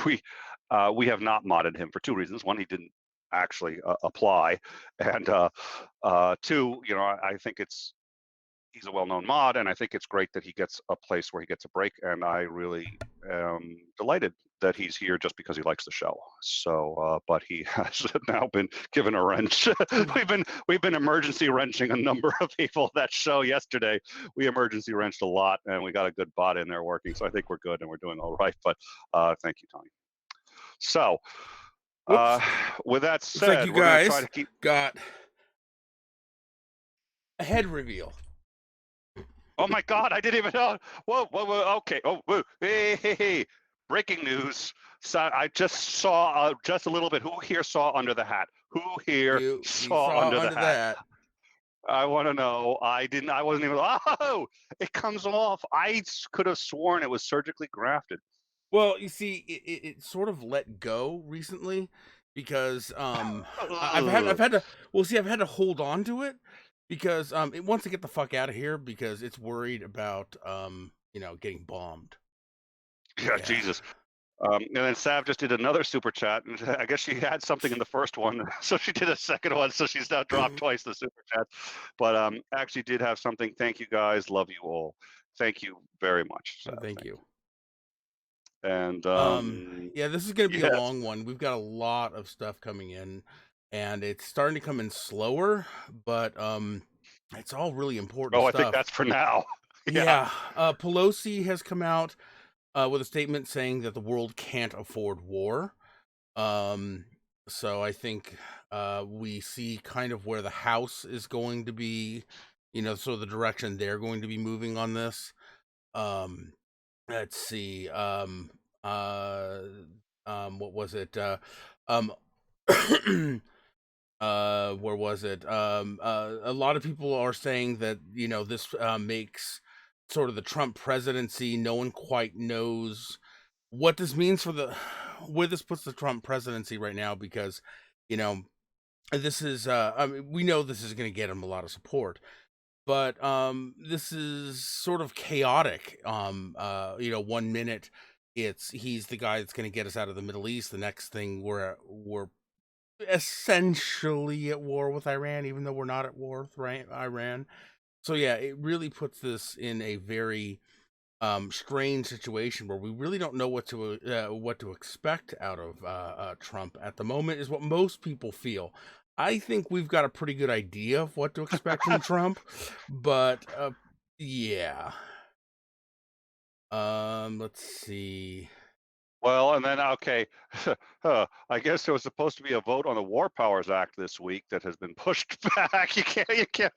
we have not modded him for 2 reasons. One, he didn't actually apply, and 2, I think he's a well-known mod, and I think it's great that he gets a place where he gets a break, and I really am delighted that he's here just because he likes the show. So, but he has now been given a wrench. we've been emergency wrenching a number of people. That show yesterday, we emergency wrenched a lot, and we got a good bot in there working. So I think we're good and we're doing all right. But thank you, Tony. So, with that said, like you we're going to guys try to keep. got a head reveal. Oh my God! I didn't even know. Whoa! Okay. Oh, whoa. Hey. Breaking news. So I just saw just a little bit. Who here saw Under the Hat? Who here saw Under the Hat? That. I want to know. I didn't. I wasn't even. Oh, it comes off. I could have sworn it was surgically grafted. Well, you see, it sort of let go recently, because I've had to hold on to it, because it wants to get the fuck out of here, because it's worried about getting bombed. Yeah. Jesus. And then Sav just did another super chat, and I guess she had something in the first one, so she did a second one, so she's now dropped twice the super chat. But actually did have something. Thank you guys. Love you all. Thank you very much, Sav. Thank you. And yeah, this is going to be a long one. We've got a lot of stuff coming in, and it's starting to come in slower, but it's all really important stuff. I think that's for now. Yeah. Pelosi has come out with a statement saying that the world can't afford war. So I think we see kind of where the House is going to be, so the direction they're going to be moving on this. Let's see. What was it? Where was it? A lot of people are saying that, this makes sort of the Trump presidency. No one quite knows what this means for where this puts the Trump presidency right now, because, this is, we know this is going to get him a lot of support, but this is sort of chaotic. 1 minute he's the guy that's going to get us out of the Middle East. The next thing we're essentially at war with Iran, even though we're not at war with Iran. So yeah, it really puts this in a very strange situation where we really don't know what to expect out of Trump at the moment, is what most people feel. I think we've got a pretty good idea of what to expect from Trump, but yeah. Let's see. Well, and then okay, I guess there was supposed to be a vote on the War Powers Act this week that has been pushed back. You can't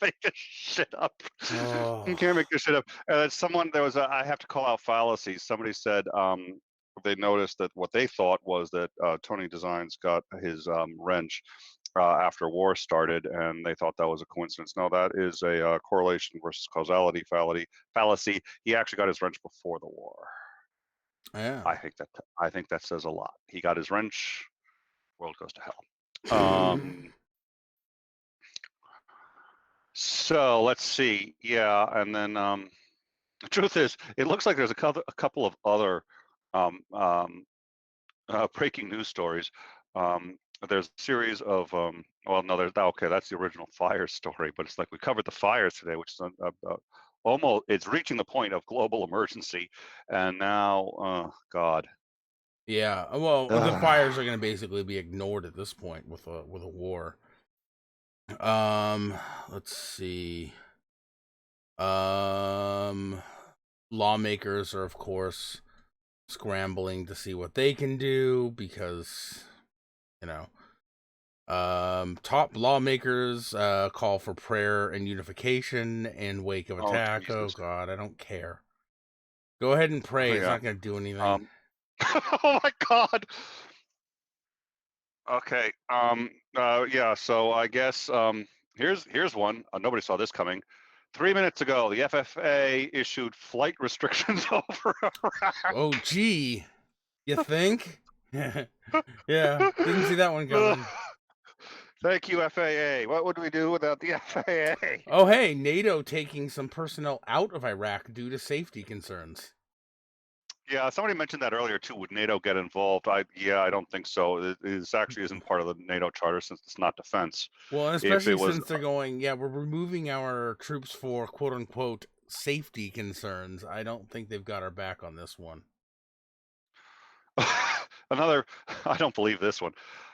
make this shit up. You Oh, can't make this shit up. And then someone there was a I have to call out fallacies. Somebody said they noticed that what they thought was that Tony Designs got his wrench after war started, and they thought that was a coincidence. No, that is a correlation versus causality fallacy. He actually got his wrench before the war. yeah. I think that says a lot. He got his wrench. World goes to hell. So let's see. Yeah, and then the truth is, it looks like there's a couple of other um, um, breaking news stories. There's a series of well, no, there's okay. That's the original fire story, but it's like we covered the fires today, which is almost it's reaching the point of global emergency, and now, God. Yeah, well, the fires are going to basically be ignored at this point with a war. Let's see. Lawmakers are, of course, scrambling to see what they can do because, you know, top lawmakers call for prayer and unification in wake of Oh attack. Oh Jesus. God, I don't care. Go ahead and pray. It's Yeah. not going to do anything. Oh my God. Okay. Yeah. So I guess here's one. Nobody saw this coming. 3 minutes ago, the FFA issued flight restrictions over Oh, Iraq. gee, you think? Yeah, didn't see that one coming. Thank you, FAA. What would we do without the FAA? Oh, hey, NATO taking some personnel out of Iraq due to safety concerns. Yeah, somebody mentioned that earlier too. Would NATO get involved? I don't think so. This actually isn't part of the NATO charter since it's not defense. Well, and If it especially was since they're going, yeah, we're removing our troops for quote unquote safety concerns. I don't think they've got our back on this one. another, I don't believe this one.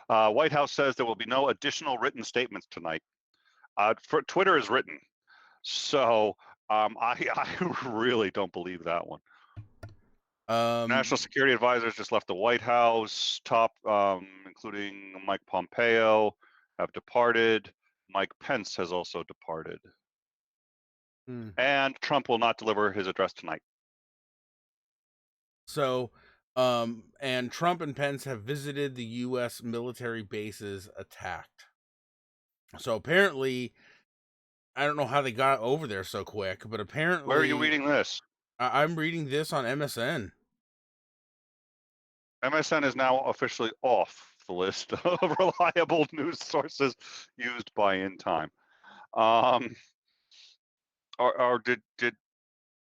White House says there will be no additional written statements tonight. For Twitter is written, so I really don't believe that one. National Security advisors just left the White House. Top, including Mike Pompeo, have departed. Mike Pence has also departed. And Trump will not deliver his address tonight. So, and Trump and Pence have visited the U.S. military bases attacked. So apparently, I don't know how they got over there so quick, but apparently, Where are you reading this? I'm reading this on MSN. MSN is now officially off the list of reliable news sources used by In Time. Or did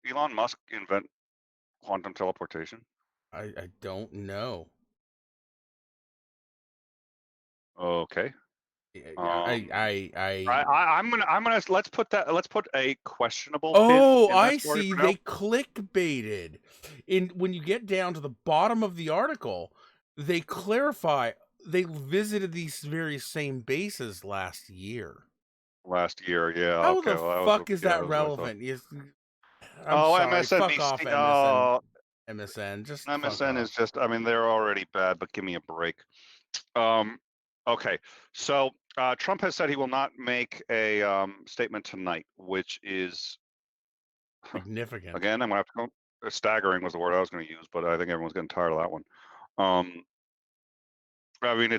Elon Musk invent quantum teleportation? I don't know. Okay. I I'm gonna let's put a questionable pin Oh, in that I story see. for now. They clickbaited. In when you get down to the bottom of the article, they clarify they visited these very same bases last year. Last year, yeah. How Okay, the well fuck is that that was what I thought. relevant? Yes, I'm Oh, sorry. Fuck off, MSNBC. MSN. Oh, MSN. Just fuck MSN is off. just. I mean, they're already bad, but give me a break. Okay, so Trump has said he will not make a statement tonight, which is Significant. again, I'm gonna have to go. Staggering was the word I was going to use, but I think everyone's getting tired of that one. Um, I mean,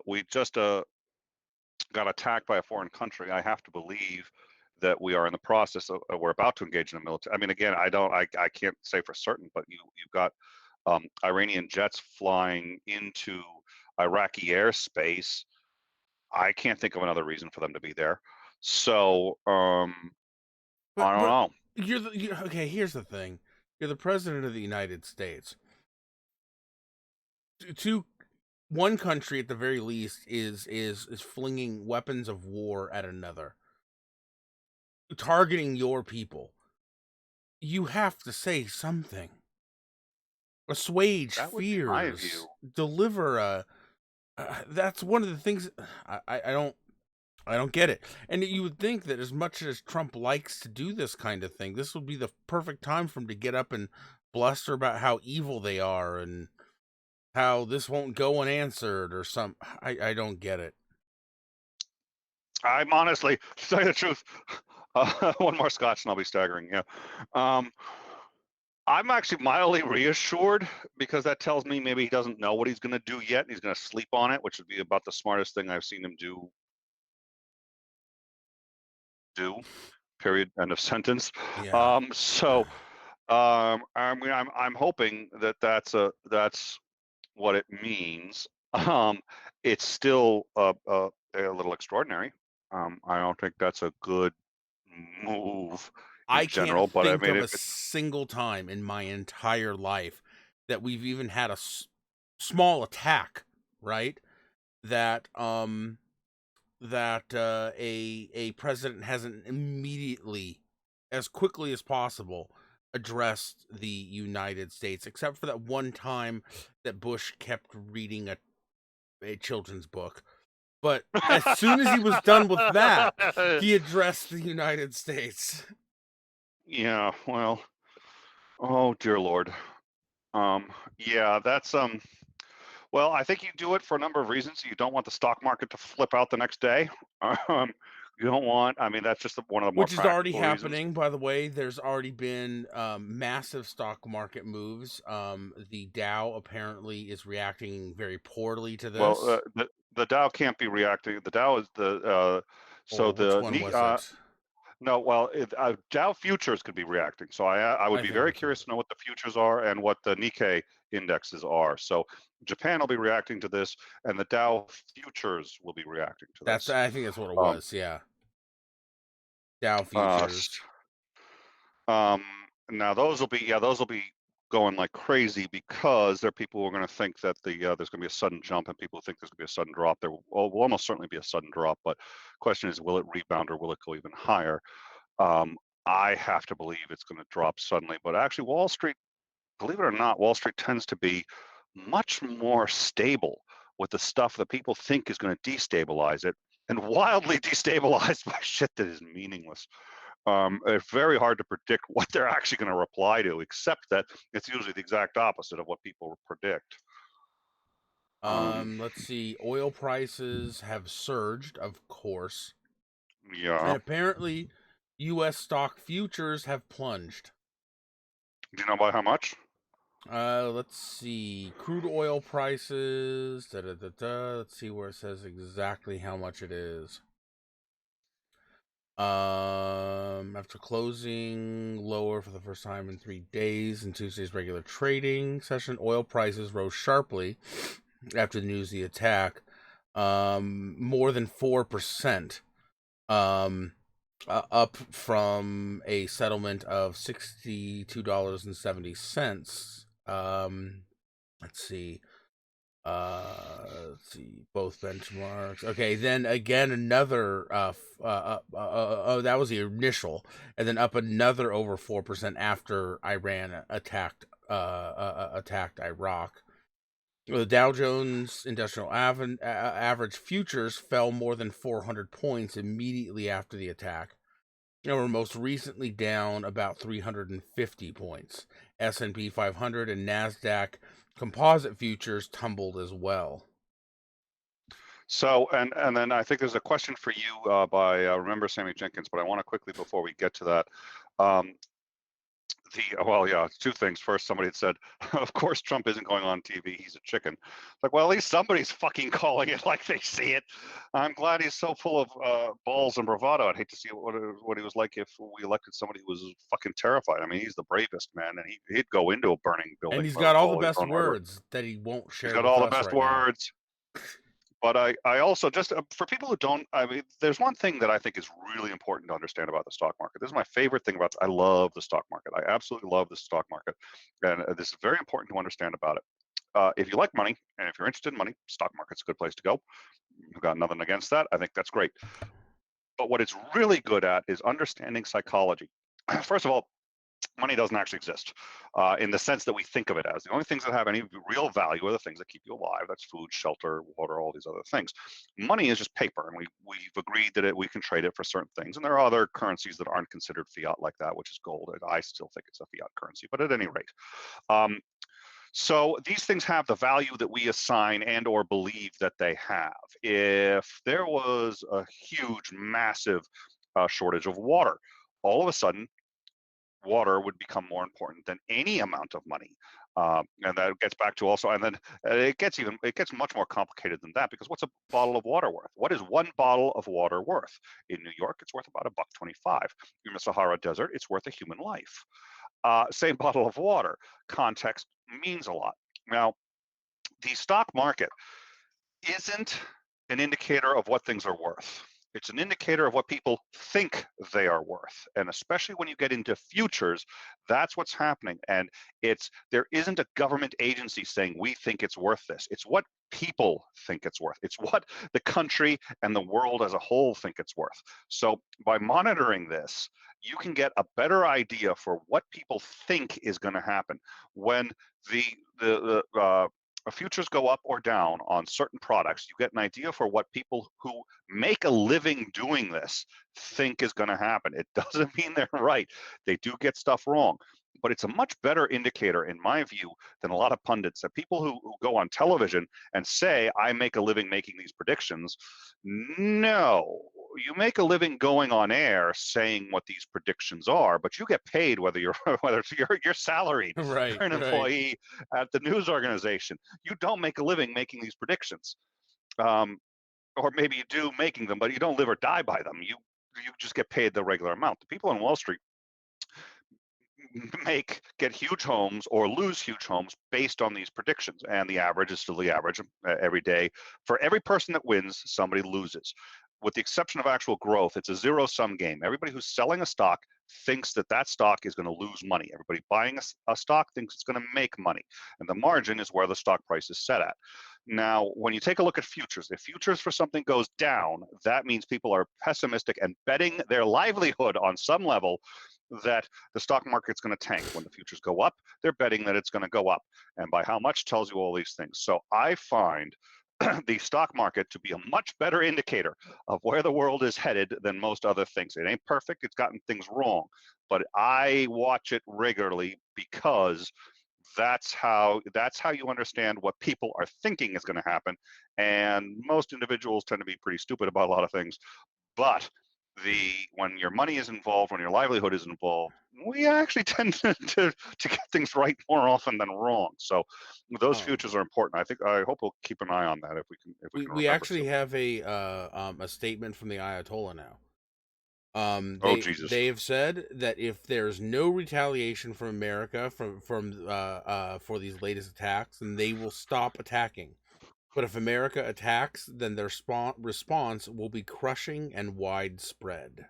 we just got attacked by a foreign country. I have to believe that we are in the process of we're about to engage in a military. I mean, again, I can't say for certain, but you've got Iranian jets flying into Iraqi airspace. I can't think of another reason for them to be there. So I don't But know. okay. Here's the thing. You're the president of the United States. One country at the very least is flinging weapons of war at another, targeting your people. You have to say something. Assuage That would be my fears. view. Deliver a. That's one of the things I don't get it. And you would think that as much as Trump likes to do this kind of thing, this would be the perfect time for him to get up and bluster about how evil they are and how this won't go unanswered or some. I don't get it. I'm honestly, to tell you the truth, one more scotch and I'll be staggering. Yeah. Um, I'm actually mildly reassured because that tells me maybe he doesn't know what he's going to do yet. And he's going to sleep on it, which would be about the smartest thing I've seen him do. Period. End of sentence. Yeah. So, I mean, I'm hoping that that's what it means. It's still a little extraordinary. I don't think that's a good move I in can't general, but I think mean, of if a it's single time in my entire life that we've even had a small attack, right? That a president hasn't immediately, as quickly as possible, addressed the United States, except for that one time that Bush kept reading a children's book. But as soon as he was done with that, he addressed the United States. yeah, well, oh dear Lord. Yeah, that's well, I think you do it for a number of reasons. You don't want the stock market to flip out the next day. Um, you don't want, I mean, that's just one of the more Which is already practical reasons. happening, by the way. There's already been massive stock market moves. The Dow apparently is reacting very poorly to Well, this. the Dow can't be reacting. The Dow is so Or which the one was it? no, well, Dow futures could be reacting. So I would I be think very that's curious right. to know what the futures are and what the Nikkei indexes are. So Japan will be reacting to this, and the Dow futures will be reacting to That's this. I think that's what it Um, was. Yeah, Dow uh, futures. Um, Now those will be going like crazy because there are people who are going to think that there's going to be a sudden jump, and people who think there's going to be a sudden drop. There will almost certainly be a sudden drop, but question is, will it rebound or will it go even higher? Um, I have to believe it's going to drop suddenly, but actually, Wall Street, believe it or not, Wall Street tends to be much more stable with the stuff that people think is going to destabilize it, and wildly destabilized by shit that is meaningless. It's very hard to predict what they're actually going to reply to, except that it's usually the exact opposite of what people predict. Um, Let's see. Oil prices have surged, of course, yeah. and apparently, U.S. stock futures have plunged. Do you know by how much? Let's see. Crude oil prices. Da, da, da, da. Let's see where it says exactly how much it is. After closing lower for the first time in 3 days in Tuesday's regular trading session, oil prices rose sharply after the news of the attack. More than 4%. Up from a settlement of $62.70. Let's see. Let's see both benchmarks. Okay, then again another. Oh, that was the initial, and then up another over 4% after Iran attacked Iraq. The Dow Jones Industrial Average futures fell more than 400 points immediately after the attack, and were most recently down about 350 points. S&P 500 and Nasdaq Composite futures tumbled as well. So, and then I think there's a question for you by remember Sammy Jenkins, but I want to quickly before we get to that. Um, well, yeah, two things. First, somebody had said, of course, Trump isn't going on TV. He's a chicken. Like, well, at least somebody's fucking calling it like they see it. I'm glad he's so full of balls and bravado. I'd hate to see what he was like if we elected somebody who was fucking terrified. I mean, he's the bravest man, and he'd go into a burning And building he's or got all the follow his best own order. words that he won't He's share got with all the us best right now. words. But I also just for people who don't, I mean, there's one thing that I think is really important to understand about the stock market. This is my favorite thing about. I love the stock market. I absolutely love the stock market, and this is very important to understand about it. If you like money and if you're interested in money, stock market's a good place to go. You've got nothing against that. I think that's great. But what it's really good at is understanding psychology. First of all, money doesn't actually exist in the sense that we think of it as. The only things that have any real value are the things that keep you alive. That's food, shelter, water, all these other things. Money is just paper, and we've agreed that we can trade it for certain things. And there are other currencies that aren't considered fiat like that, which is gold. And I still think it's a fiat currency, but at any rate. So these things have the value that we assign and or believe that they have. If there was a huge, massive shortage of water, all of a sudden, water would become more important than any amount of money. And that gets back to also, and then it gets much more complicated than that, because what's a bottle of water worth? What is one bottle of water worth? In New York, it's worth about $1.25. In the Sahara Desert, it's worth a human life. Same bottle of water. Context means a lot. Now, the stock market isn't an indicator of what things are worth. It's an indicator of what people think they are worth. And especially when you get into futures, that's what's happening. And there isn't a government agency saying we think it's worth this. It's what people think it's worth. It's what the country and the world as a whole think it's worth. So by monitoring this, you can get a better idea for what people think is going to happen when the futures go up or down on certain products. You get an idea for what people who make a living doing this think is going to happen. It doesn't mean they're right. They do get stuff wrong, but it's a much better indicator, in my view, than a lot of pundits. That people who go on television and say, I make a living making these predictions. No, you make a living going on air saying what these predictions are, but you get paid whether you're salaried, Right, you're an right. employee at the news organization. You don't make a living making these predictions. Or maybe you do making them, but you don't live or die by them. You just get paid the regular amount. The people on Wall Street get huge homes or lose huge homes based on these predictions, and the average is still the average. Every day, for every person that wins, somebody loses. With the exception of actual growth, it's a zero-sum game. Everybody who's selling a stock thinks that stock is going to lose money. Everybody buying a stock thinks it's going to make money, and the margin is where the stock price is set at. Now, when you take a look at futures, if futures for something goes down, that means people are pessimistic and betting their livelihood on some level that the stock market's going to tank. When the futures go up, they're betting that it's going to go up, and by how much tells you all these things. So I find the stock market to be a much better indicator of where the world is headed than most other things. It ain't perfect, it's gotten things wrong, but I watch it regularly because that's how you understand what people are thinking is going to happen. And most individuals tend to be pretty stupid about a lot of things, but when your money is involved, when your livelihood is involved, we actually tend to get things right more often than wrong. So those Um, futures are important. I hope we'll keep an eye on that if we we can we remember actually to. have a statement from the Ayatollah now. Oh Jesus. They have said that if there's no retaliation from America for these latest attacks, then they will stop attacking. But if America attacks, then their response will be crushing and widespread.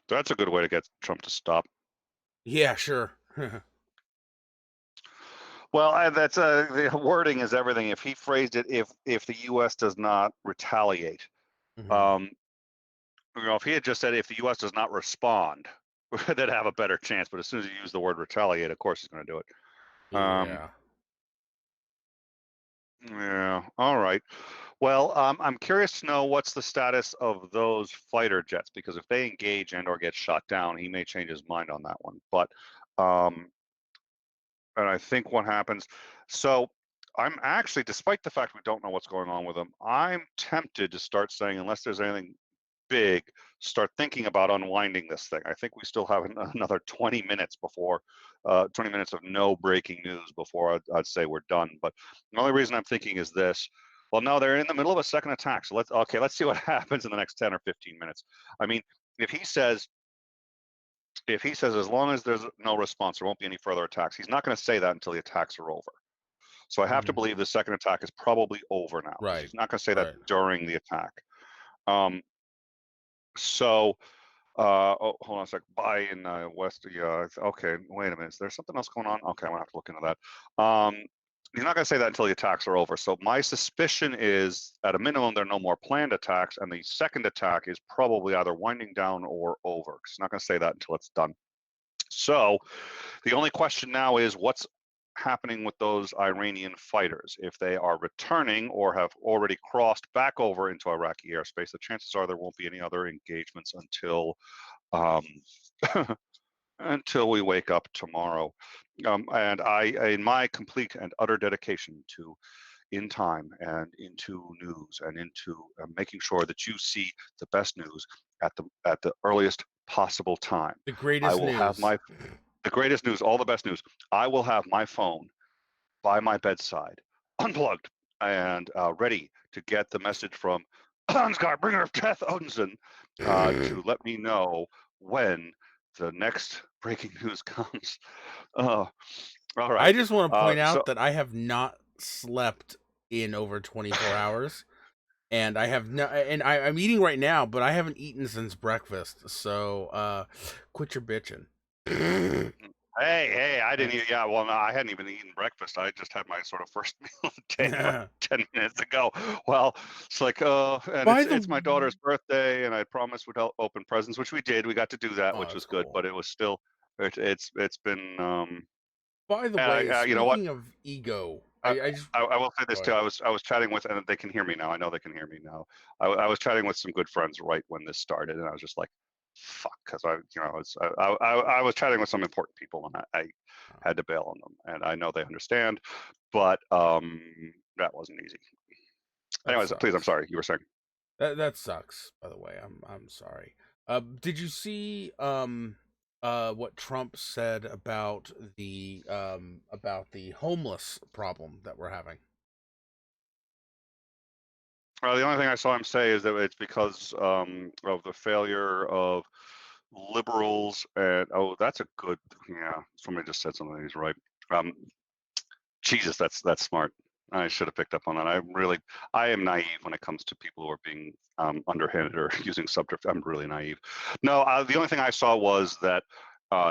That's a good way to get Trump to stop. Yeah, sure. Well, the wording is everything. If he phrased it, if the U.S. does not retaliate, Mhm. um, if he had just said if the U.S. does not respond, they'd have a better chance. But as soon as you use the word retaliate, of course he's going to do it. Um, Yeah. yeah. All right. Well, I'm curious to know what's the status of those fighter jets, because if they engage and or get shot down, he may change his mind on that one. But um, and I think what happens. So I'm actually, despite the fact we don't know what's going on with them, I'm tempted to start saying, unless there's anything big, start thinking about unwinding this thing. I think we still have another 20 minutes before, 20 minutes of no breaking news before I'd say we're done. But the only reason I'm thinking is this. Well, no, they're in the middle of a second attack. So let's see what happens in the next 10 or 15 minutes. I mean, if he says as long as there's no response, there won't be any further attacks. He's not going to say that until the attacks are over. So I have to Mhm. believe the second attack is probably over now, because Right. he's not going to say that Right. during the attack. Um, so, oh, hold on a sec. Buy in West. Yeah. Okay. Wait a minute. Is there something else going on? Okay, I'm gonna have to look into that. He's not going to say that until the attacks are over. So my suspicion is, at a minimum, there are no more planned attacks, and the second attack is probably either winding down or over. He's not going to say that until it's done. So the only question now is what's happening with those Iranian fighters. If they are returning or have already crossed back over into Iraqi airspace, the chances are there won't be any other engagements um, until we wake up tomorrow. And in my complete and utter dedication to in time and into news and into making sure that you see the best news at the earliest possible time. The I greatest will have news. the greatest news, all the best news. I will have my phone by my bedside, unplugged and ready to get the message from Ansgar, bringer of death, Odinson, to let me know when the next breaking news comes. Uh, all I right. just want to point So out that I have not slept in over 24 hours, and I have no, and I'm eating right now, but I haven't eaten since breakfast. So, quit your bitching. hey, I didn't eat. Yeah, well, no, I hadn't even eaten breakfast. I just had my sort of first meal of the day like 10 minutes ago. Well, it's like, and By it's my the daughter's birthday, and I promised we'd help open presents, which we did. We got to do that, Oh, which that's was good. cool. But it was still, it's been, By the and way, you know what? speaking of ego, I, I just I will say this go too. ahead. I was chatting with, and they can hear me now. I know they can hear me now. I was chatting with some good friends right when this started, and I was just like, "Fuck," because I was chatting with some important people, and I had to bail on them, and I know they understand, but that wasn't easy. That Anyways, please, I'm sucks. sorry. You were saying. That sucks. By the way, I'm sorry. Did you see what Trump said about the homeless problem that we're having? The only thing I saw him say is that it's because of the failure of liberals and oh, that's a good yeah. Somebody just said something. He's right. Um, Jesus, that's smart. I should have picked up on that. I am naive when it comes to people who are being underhanded or using subterfuge. I'm really naive. No, the only thing I saw was that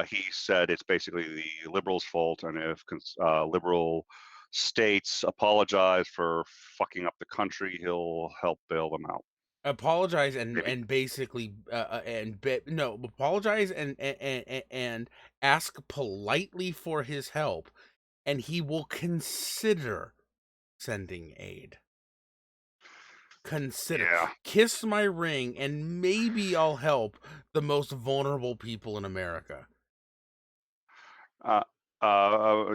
he said it's basically the liberals' fault, and if liberal states apologize for fucking up the country, he'll help bail them out. Apologize Maybe. and basically no, apologize and ask politely for his help, and he will consider sending aid. Consider. Yeah. Kiss my ring, and maybe I'll help the most vulnerable people in America. Uh,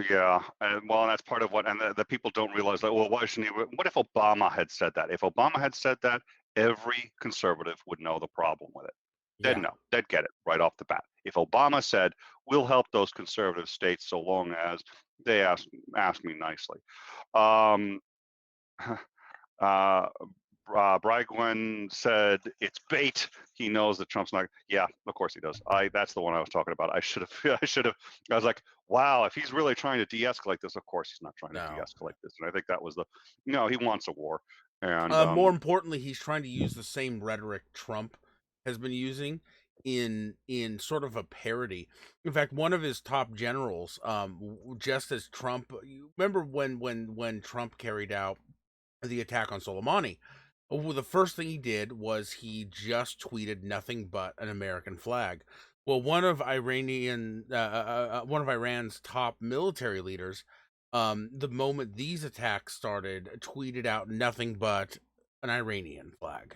yeah, and well, and that's part of what, and the people don't realize that. Well, why shouldn't he? What if Obama had said that? If Obama had said that, every conservative would know the problem with it. They'd Yeah. know. They'd get it right off the bat. If Obama said, "We'll help those conservative states so long as they ask me nicely," um, uh, Brygwin said it's bait. He knows that Trump's not. Yeah, of course he does. That's the one I was talking about. I should have. I should have. I was like, wow, if he's really trying to de-escalate this, of course he's not trying to No. de-escalate this. And I think that was the. No, he wants a war. And More importantly, he's trying to use the same rhetoric Trump has been using in sort of a parody. In fact, one of his top generals, just as Trump, you remember when Trump carried out the attack on Soleimani? Well, the first thing he did was he just tweeted nothing but an American flag. Well, one of Iran's top military leaders, the moment these attacks started, tweeted out nothing but an Iranian flag.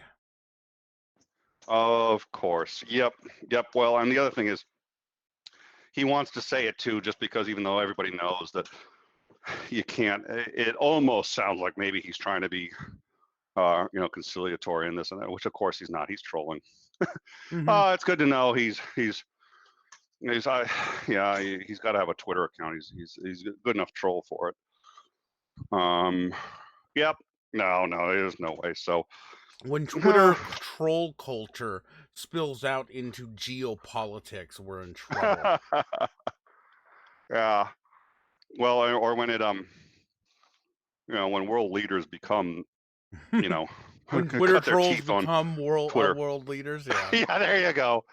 of course, yep, yep. Well, and the other thing is, he wants to say it too, just because even though everybody knows that you can't. It almost sounds like maybe he's trying to be, conciliatory in this and that, which of course he's not. He's trolling. Mm-hmm. It's good to know yeah, he's got to have a Twitter account. He's a good enough troll for it. Yep. No, there's no way. So, When Twitter troll culture spills out into geopolitics, we're in trouble. yeah. Well, or when when world leaders become, you know, When Twitter cut their trolls teeth on become Twitter. world leaders, yeah. Yeah, there you go.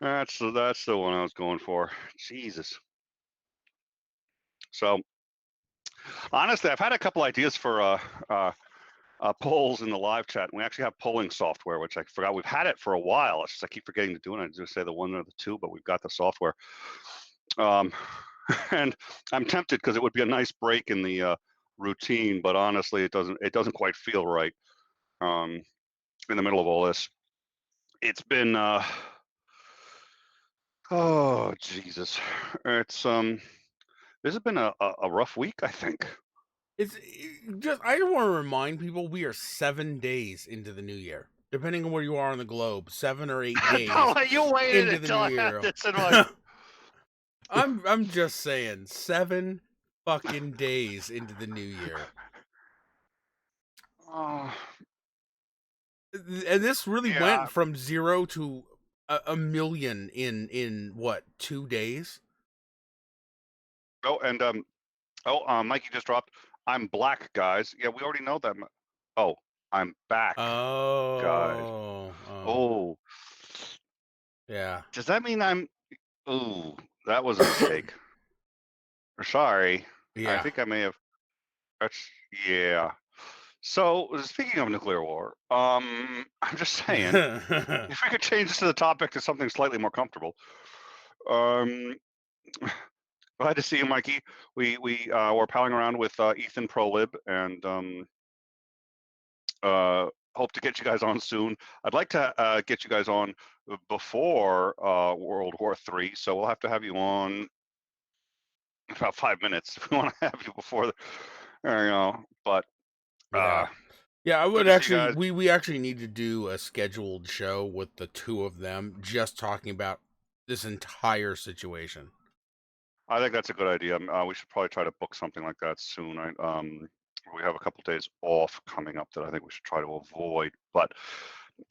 That's the one I was going for. Jesus. So honestly, I've had a couple ideas for polls in the live chat. And we actually have polling software, which I forgot. We've had it for a while. It's just I keep forgetting to do it. I just say the one or the two, but we've got the software. Um, and I'm tempted because it would be a nice break in the routine, but honestly, it doesn't quite feel right. Um, in the middle of all this, it's been oh Jesus, it's this has been a rough week, I think. Just I want to remind people we are 7 days into the new year, depending on where you are on the globe. 7 or 8 days No, you waited into the until new I had year. this in my. I'm just saying, 7 fucking days into the new year. Oh, And this really yeah. went from zero to a million in what, 2 days? Oh, and Mikey just dropped. I'm black, guys. Yeah, we already know that. Oh, I'm back, guys. Oh, Oh, yeah. does that mean I'm? Ooh, that was a mistake. Sorry. I Yeah. think I may have. That's, yeah. So speaking of nuclear war, I'm just saying, if we could change to the topic to something slightly more comfortable. Um, Glad to see you, Mikey. We were palling around with Ethan Prolib, and hope to get you guys on soon. I'd like to get you guys on before World War III, so we'll have to have you on in about 5 minutes if we want to have you before. There you go. But Yeah. uh, Yeah, I good would to see you actually guys. we actually need to do a scheduled show with the two of them just talking about this entire situation. I think that's a good idea. We should probably try to book something like that soon. We have a couple days off coming up that I think we should try to avoid. But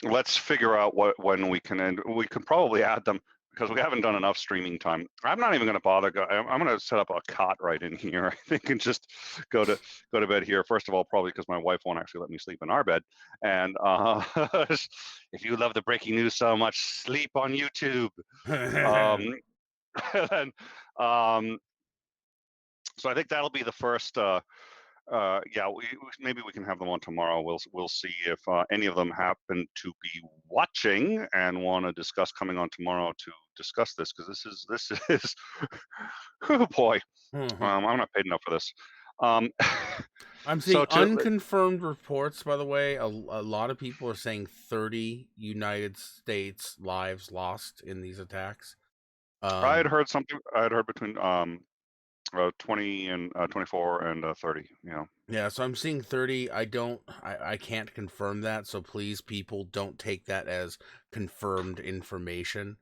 let's figure out when we can end. We can probably add them because we haven't done enough streaming time. I'm not even going to bother. I'm going to set up a cot right in here, I think, and just go to bed here. First of all, probably because my wife won't actually let me sleep in our bed. And if you love the breaking news so much, sleep on YouTube. Um, and um, so I think that'll be the first. Yeah, maybe we can have them on tomorrow. We'll see if any of them happen to be watching and want to discuss coming on tomorrow to discuss this because this is oh boy, I'm not paid enough for this. Um, I'm seeing so unconfirmed reports, by the way. A lot of people are saying 30 United States lives lost in these attacks. I had Um, heard something. I had heard between 20 and 24 and 30. You know. yeah, so I'm seeing 30. I can't confirm that, so please, people, don't take that as confirmed information.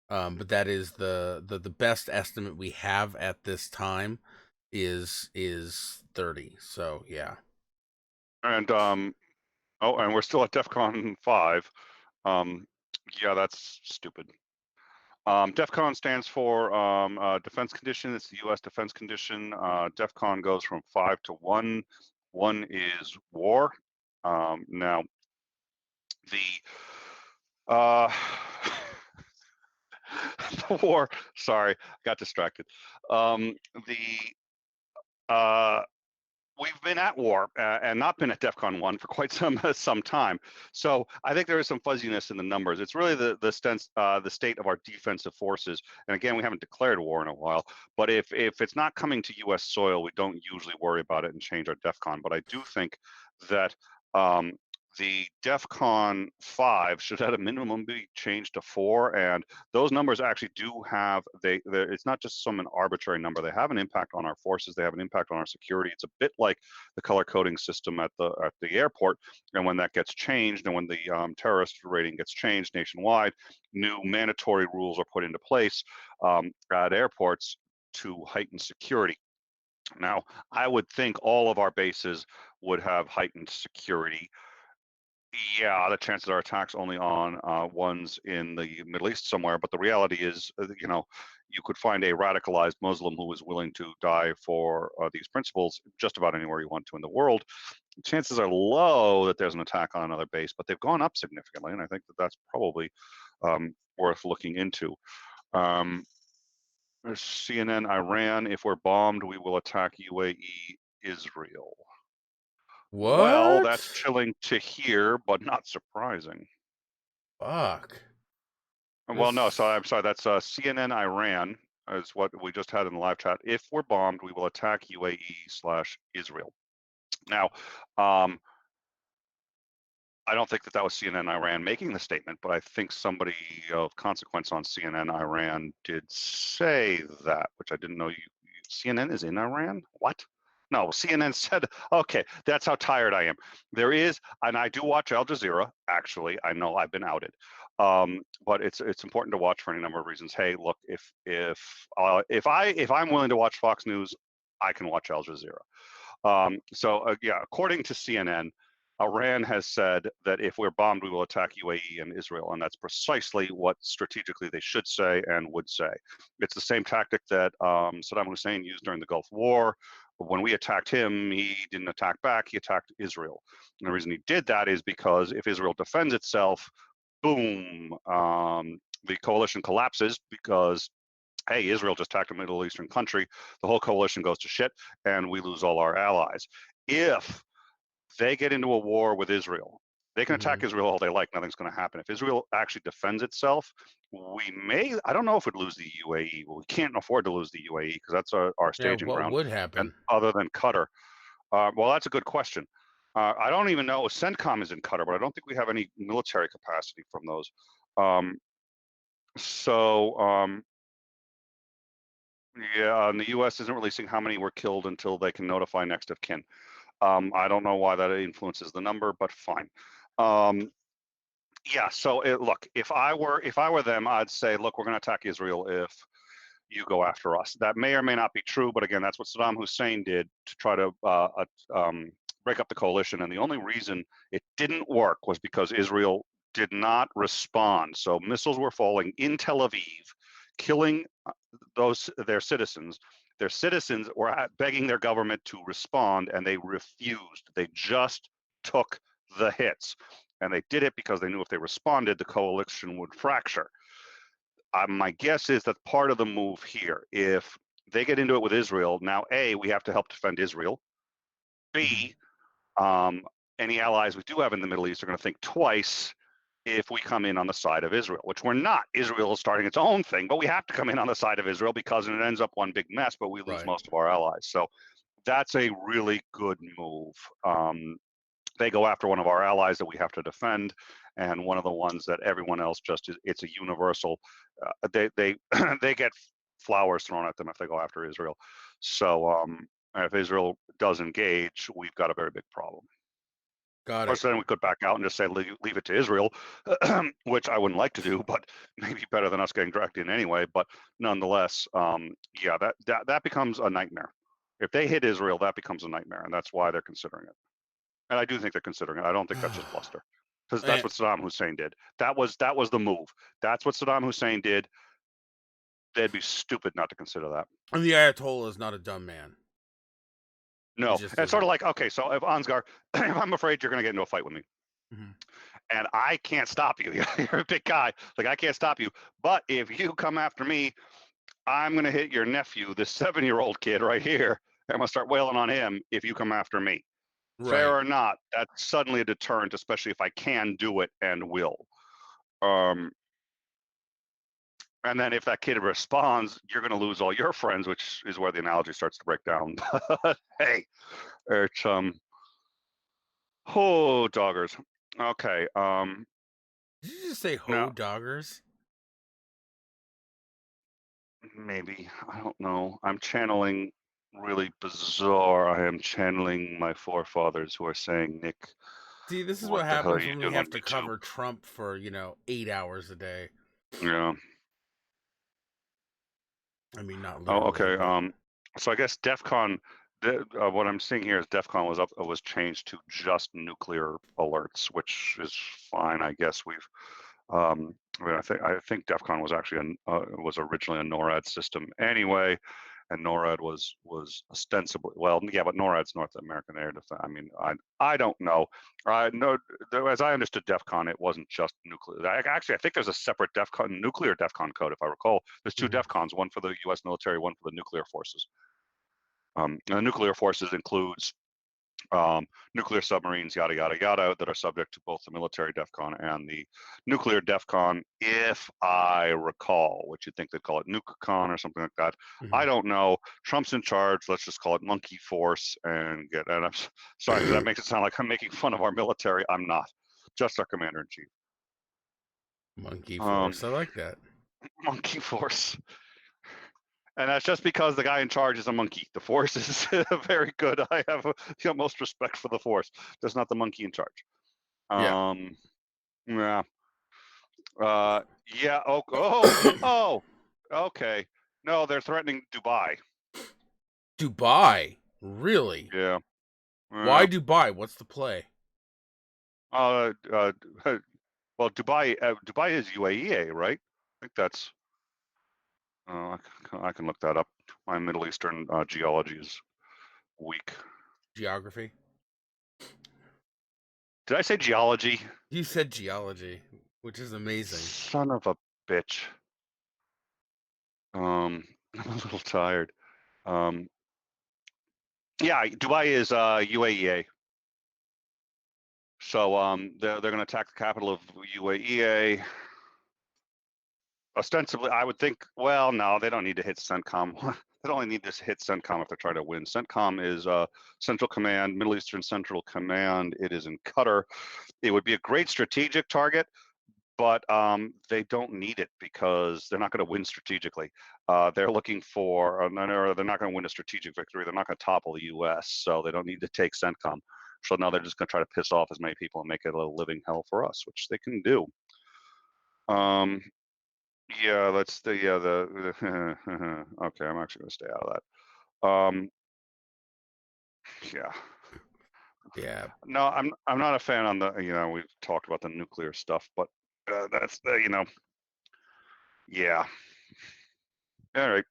But that is the best estimate we have at this time is 30. So yeah. And oh, and we're still at DEFCON 5. Um, yeah, that's stupid. DEFCON stands for defense condition. It's the U.S. defense condition. DEFCON goes from 5 to 1. 1 is war. Now, the the war. Sorry, got distracted. The we've been at war and not been at DEFCON 1 for quite some time. So I think there is some fuzziness in the numbers. It's really the state of our defensive forces. And again, we haven't declared war in a while. But if it's not coming to U.S. soil, we don't usually worry about it and change our DEFCON. But I do think that um, the DEFCON 5 should at a minimum be changed to 4, and those numbers actually do have it's not just some an arbitrary number. They have an impact on our forces. They have an impact on our security. It's a bit like the color coding system at the airport, and when that gets changed, and when the terrorist rating gets changed nationwide, new mandatory rules are put into place at airports to heighten security. Now, I would think all of our bases would have heightened security. Yeah, the chances are attacks only on ones in the Middle East somewhere, but the reality is, you could find a radicalized Muslim who is willing to die for these principles just about anywhere you want to in the world. Chances are low that there's an attack on another base, but they've gone up significantly, and I think that that's probably worth looking into. Um, CNN, Iran, if we're bombed, we will attack UAE, Israel. Well, that's What? chilling to hear, but not surprising. Fuck. Well, no, so This I'm sorry. That's CNN Iran. is what we just had in the live chat. If we're bombed, we will attack UAE/Israel. Now, I don't think that was CNN Iran making the statement, but I think somebody of consequence on CNN Iran did say that, which I didn't know. CNN is in Iran? What? No, CNN said, okay, that's how tired I am. There is, and I do watch Al Jazeera, actually. I know I've been outed. But it's important to watch for any number of reasons. Hey, look, if I'm willing to watch Fox News, I can watch Al Jazeera. Yeah, according to CNN, Iran has said that if we're bombed, we will attack UAE and Israel, and that's precisely what strategically they should say and would say. It's the same tactic that Saddam Hussein used during the Gulf War. When we attacked him, he didn't attack back, he attacked Israel. And the reason he did that is because if Israel defends itself, boom, the coalition collapses because, hey, Israel just attacked a Middle Eastern country, the whole coalition goes to shit, and we lose all our allies. If they get into a war with Israel, they can attack Israel all they like, nothing's going to happen. If Israel actually defends itself, I don't know if we'd lose the UAE. Well, we can't afford to lose the UAE because that's our staging what ground. would And happen? other than Qatar. Well, that's a good question. I don't even know. CENTCOM is in Qatar, but I don't think we have any military capacity from those. Yeah, and the U.S. isn't releasing how many were killed until they can notify next of kin. I don't know why that influences the number, but fine. Yeah. So look, if I were them, I'd say, look, we're going to attack Israel if you go after us. That may or may not be true, but again, that's what Saddam Hussein did to try to break up the coalition. And the only reason it didn't work was because Israel did not respond. So missiles were falling in Tel Aviv, killing their citizens. Their citizens were begging their government to respond, and they refused. They just took the hits. And they did it because they knew if they responded, the coalition would fracture. My guess is that part of the move here, if they get into it with Israel, now, A, we have to help defend Israel. B, any allies we do have in the Middle East are going to think twice if we come in on the side of Israel, which we're not. Israel is starting its own thing, but we have to come in on the side of Israel because it ends up one big mess, but we lose most of our allies. So that's a really good move. They go after one of our allies that we have to defend, and one of the ones that everyone else just is. It's a universal. They they get flowers thrown at them if they go after Israel. So if Israel does engage, we've got a very big problem. Got Of course, then we could back out and just say leave it to Israel, which I wouldn't like to do, but maybe better than us getting dragged in anyway. But nonetheless, yeah, that becomes a nightmare. If they hit Israel, that becomes a nightmare, and that's why they're considering it. And I do think they're considering it. I don't think that's just bluster, because that's what Saddam Hussein did. That was the move. That's what Saddam Hussein did. They'd be stupid not to consider that. And the Ayatollah is not a dumb man. No, and it's sort of like, okay, so if Ansgar, if I'm afraid you're going to get into a fight with me, and I can't stop you, you're a big guy, like I can't stop you. But if you come after me, I'm going to hit your nephew, this 7-year-old kid right here. I'm going to start wailing on him if you come after me. Right. Fair or not, that's suddenly a deterrent, especially if I can do it and will. And then if that kid responds, you're going to lose all your friends, which is where the analogy starts to break down. But hey, it's doggers. Okay. Did you just say doggers? Maybe. I don't know. I'm channeling really bizarre. I am channeling my forefathers who are saying, Nick. See, this is what happens when we have to cover Trump for 8 hours a day. Yeah. I mean, not literally. Oh, okay. But... so I guess DEFCON. What I'm seeing here is DEFCON was changed to just nuclear alerts, which is fine. I guess we've. I mean, I think DEFCON was actually was originally a NORAD system anyway, and NORAD was ostensibly, well, yeah, but NORAD's North American Air Defense. I mean, I don't know. No, as I understood DEFCON, it wasn't just nuclear. Actually, I think there's a separate nuclear DEFCON code, if I recall. There's two DEFCONs, one for the U.S. military, one for the nuclear forces. And the nuclear forces includes nuclear submarines, yada, yada, yada, that are subject to both the military DEFCON and the nuclear DEFCON, if I recall, which you'd think they'd call it NucleCon or something like that. I don't know. Trump's in charge. Let's just call it Monkey Force and get. And I'm sorry, because that makes it sound like I'm making fun of our military. I'm not. Just our commander in chief. Monkey Force. I like that. Monkey Force. And that's just because the guy in charge is a monkey. The Force is very good. I have the utmost respect for the Force. Just not the monkey in charge. Yeah. Yeah. Yeah. Oh. Okay. No, they're threatening Dubai. Dubai. Really? Yeah. Why Dubai? What's the play? Well, Dubai is UAE, right? I think that's. I can look that up. My Middle Eastern geology is weak. Geography. Did I say geology? You said geology, which is amazing. Son of a bitch. I'm a little tired. Yeah, Dubai is UAEA. So they're going to attack the capital of UAEA. Ostensibly, I would think. Well, no, they don't need to hit CENTCOM. They only need to hit CENTCOM if they're trying to win. CENTCOM is Central Command, Middle Eastern Central Command. It is in Qatar. It would be a great strategic target, but they don't need it because they're not going to win strategically. They're looking for, or they're not going to win a strategic victory. They're not going to topple the U.S., so they don't need to take CENTCOM. So now they're just going to try to piss off as many people and make it a living hell for us, which they can do. Yeah, let's the okay. I'm actually going to stay out of that. Yeah. Yeah. No, I'm not a fan on the. We've talked about the nuclear stuff, but that's the yeah. All right.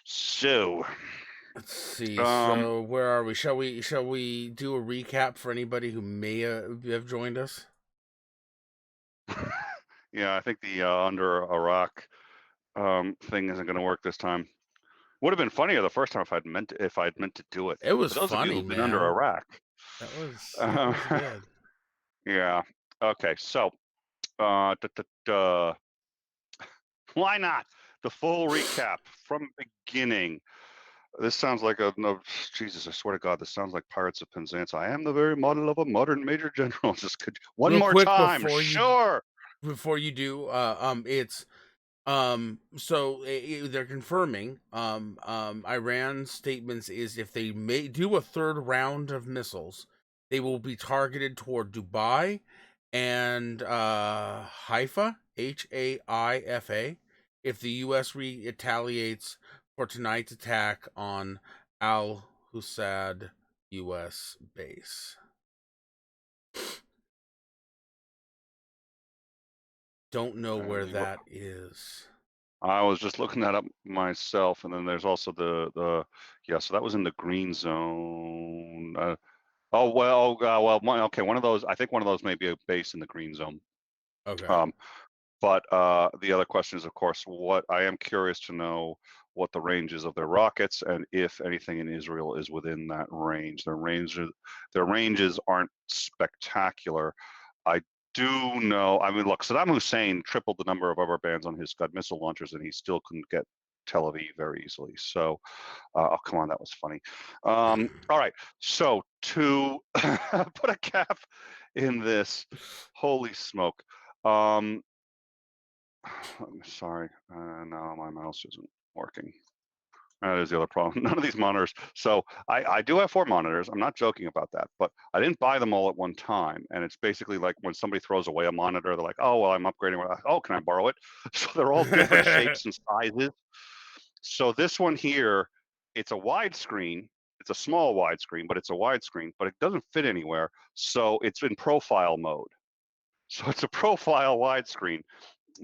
So, Let's see. um, So where are we? Shall we do a recap for anybody who may have joined us? yeah, I think the under Iraq thing isn't going to work this time. Would have been funnier the first time if I'd meant to do it. It was For those of you funny, who've been under man. Iraq, That was uh, good. yeah. Okay, so why not the full recap from beginning? This sounds like no, Jesus, I swear to God, this sounds like Pirates of Penzance. I am the very model of a modern major general. Just one Real more quick time, sure. before you do, it's so they're confirming Iran's statements is if they may do a third round of missiles, they will be targeted toward Dubai and Haifa, Haifa, if the US retaliates for tonight's attack on Al Husad US base. Don't know where that is. I was just looking that up myself, and then there's also yeah. So that was in the green zone. Oh well, okay. One of those, I think one of those may be a base in the green zone. Okay. But the other question is, of course, what I am curious to know what the ranges of their rockets and if anything in Israel is within that range. Their ranges aren't spectacular. I do know. I mean, look, Saddam Hussein tripled the number of rubber bands on his Scud missile launchers, and he still couldn't get Tel Aviv very easily. So, oh, come on, that was funny. All right, so to put a cap in this, holy smoke. Sorry, no, my mouse isn't working. That is the other problem. None of these monitors. So I do have 4 monitors. I'm not joking about that, but I didn't buy them all at one time. And it's basically like when somebody throws away a monitor, they're like, oh, well, I'm upgrading. Oh, can I borrow it? So they're all different shapes and sizes. So this one here, it's a widescreen. It's a small widescreen, but it's a widescreen, but it doesn't fit anywhere. So it's in profile mode. So it's a profile widescreen,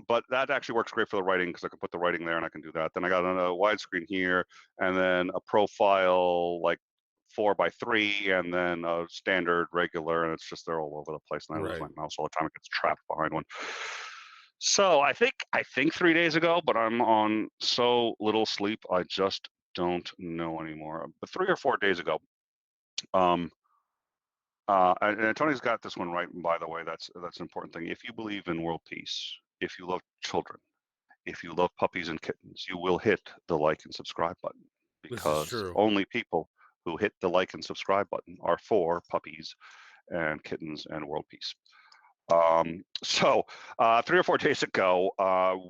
but that actually works great for the writing because I can put the writing there and I can do that. Then I got a widescreen here, and then a profile like 4:3, and then a standard regular, and it's just they're all over the place. And I lose my mouse all the time; it gets trapped behind one. So I think 3 days ago, but I'm on so little sleep, I just don't know anymore. But 3 or 4 days ago, um, and Tony's got this one right. By the way, that's an important thing. If you believe in world peace, if you love children, if you love puppies and kittens, you will hit the like and subscribe button, This is because true. only people who hit the like and subscribe button are for puppies and kittens and world peace. So 3 or 4 days ago,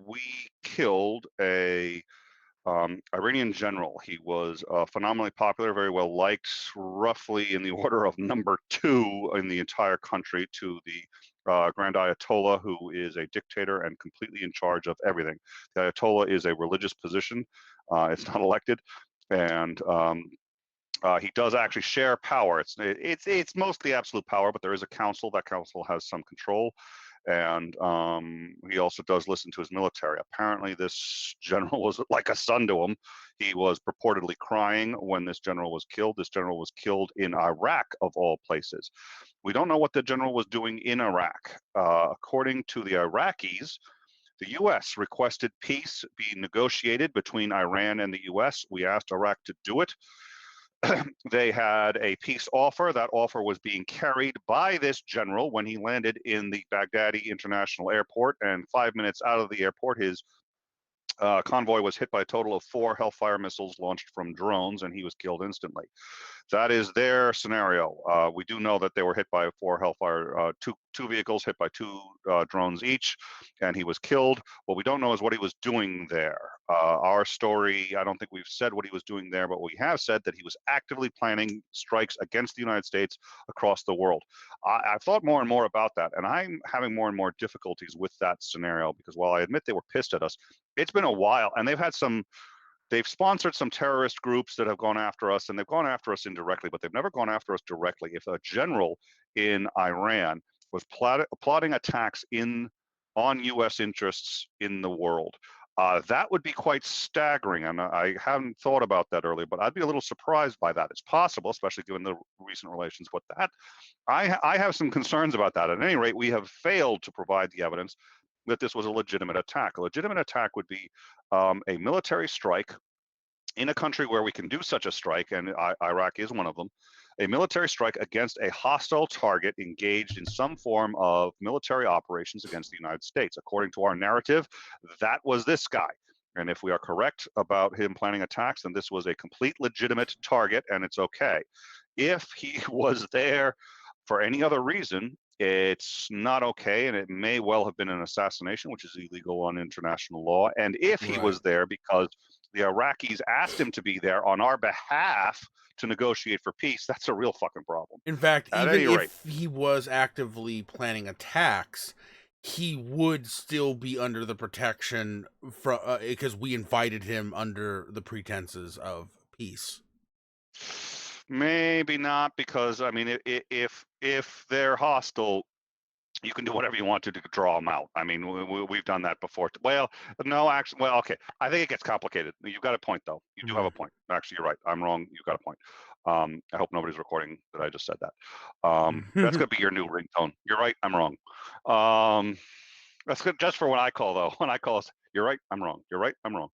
we killed a Iranian general. He was phenomenally popular, very well liked, roughly in the order of number 2 in the entire country to the Grand Ayatollah, who is a dictator and completely in charge of everything. The Ayatollah is a religious position. It's not elected. And he does actually share power. It's mostly absolute power, but there is a council. That council has some control, and he also does listen to his military. Apparently, this general was like a son to him. He was purportedly crying when this general was killed. This general was killed in Iraq, of all places. We don't know what the general was doing in Iraq. According to the Iraqis, the U.S. requested peace be negotiated between Iran and the U.S. We asked Iraq to do it. They had a peace offer. That offer was being carried by this general when he landed in the Baghdadi International Airport. And 5 minutes out of the airport, his convoy was hit by a total of 4 Hellfire missiles launched from drones, and he was killed instantly. That is their scenario. We do know that they were hit by 4 Hellfire, two vehicles hit by 2 drones each, and he was killed. What we don't know is what he was doing there. Our story, I don't think we've said what he was doing there, but we have said that he was actively planning strikes against the United States across the world. I've thought more and more about that, and I'm having more and more difficulties with that scenario, because while I admit they were pissed at us, it's been a while, and they've sponsored some terrorist groups that have gone after us, and they've gone after us indirectly, but they've never gone after us directly. If a general in Iran was plotting attacks on U.S. interests in the world, that would be quite staggering. And I haven't thought about that earlier, but I'd be a little surprised by that. It's possible, especially given the recent relations. But I have some concerns about that. At any rate, we have failed to provide the evidence that this was a legitimate attack. A legitimate attack would be a military strike in a country where we can do such a strike, and Iraq is one of them, a military strike against a hostile target engaged in some form of military operations against the United States. According to our narrative, that was this guy. And if we are correct about him planning attacks, then this was a complete legitimate target, and it's okay. If he was there for any other reason, it's not okay, and it may well have been an assassination, which is illegal on international law. And if he was there because the Iraqis asked him to be there on our behalf to negotiate for peace, that's a real fucking problem. In fact, At even any rate, if he was actively planning attacks, he would still be under the protection from because we invited him under the pretenses of peace. maybe not, because I mean, if they're hostile, you can do whatever you want to draw them out. I mean, we've done that before. Well, no, actually, well, okay. I think it gets complicated. You've got a point, though. You do have a point. Actually, you're right. I'm wrong. You've got a point. I hope nobody's recording that I just said that. That's going to be your new ringtone. You're right. I'm wrong. That's good just for when I call, though. When I call, you're right. I'm wrong. You're right. I'm wrong.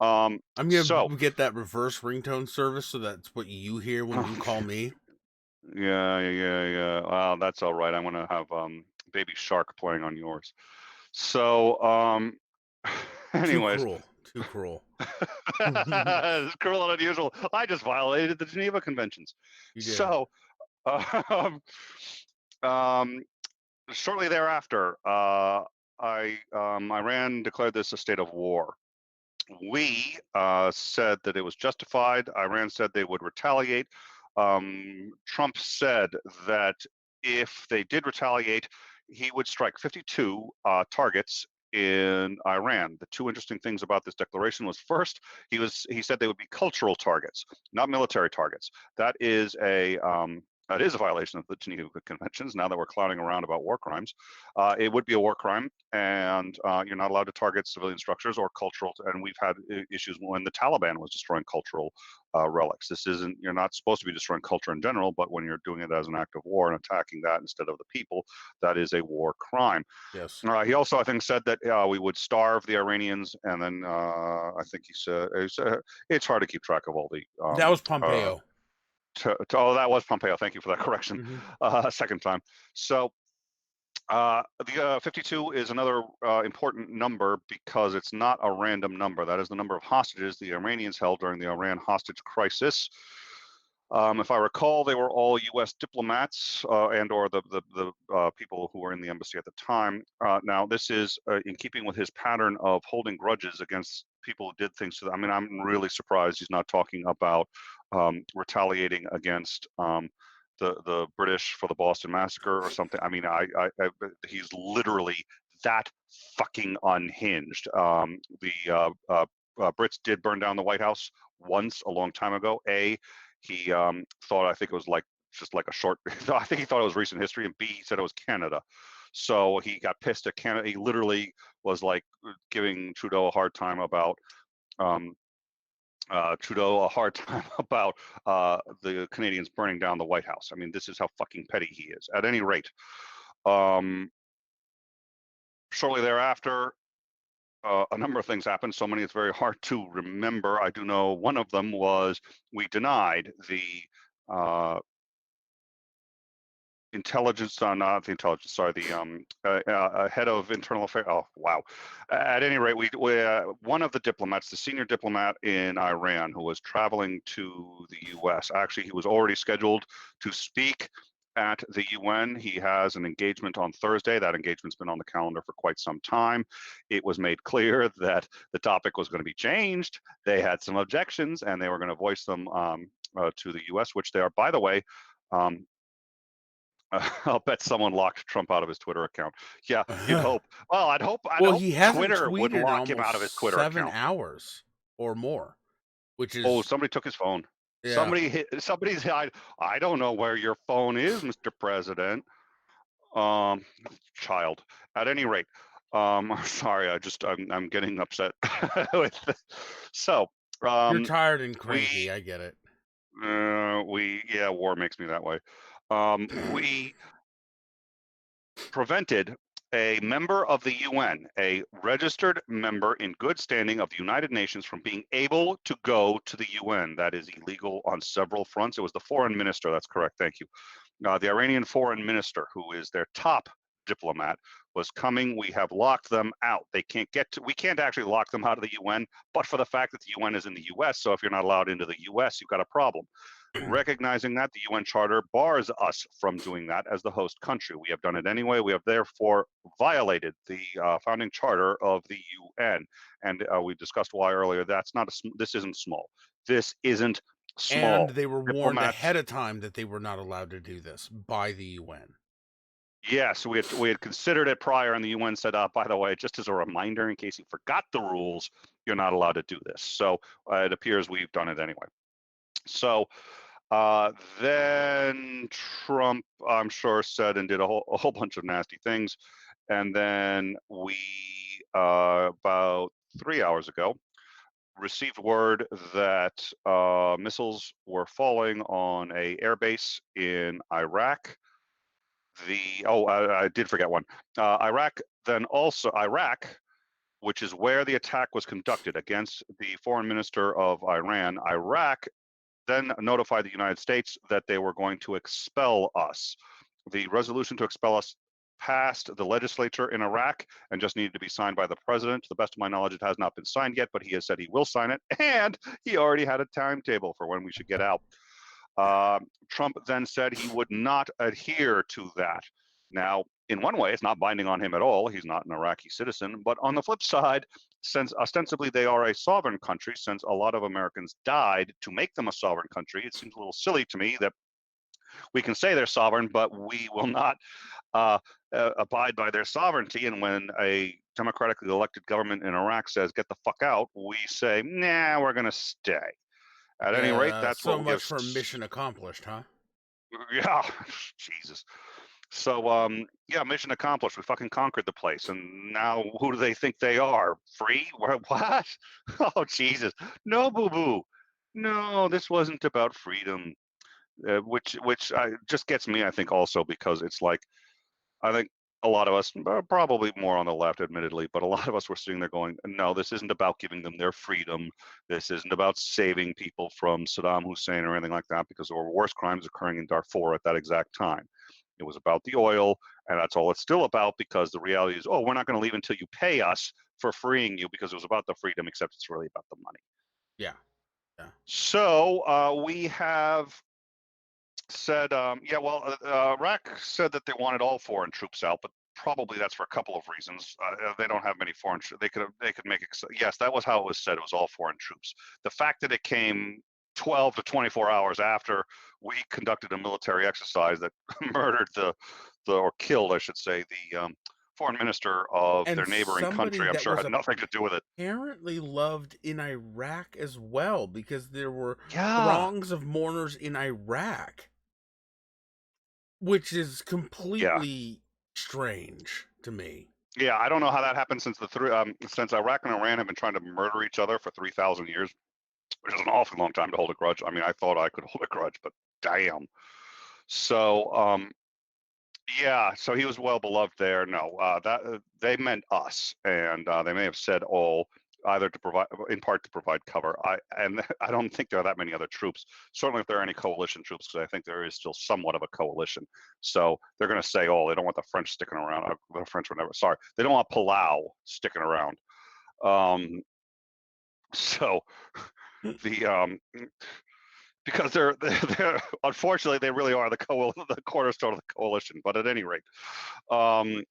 I'm gonna So get that reverse ringtone service, so that's what you hear when you call me. yeah. Well, that's all right. I'm gonna have Baby Shark playing on yours. So Too anyways, cruel. Too cruel. it's cruel and unusual. I just violated the Geneva Conventions. You did. So um, um, shortly thereafter, Iran declared this a state of war. We said that it was justified. Iran said they would retaliate. Trump said that if they did retaliate, he would strike 52 targets in Iran. The 2 interesting things about this declaration was, first, he said they would be cultural targets, not military targets. That is a that is a violation of the Geneva Conventions. Now that we're clowning around about war crimes, it would be a war crime, and you're not allowed to target civilian structures or cultural. And we've had issues when the Taliban was destroying cultural relics. This isn't. You're not supposed to be destroying culture in general, but when you're doing it as an act of war and attacking that instead of the people, that is a war crime. Yes. He also, I think, said that we would starve the Iranians, and then I think he said it's hard to keep track of all the That was uh, Pompeo. oh, that was Pompeo. Thank you for that correction. Hmm. Second time. So the 52 is another important number because it's not a random number. That is the number of hostages the Iranians held during the Iran hostage crisis. If I recall, they were all U.S. diplomats and/or the people who were in the embassy at the time. Now, this is in keeping with his pattern of holding grudges against people who did things to them. I mean, I'm really surprised he's not talking about retaliating against the British for the Boston Massacre or something. I mean, he's literally that fucking unhinged. The Brits did burn down the White House once a long time ago. He thought, I think it was like just like a short, I think he thought it was recent history, and B, he said it was Canada. So he got pissed at Canada. He literally was like giving Trudeau a hard time about um, the Canadians burning down the White House. I mean, this is how fucking petty he is. At any rate, um, shortly thereafter, a number of things happened, so many it's very hard to remember. I do know one of them was we denied the intelligence, not the intelligence, sorry, the head of internal affairs. Oh, wow. At any rate, we one of the diplomats, the senior diplomat in Iran who was traveling to the U.S., actually, he was already scheduled to speak at the UN. He has an engagement on Thursday. That engagement's been on the calendar for quite some time. It was made clear that the topic was going to be changed. They had some objections, and they were going to voice them to the U.S., which they are, by the way. Um, I'll bet someone locked Trump out of his Twitter account. Yeah, you'd hope. Well, I'd Well, hope he hasn't Twitter would tweeted in lock him almost out of his Twitter 7 hours or more, which Oh, is, somebody took his phone. yeah. Somebody's I don't know where your phone is, Mr. President. Um, child. At any rate, sorry, I'm getting upset with this. So, You're um, tired and we cranky. I get it. yeah, war makes me that way. We prevented a member of the UN, a registered member in good standing of the United Nations, from being able to go to the UN. That is illegal on several fronts. It was the foreign minister. That's correct. Thank you. The Iranian foreign minister, who is their top diplomat, was coming. We have locked them out. They can't get to, we can't actually lock them out of the UN, but for the fact that the UN is in the US. So if you're not allowed into the US, you've got a problem. Recognizing that, the UN Charter bars us from doing that as the host country. We have done it anyway. We have therefore violated the founding charter of the UN, and we discussed why earlier. That's not this isn't small. This isn't And small. they were warned Diplomats. ahead of time that they were not allowed to do this by the UN. Yes, we had considered it prior, and the UN said, by the way, just as a reminder, in case you forgot the rules, you're not allowed to do this. So it appears we've done it anyway. So then Trump, I'm sure, said and did a whole bunch of nasty things. And then we, about 3 hours ago, received word that missiles were falling on a airbase in Iraq. I did forget one. Iraq, which is where the attack was conducted against the foreign minister of Iran. Iraq then notified the United States that they were going to expel us. The resolution to expel us passed the legislature in Iraq and just needed to be signed by the president. To the best of my knowledge, it has not been signed yet, but he has said he will sign it, and he already had a timetable for when we should get out. Trump then said he would not adhere to that. Now, in one way, it's not binding on him at all. He's not an Iraqi citizen. But on the flip side, since ostensibly they are a sovereign country, since a lot of Americans died to make them a sovereign country, it seems a little silly to me that we can say they're sovereign, but we will not abide by their sovereignty. And when a democratically elected government in Iraq says, get the fuck out, we say, nah, we're going to stay. At any rate, that's what So we much have. for mission accomplished, huh? Yeah, Jesus. So, yeah, mission accomplished. We fucking conquered the place, and now who do they think they are? Free? What? Oh, Jesus. No, boo boo. No, this wasn't about freedom. Which just gets me, I think, also because it's like I think a lot of us, probably more on the left, admittedly, but a lot of us were sitting there going, no, this isn't about giving them their freedom. This isn't about saving people from Saddam Hussein or anything like that, because there were worse crimes occurring in Darfur at that exact time. It was about the oil, and that's all it's still about, because the reality is, oh, we're not going to leave until you pay us for freeing you, because it was about the freedom, except it's really about the money. Yeah, yeah. So we have said, yeah, well, Iraq said that they wanted all foreign troops out, but probably that's for a couple of reasons. They don't have many foreign. They could make yes, that was how it was said. It was all foreign troops. The fact that it came 12 to 24 hours after we conducted a military exercise that murdered the or killed, I should say, the foreign minister of And their neighboring somebody country, I'm that sure was had nothing to do with it. apparently loved in Iraq as well, because there were Yeah, throngs of mourners in Iraq, which is yeah. completely strange to me. Yeah, I don't know how that happened since since Iraq and Iran have been trying to murder each other for 3,000 years, which is an awfully long time to hold a grudge. I mean, I thought I could hold a grudge, but damn. So, yeah, so he was well beloved there. No, that they meant us, and they may have said all either to provide, in part to provide cover. I don't think there are that many other troops. Certainly, if there are any coalition troops, because I think there is still somewhat of a coalition. So they're going to say, oh, they don't want the French sticking around. The French were never sorry. They don't want Palau sticking around. Um, so the because they're unfortunately they really are the cornerstone of the coalition. But at any rate, um,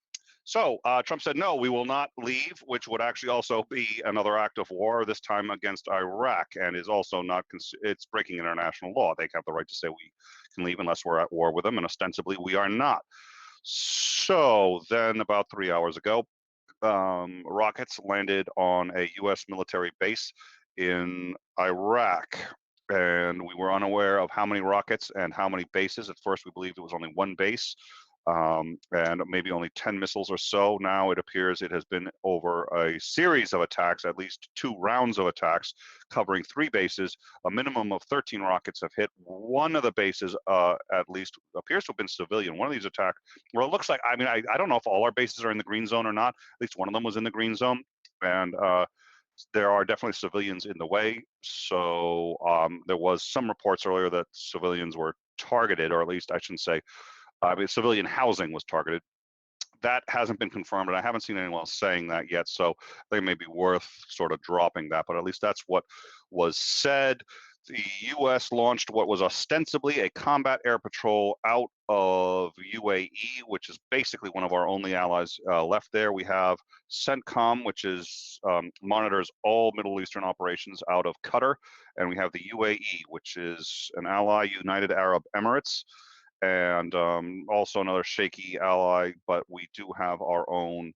so Trump said, no, we will not leave, which would actually also be another act of war, this time against Iraq, and is also not, it's breaking international law. They have the right to say we can leave unless we're at war with them, and ostensibly we are not. So then about 3 hours ago, rockets landed on a U.S. military base in Iraq. And we were unaware of how many rockets and how many bases. At first, we believed it was only one base, and maybe only 10 missiles or so. Now it appears it has been over a series of attacks, at least 2 rounds of attacks, covering 3 bases. A minimum of 13 rockets have hit. One of the bases, at least, appears to have been civilian. One of these attacks, well, it looks like, I mean, I don't know if all our bases are in the green zone or not. At least one of them was in the green zone. And there are definitely civilians in the way. So there was some reports earlier that civilians were targeted, or at least I shouldn't say, I mean, civilian housing was targeted. That hasn't been confirmed, and I haven't seen anyone else saying that yet. So they may be worth sort of dropping that, but at least that's what was said. The U.S. launched what was ostensibly a combat air patrol out of UAE, which is basically one of our only allies left there. We have CENTCOM, which is monitors all Middle Eastern operations out of Qatar, and we have the UAE, which is an ally, United Arab Emirates, and also another shaky ally. But we do have our own.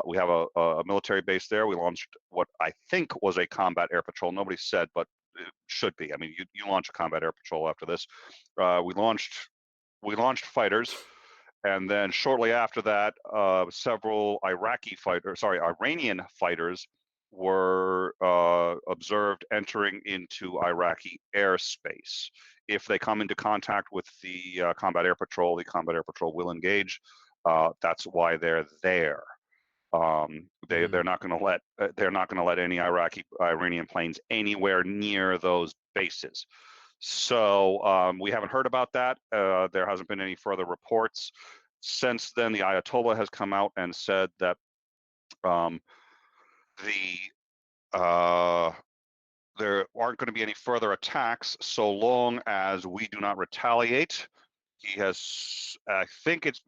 We have a military base there. We launched what I think was a combat air patrol. Nobody said, but it should be. I mean, you launch a combat air patrol after this. We launched fighters, and then shortly after that, several Iranian fighters were observed entering into Iraqi airspace. If they come into contact with the combat air patrol will engage. That's why they're there. They're not going to let any Iranian planes anywhere near those bases. So we haven't heard about that. There hasn't been any further reports. Since then, the Ayatollah has come out and said that um, the there aren't going to be any further attacks so long as we do not retaliate. He has, I think it's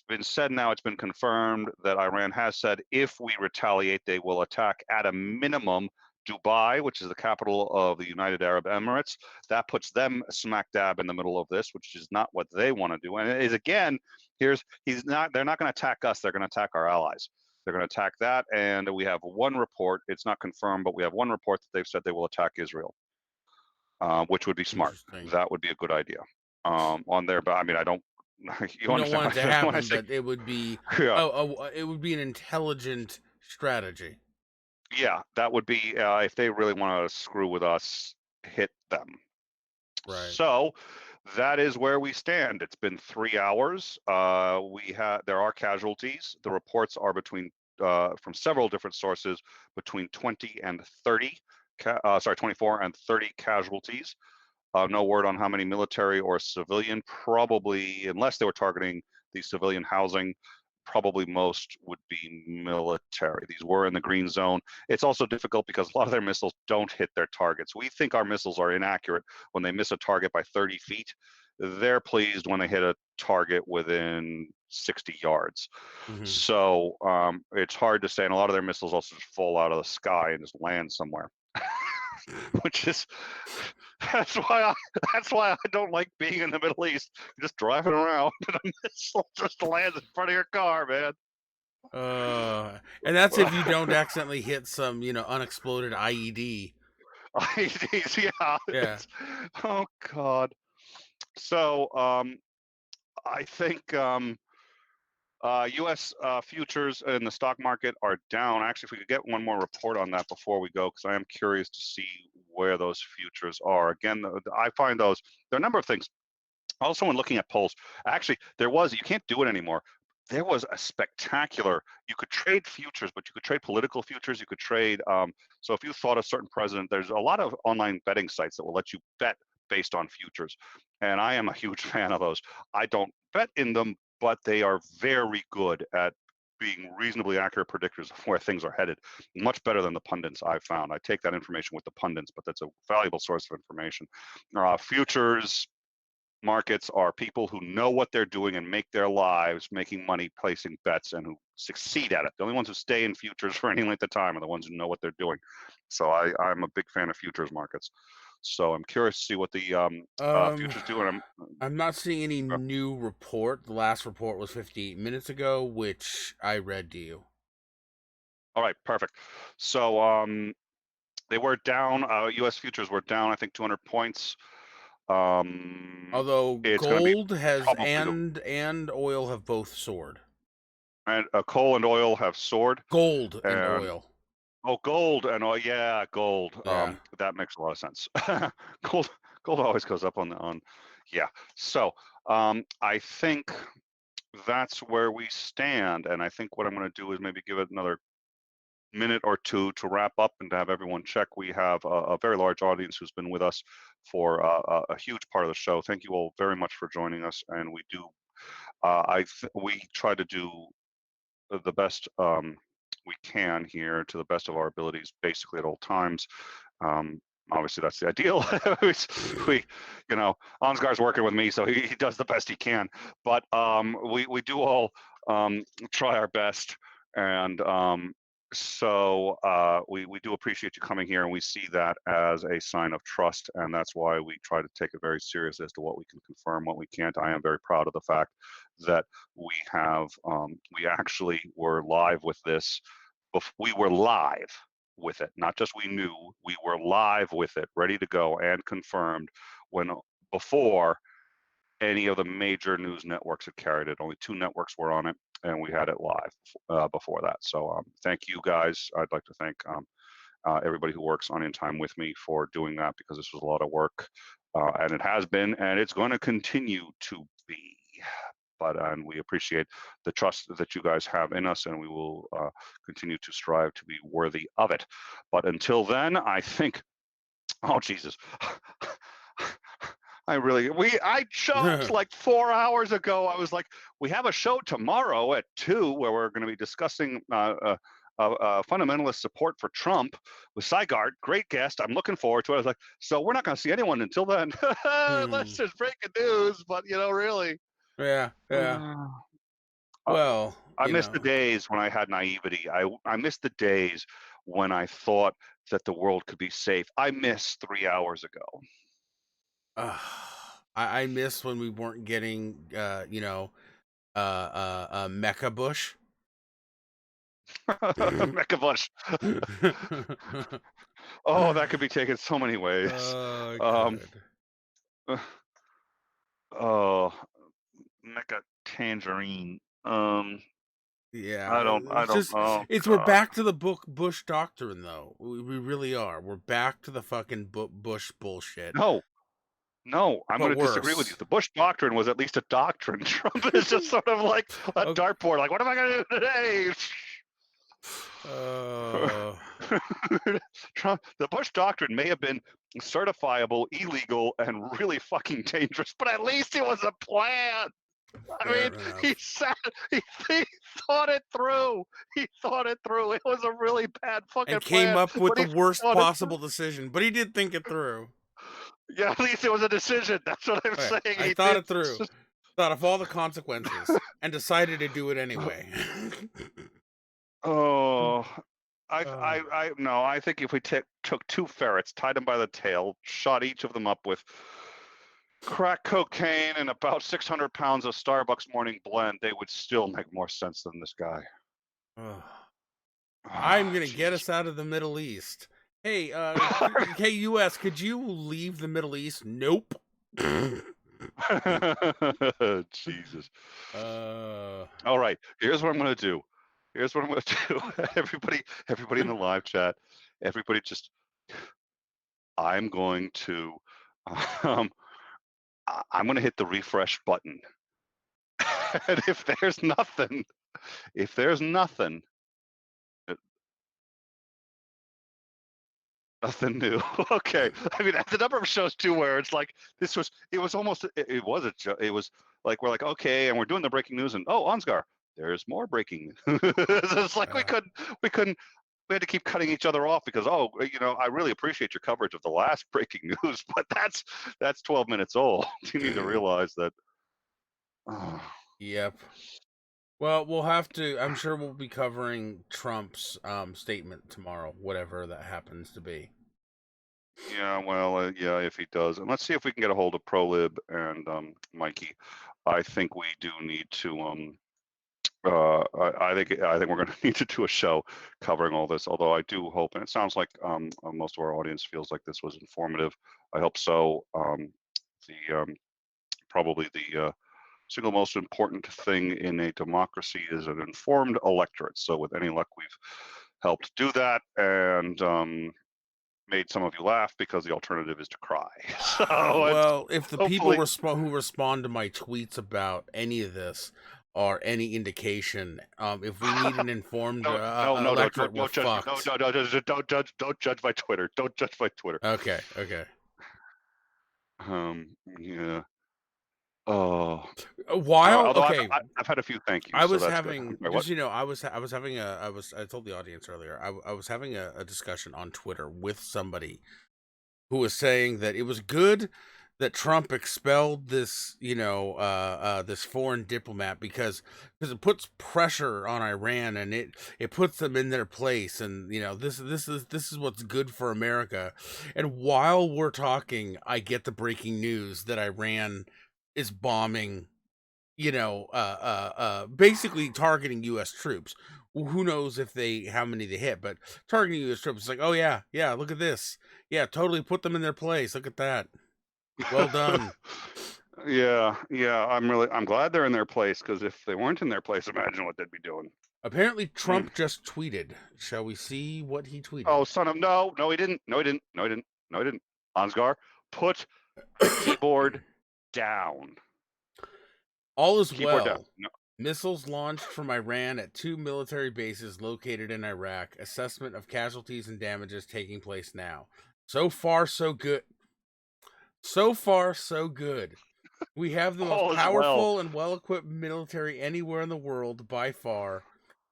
been said now, it's been confirmed that Iran has said if we retaliate, they will attack at a minimum Dubai, which is the capital of the United Arab Emirates. That puts them smack dab in the middle of this, which is not what they want to do. And it is, again, they're not going to attack us. They're going to attack our allies. They're going to attack that. And we have one report, it's not confirmed, but we have one report that they've said they will attack Israel, which would be smart. Interesting. That would be a good idea. on there. But I mean, I don't. You You don't understand want what it to I when I happen, say, but it would be yeah, it would be an intelligent strategy. yeah, that would be if they really want to screw with us, hit them. Right. So that is where we stand. It's been 3 hours. There are casualties. The reports are from several different sources between 20 and 30. 24 and 30 casualties. No word on how many military or civilian. Probably, unless they were targeting the civilian housing, probably most would be military. These were in the green zone. It's also difficult because a lot of their missiles don't hit their targets. We think our missiles are inaccurate when they miss a target by 30 feet. They're pleased when they hit a target within 60 yards. Hmm. So it's hard to say. And a lot of their missiles also just fall out of the sky and just land somewhere. Which is that's why I that's why I don't like being in the Middle East. You're just driving around and a missile just lands in front of your car, man. And that's if you don't accidentally hit some, unexploded IED. Yeah. Yeah. Oh God. So I think U.S. Futures in the stock market are down. Actually, if we could get one more report on that before we go, because I am curious to see where those futures are. Again, I find there are a number of things. Also, when looking at polls, actually, you can't do it anymore. There was a spectacular, you could trade futures, but you could trade political futures. You could trade, so if you thought a certain president, there's a lot of online betting sites that will let you bet based on futures. And I am a huge fan of those. I don't bet in them, but they are very good at being reasonably accurate predictors of where things are headed. Much better than the pundits I've found. I take that information with the pundits, but that's a valuable source of information. Futures, markets are people who know what they're doing and make their lives making money placing bets and who succeed at it. The only ones who stay in futures for any length of time are the ones who know what they're doing. So I'm a big fan of futures markets. So I'm curious to see what the Um, futures do. And I'm not seeing any new report. The last report was 58 minutes ago, which I read to you. all right, perfect. So they were down. U.S. futures were down, I think, 200 points. Although It's going to be gold has probably and oil have both soared. and coal and oil have soared. Gold and And oil. oh, gold and oh yeah, gold. Yeah. That makes a lot of sense. Gold, gold always goes up on. Yeah. So I think that's where we stand, and I think what I'm going to do is maybe give it another minute or two to wrap up and to have everyone check. We have a very large audience who's been with us for a huge part of the show. Thank you all very much for joining us, and we do. We try to do the best we can here to the best of our abilities, basically at all times. Um, Obviously, that's the ideal. we, Ansgar's working with me, so he does the best he can. But we do all try our best, and we do appreciate you coming here, and we see that as a sign of trust, and that's why we try to take it very serious as to what we can confirm, what we can't. I am very proud of the fact that we actually were live with this. We were live with it, not just we knew, we were live with it, ready to go and confirmed when before any of the major news networks had carried it. Only two networks were on it, and we had it live before that. So thank you guys. I'd like to thank everybody who works on In Time with me for doing that, because this was a lot of work, and it has been, and it's going to continue to be. And we appreciate the trust that you guys have in us, and we will continue to strive to be worthy of it. But until then, I think, oh Jesus, I choked like 4 hours ago. I was like, we have a show tomorrow at 2 where we're going to be discussing fundamentalist support for Trump with Sygart. Great guest. I'm looking forward to it. I was like, so we're not going to see anyone until then. Unless there's breaking news, but really. Yeah, yeah. Uh, Well, I miss the days when I had naivety. I miss the days when I thought that the world could be safe. I miss 3 hours ago. I miss when we weren't getting Mecha Bush. Mecha Bush. Oh, that could be taken so many ways. Oh, Um, good. Oh, Mecha Tangerine. Yeah, I it's don't. just Oh it's we're God. back to the book Bush doctrine though. We really are. We're back to the fucking Bush bullshit, No, no, I'm but going to disagree with you. worse. The Bush doctrine was at least a doctrine. Trump is just sort of like a Okay. dartboard. Like, what am I going to do today? Uh, Trump, the Bush doctrine may have been certifiable, illegal, and really fucking dangerous, but at least it was a plan. I mean, fair he enough. sat, he thought it through. He thought it through. It was a really bad fucking And came plan, up with but the he worst thought it through. possible decision, but he did think it through. Yeah, at least it was a decision. That's what I'm Okay, saying. I He thought did. it through, thought of all the consequences, and decided to do it anyway. Oh, uh, no. I think if we took two ferrets, tied them by the tail, shot each of them up with crack cocaine and about 600 pounds of Starbucks morning blend, they would still make more sense than this guy. uh, I'm Oh, gonna get Jesus. us out of the Middle East. Hey, hey, U.S., could you leave the Middle East? Nope. Jesus. uh, All right. Here's what I'm going to do. Here's what I'm going to do. Everybody in the live chat, everybody just, I'm going to, um, I'm going to hit the refresh button. And if there's nothing, uh, nothing new. Okay. I mean, the number of shows too, where it's like it was almost, it was it was like we're like, okay, and we're doing the breaking news, and oh, Ansgar, there's more breaking. It's like uh, we couldn't, we had to keep cutting each other off because I really appreciate your coverage of the last breaking news, but that's 12 minutes old. You need to realize that. Oh, yep. Well, we'll have to. I'm sure we'll be covering Trump's statement tomorrow, whatever that happens to be. yeah, well, yeah, if he does, and let's see if we can get a hold of ProLib and Mikey. I think we do need to. I think we're going to need to do a show covering all this. Although I do hope, and it sounds like most of our audience feels like this was informative. I hope so. The Probably the single most important thing in a democracy is an informed electorate. So with any luck, we've helped do that, and made some of you laugh because the alternative is to cry. So it's Well, if the people hopefully. who respond to my tweets about any of this are any indication, if we need an informed No, no, no, no! electorate, we're Don't judge me! No, fucked. no, no! Don't judge my Twitter! Don't judge my Twitter! Okay, okay. Yeah. Oh. While Although okay, I've had a few thank I yous, so was that's good. having Wait, what? just I was having a I told the audience earlier I was having a discussion on Twitter with somebody who was saying that it was good that Trump expelled this, this foreign diplomat because it puts pressure on Iran and it puts them in their place, and this is what's good for America. And while we're talking, I get the breaking news that Iran is bombing, basically targeting U.S. troops. Who knows how many they hit, but targeting U.S. troops. It's like, oh yeah, yeah, look at this. Yeah, totally put them in their place. Look at that. Well done. Yeah, yeah. I'm glad they're in their place because if they weren't in their place, imagine what they'd be doing. Apparently, Mm. Trump just tweeted. Shall we see what he tweeted? Oh, son of no, no, he didn't. No, he didn't. No, he didn't. No, he didn't. Ansgar, put the keyboard down. All is Keyboard down. well. No. Missiles launched from Iran at 2 military bases located in Iraq. Assessment of casualties and damages taking place now. So far, so good. So far, so good. We have the most All is well. powerful and well-equipped military anywhere in the world by far.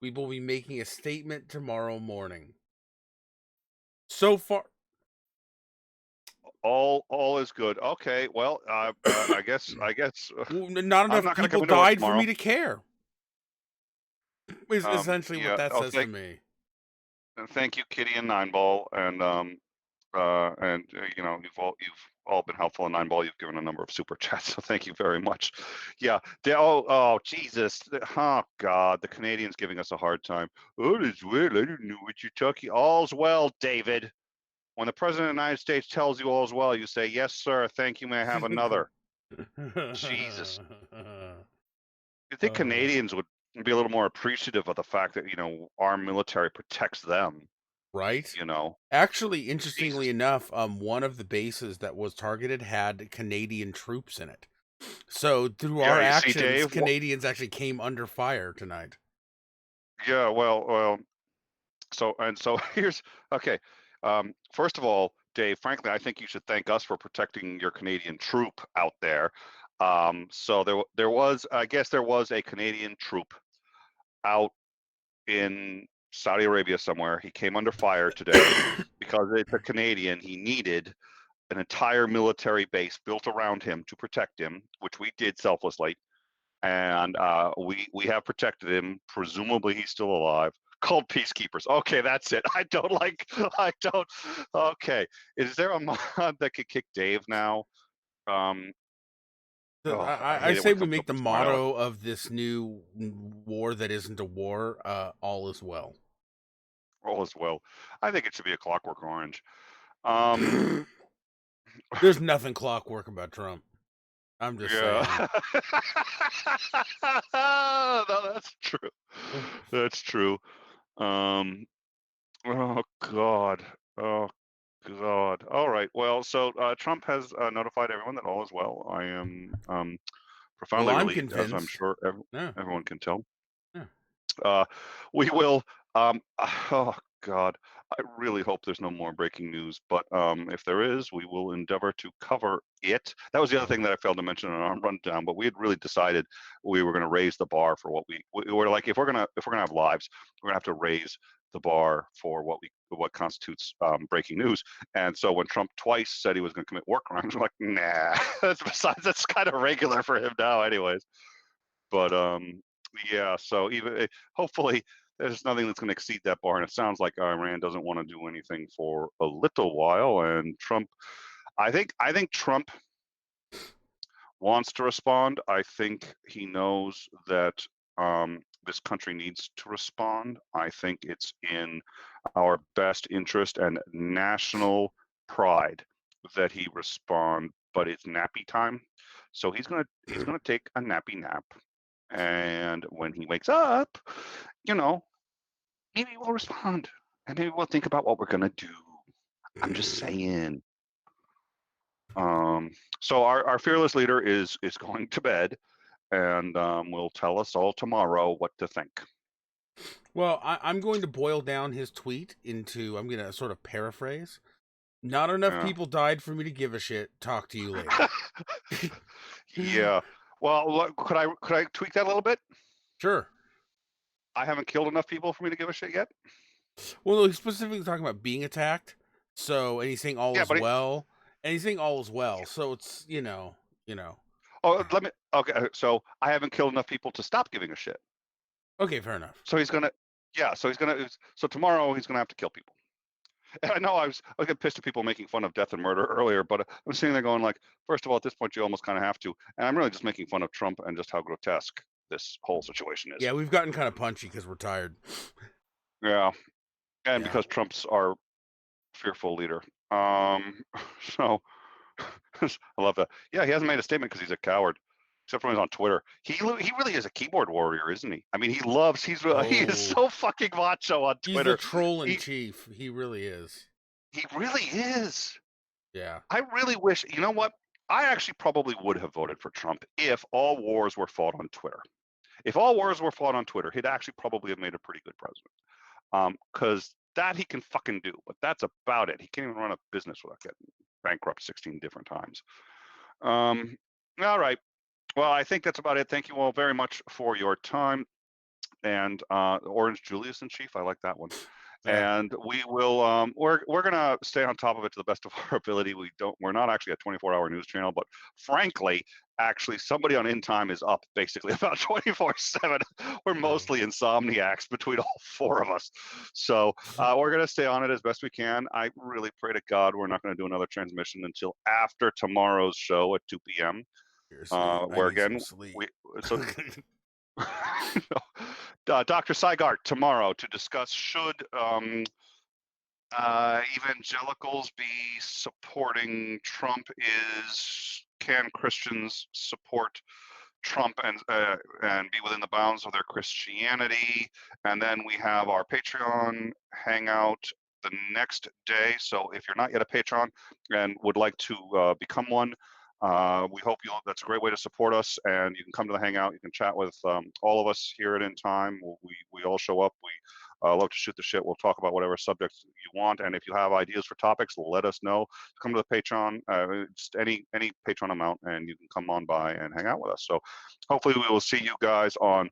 We will be making a statement tomorrow morning. So far, All is good. Okay. Well, I guess not I'm enough not going to people come into work died for me tomorrow. to care. Is essentially what Yeah. that Oh, says to me. thank you, Kitty and Nineball, and you've all been helpful in Nineball. You've given a number of super chats, so thank you very much. Yeah. Oh, Jesus. Oh, God. The Canadians giving us a hard time. Oh, it's weird. I didn't know what you're talking. All's well, David. When the president of the United States tells you all's well, you say, yes, sir. Thank you. May I have another? Jesus. You think Uh, Canadians would be a little more appreciative of the fact that, our military protects them, right? you know? Actually, Jesus. interestingly enough, one of the bases that was targeted had Canadian troops in it. So through Yeah, our you see, actions, Dave? Canadians actually came under fire tonight. Yeah, well, so here's okay. First of all, Dave, frankly, I think you should thank us for protecting your Canadian troop out there. So there was, I guess, there was a Canadian troop out in Saudi Arabia somewhere. He came under fire today because it's a Canadian. He needed an entire military base built around him to protect him, which we did selflessly, and we have protected him. Presumably, he's still alive. Called peacekeepers. Okay, that's it. I don't like. I don't. Okay, is there a mod that could kick Dave now? Um, So oh, I I hate it when say it we comes make up the with smart aleck. motto of this new war that isn't a war, all is well. All is well. I think it should be a Clockwork Orange. Um, There's nothing clockwork about Trump. I'm just saying. yeah. No, that's true. That's true. Um, oh God. Oh God. All right. Well, so Trump has notified everyone that all is well. I am Well, profoundly I'm relieved, as I'm convinced. sure Yeah, everyone can tell. yeah. Uh, we will. Oh God, I really hope there's no more breaking news. But if there is, we will endeavor to cover it. That was the other thing that I failed to mention in our rundown. But we had really decided we were going to raise the bar for what we were like. If we're gonna have lives, we're gonna have to raise the bar for what constitutes breaking news. And so when Trump twice said he was going to commit war crimes, we're like, nah. That's kind of regular for him now, anyways. But yeah, so even hopefully there's nothing that's going to exceed that bar, and it sounds like Iran doesn't want to do anything for a little while. And Trump, I think Trump wants to respond. I think he knows that this country needs to respond. I think it's in our best interest and national pride that he respond. But it's nappy time, so he's gonna take a nappy nap. And when he wakes up, you know, maybe we'll respond. And maybe we'll think about what we're gonna do. I'm just saying. Um, so our fearless leader is going to bed, and will tell us all tomorrow what to think. Well, I'm going to boil down his tweet into, I'm going to sort of paraphrase. Not enough Yeah. people died for me to give a shit. Talk to you later. Yeah. Well, could I tweak that a little bit? Sure. I haven't killed enough people for me to give a shit yet. Well, no, he's specifically talking about being attacked. So, and he's saying all Yeah, is but well. And he's saying all is well. So it's, you know. oh, let me. Okay, so I haven't killed enough people to stop giving a shit. Okay, fair enough. So he's gonna. Yeah. So tomorrow he's gonna have to kill people. And I know I was getting pissed at people making fun of death and murder earlier, but I'm sitting there going like, first of all, at this point, you almost kind of have to. And I'm really just making fun of Trump and just how grotesque this whole situation is. Yeah, we've gotten kind of punchy because we're tired. Yeah, and Yeah. because Trump's our fearful leader. Um, so I love that. Yeah, he hasn't made a statement because he's a coward, except when he's on Twitter. He really is a keyboard warrior, isn't he? I mean, he is Oh, so fucking macho on he's the Twitter. troll in He chief. He really is. he really is. Yeah. I really wish, you know what? I actually probably would have voted for Trump if all wars were fought on Twitter. If all wars were fought on Twitter, he'd actually probably have made a pretty good president. Because that he can fucking do, but that's about it. He can't even run a business without getting bankrupt 16 different times. Um, all right. Well, I think that's about it. Thank you all very much for your time. And Orange Julius in Chief, I like that one. Yeah. And we will we're gonna stay on top of it to the best of our ability. We're not actually a 24-hour news channel, but frankly, actually somebody on In Time is up basically about 24/7. We're True. mostly insomniacs between all four of us. So we're gonna stay on it as best we can. I really pray to God we're not gonna do another transmission until after tomorrow's show at 2 p.m. Seriously, I Where need some again sleep. we so Dr. Seigart tomorrow to discuss should Evangelicals be supporting Trump? Is can Christians support Trump and be within the bounds of their Christianity? And then we have our Patreon hangout the next day. So if you're not yet a patron and would like to become one, we hope you'll. That's a great way to support us, and you can come to the hangout. You can chat with all of us here at In Time. We all show up. We love to shoot the shit. We'll talk about whatever subjects you want, and if you have ideas for topics, let us know. Come to the Patreon, just any Patreon amount, and you can come on by and hang out with us. So hopefully we will see you guys on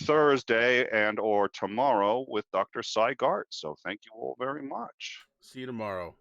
Thursday and or tomorrow with Dr. Cy Gart. So thank you all very much. See you tomorrow.